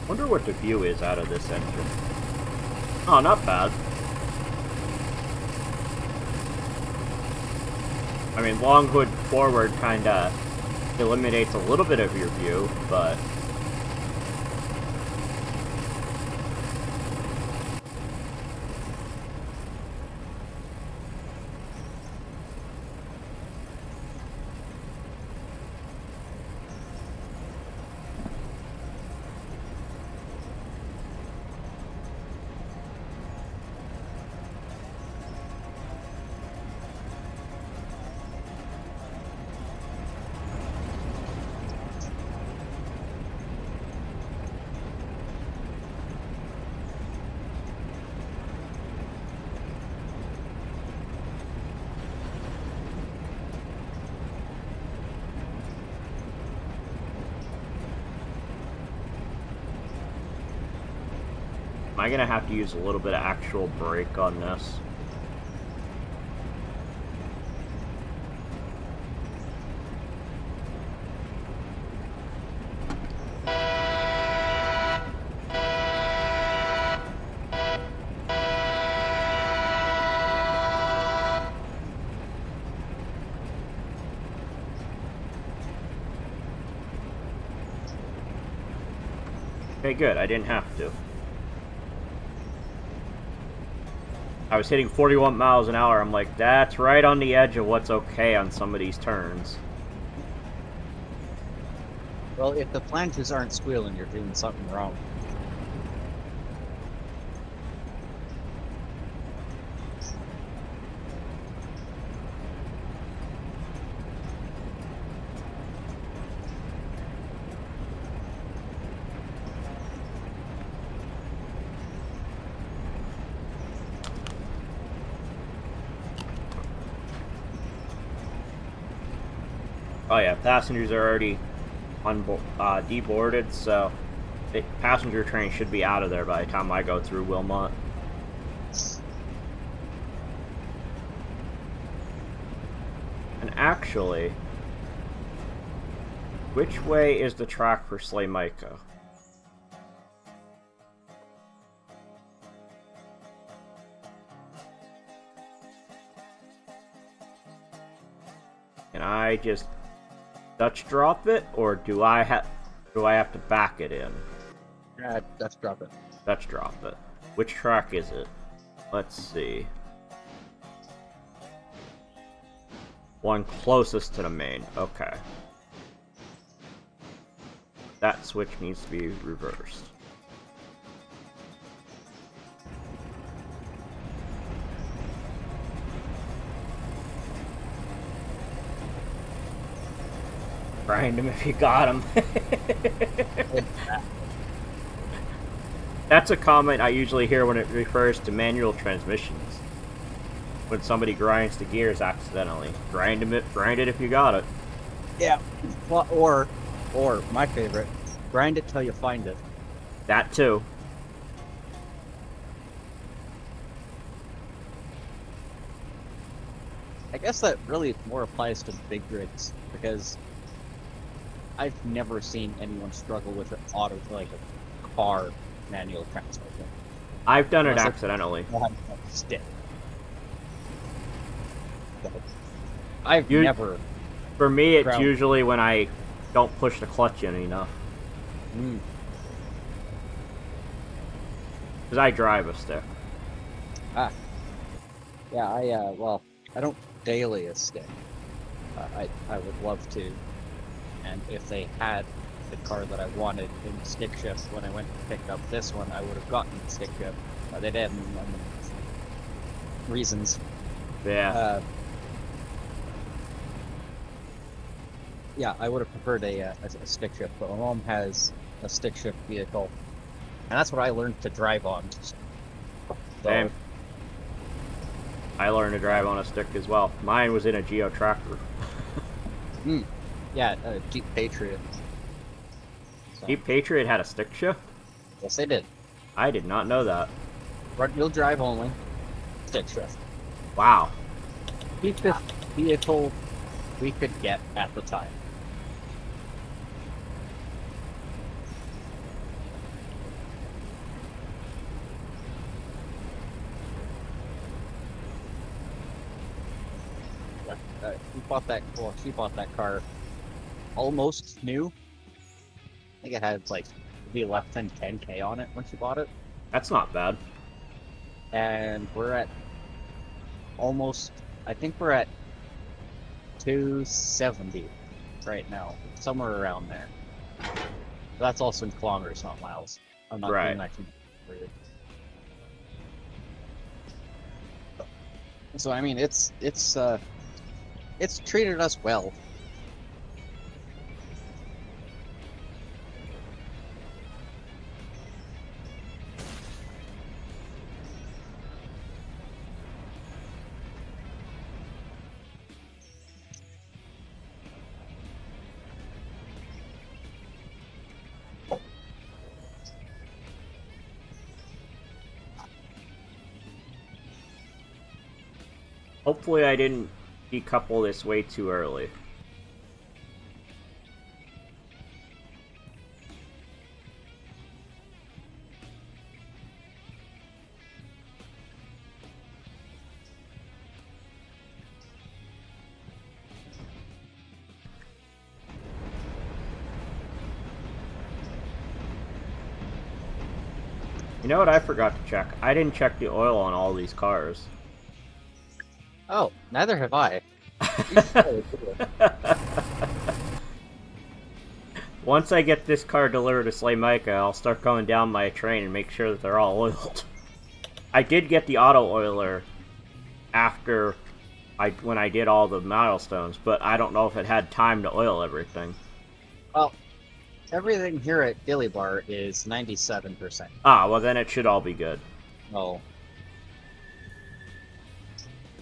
Wonder what the view is out of this engine. Oh, not bad. I mean, long hood forward kinda eliminates a little bit of your view, but... Am I gonna have to use a little bit of actual brake on this? Okay, good. I didn't have to. I was hitting 41 miles an hour. I'm like, that's right on the edge of what's okay on some of these turns. Well, if the flanges aren't squealing, you're doing something wrong. Oh yeah, passengers are already deboarded, so the passenger train should be out of there by the time I go through Wilmot. And actually, which way is the track for Slaymica? Can I just Dutch drop it, or do I have to back it in? Dutch drop it. Dutch drop it. Which track is it? Let's see. One closest to the main. Okay. That switch needs to be reversed. Grind him if you got him. That's a comment I usually hear when it refers to manual transmissions. When somebody grinds the gears accidentally. Grind it if you got it. Yeah. Well, or my favorite, grind it till you find it. That too. I guess that really more applies to big rigs, because I've never seen anyone struggle with an auto, like a car manual transmission. I've done it Unless accidentally. Stick. I've never. For me, it's ground. usually when I don't push the clutch in enough. Because I drive a stick. Ah. Yeah, well, I don't daily a stick. I would love to. And if they had the car that I wanted in stick shift when I went to pick up this one, I would have gotten the stick shift. They didn't. Reasons. Yeah. Yeah, I would have preferred a stick shift, but my mom has a stick shift vehicle, and that's what I learned to drive on. So, Same. I learned to drive on a stick as well. Mine was in a Geo tractor. Yeah, Jeep Patriot. So, Jeep Patriot had a stick shift? yes, they did. I did not know that. Front wheel drive only, stick shift. Wow. Cheapest vehicle we could get at the time. bought that. Well, she bought that car almost new. I think it had like maybe less than 10K on it when she bought it, That's not bad. and we're at almost. I think we're at 270 right now, somewhere around there. That's also in kilometers, not miles. I'm not Right. doing that weird. So I mean, it's treated us well. Hopefully I didn't decouple this way too early. You know what I forgot to check? I didn't check the oil on all these cars. Oh, neither have I. Once I get this car delivered to Slaymica, I'll start going down my train and make sure that they're all oiled. I did get the auto oiler after when I did all the milestones, but I don't know if it had time to oil everything. Well, everything here at Dilly Bar is 97%. Ah, well then it should all be good. Oh.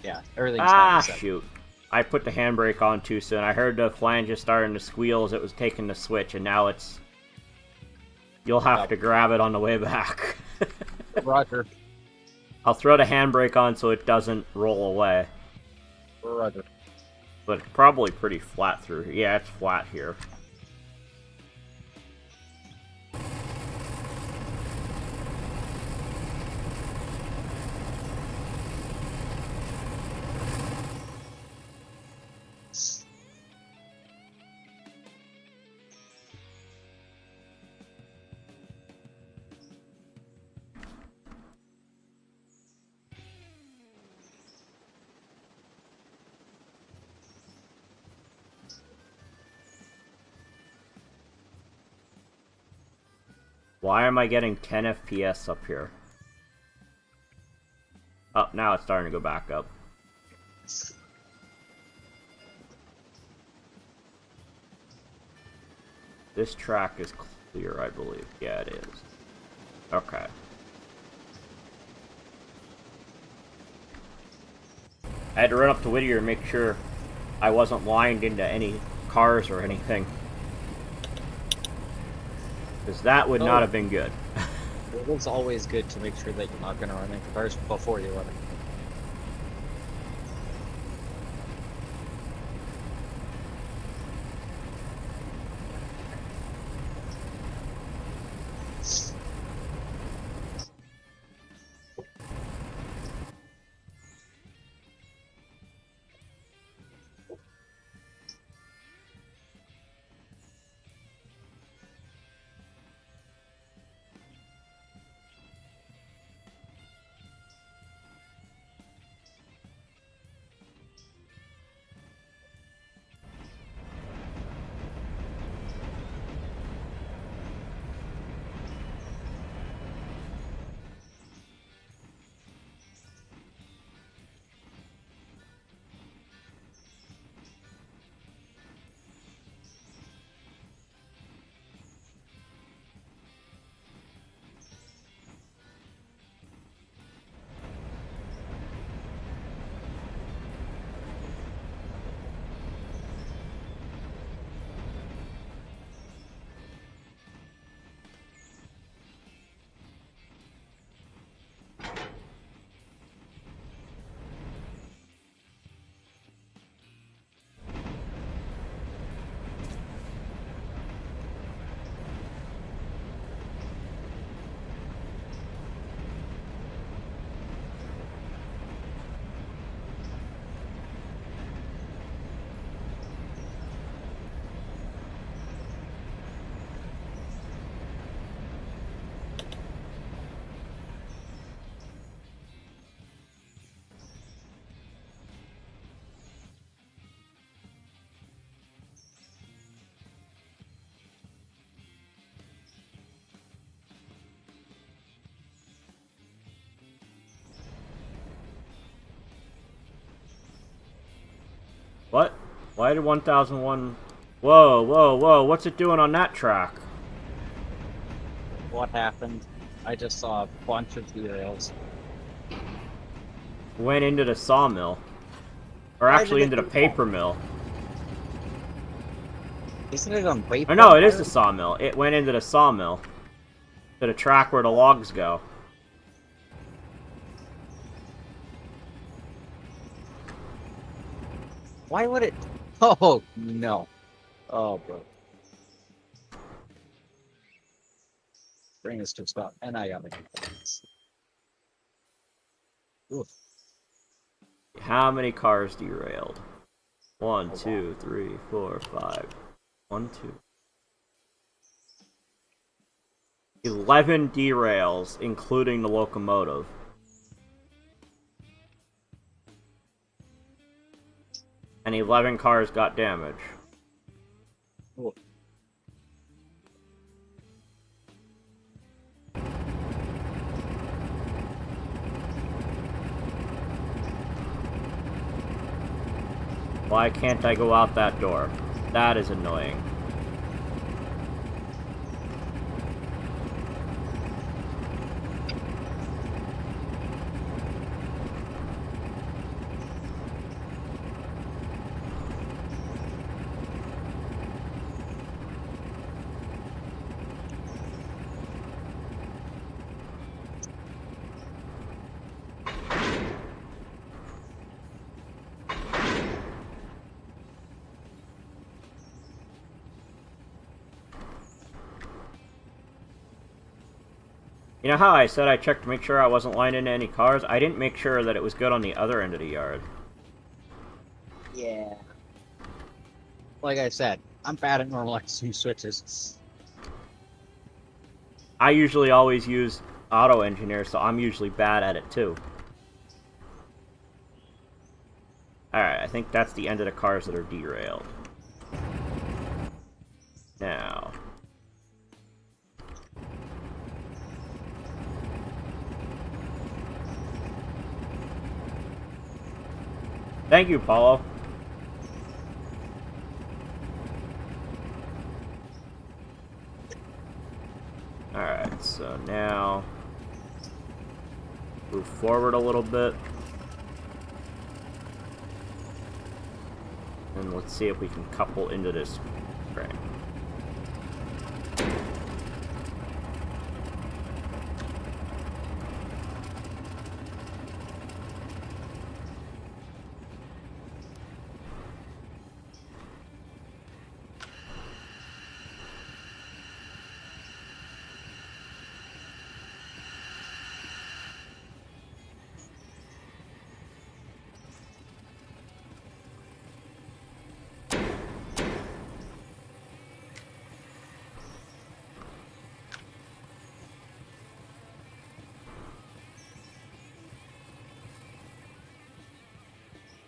Yeah, everything's Ah, 97. shoot. I put the handbrake on too soon. I heard the flanges starting to squeal as it was taking the switch, and now it's... You'll have to grab it on the way back. Roger. I'll throw the handbrake on so it doesn't roll away. Roger. But it's probably pretty flat through here. Yeah, it's flat here. Why am I getting 10 FPS up here? Oh, now it's starting to go back up. This track is clear, I believe. Yeah, it is. Okay. I had to run up to Whittier and make sure I wasn't lined into any cars or anything. Because that would not have been good. It is always good to make sure that you're not going to run into cars before you run it. Why did 1001... Whoa, whoa, whoa, what's it doing on that track? What happened? I just saw a bunch of derails. Went into the sawmill. Or Why actually did it into the do that? paper mill. Isn't it on Waypoint? Oh no, it is the sawmill. It went into the sawmill. To the track where the logs go. Why would it? Oh, no. Oh, bro. Bring this to a stop. And I gotta get this. Oof. How many cars derailed? 1, Oh, 2, 3, 4, 5. 1, 2. 11 derails, including the locomotive. And 11 cars got damaged. Oof. Why can't I go out that door? That is annoying. You know how I said I checked to make sure I wasn't lined into any cars? I didn't make sure that it was good on the other end of the yard. Yeah. Like I said, I'm bad at normalizing switches. I usually always use auto engineer, so I'm usually bad at it too. Alright, I think that's the end of the cars that are derailed. Now... Thank you, Paulo. Alright, so now... move forward a little bit. And let's see if we can couple into this frame.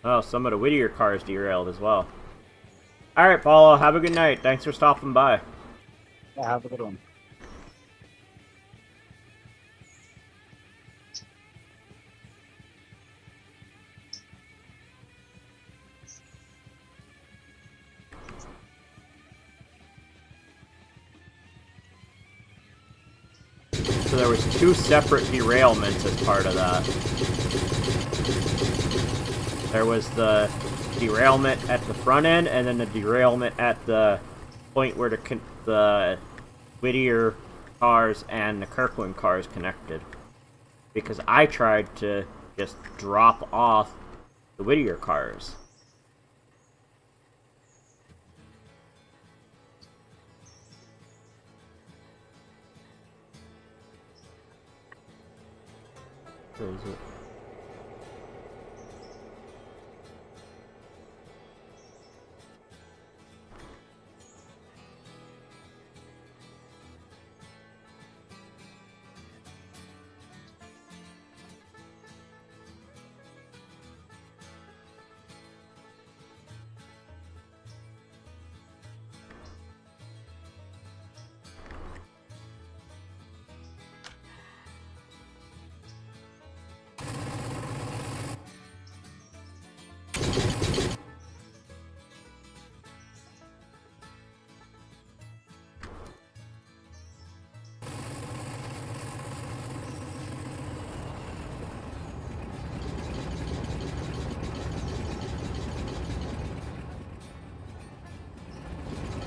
Oh, some of the Whittier cars derailed as well. Alright, Paulo, have a good night. Thanks for stopping by. Yeah, have a good one. So there was 2 separate derailments as part of that. There was the derailment at the front end, and then the derailment at the point where the Whittier cars and the Kirkland cars connected. Because I tried to just drop off the Whittier cars. Where is it?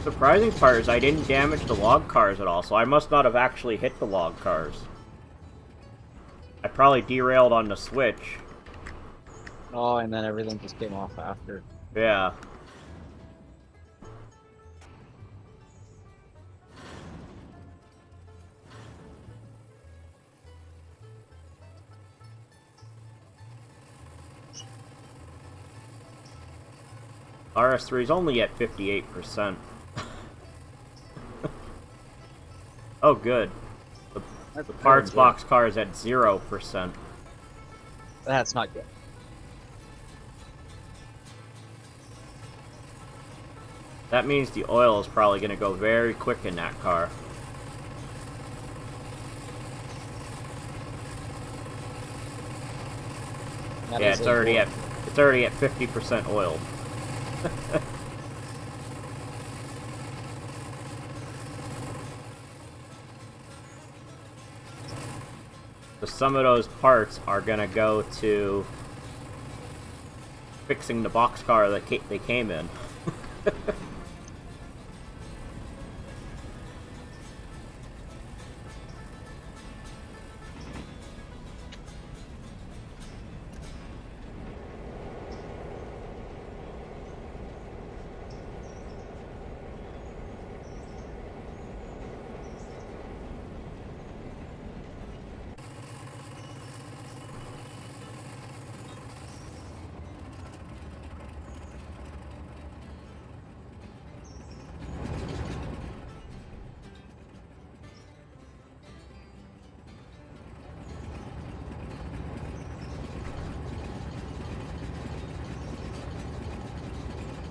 Surprising part is I didn't damage the log cars at all, so I must not have actually hit the log cars. I probably derailed on the switch. Oh, and then everything just came off after. Yeah. RS3 is only at 58%. Oh, good. The parts box car is at 0%. That's not good. That means the oil is probably going to go very quick in that car. Yeah, it's already at 50% oiled. So some of those parts are gonna go to fixing the boxcar that they came in.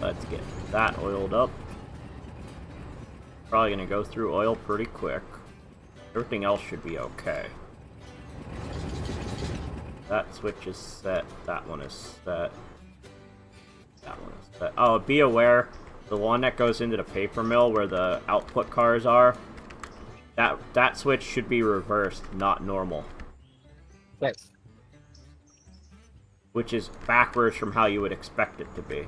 Let's get that oiled up. Probably gonna go through oil pretty quick. Everything else should be okay. That switch is set. That one is set. That one is set. Oh, be aware, the one that goes into the paper mill where the output cars are, that switch should be reversed, not normal. Yes. Which is backwards from how you would expect it to be.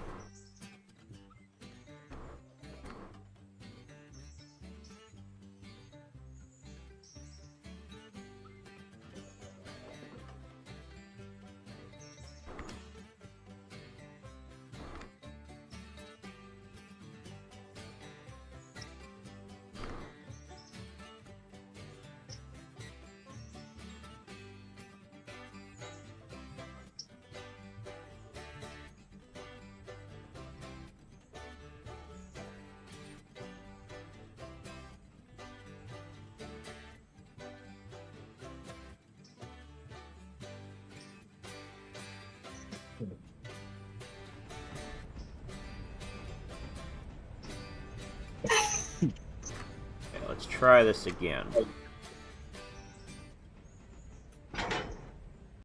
Okay, let's try this again.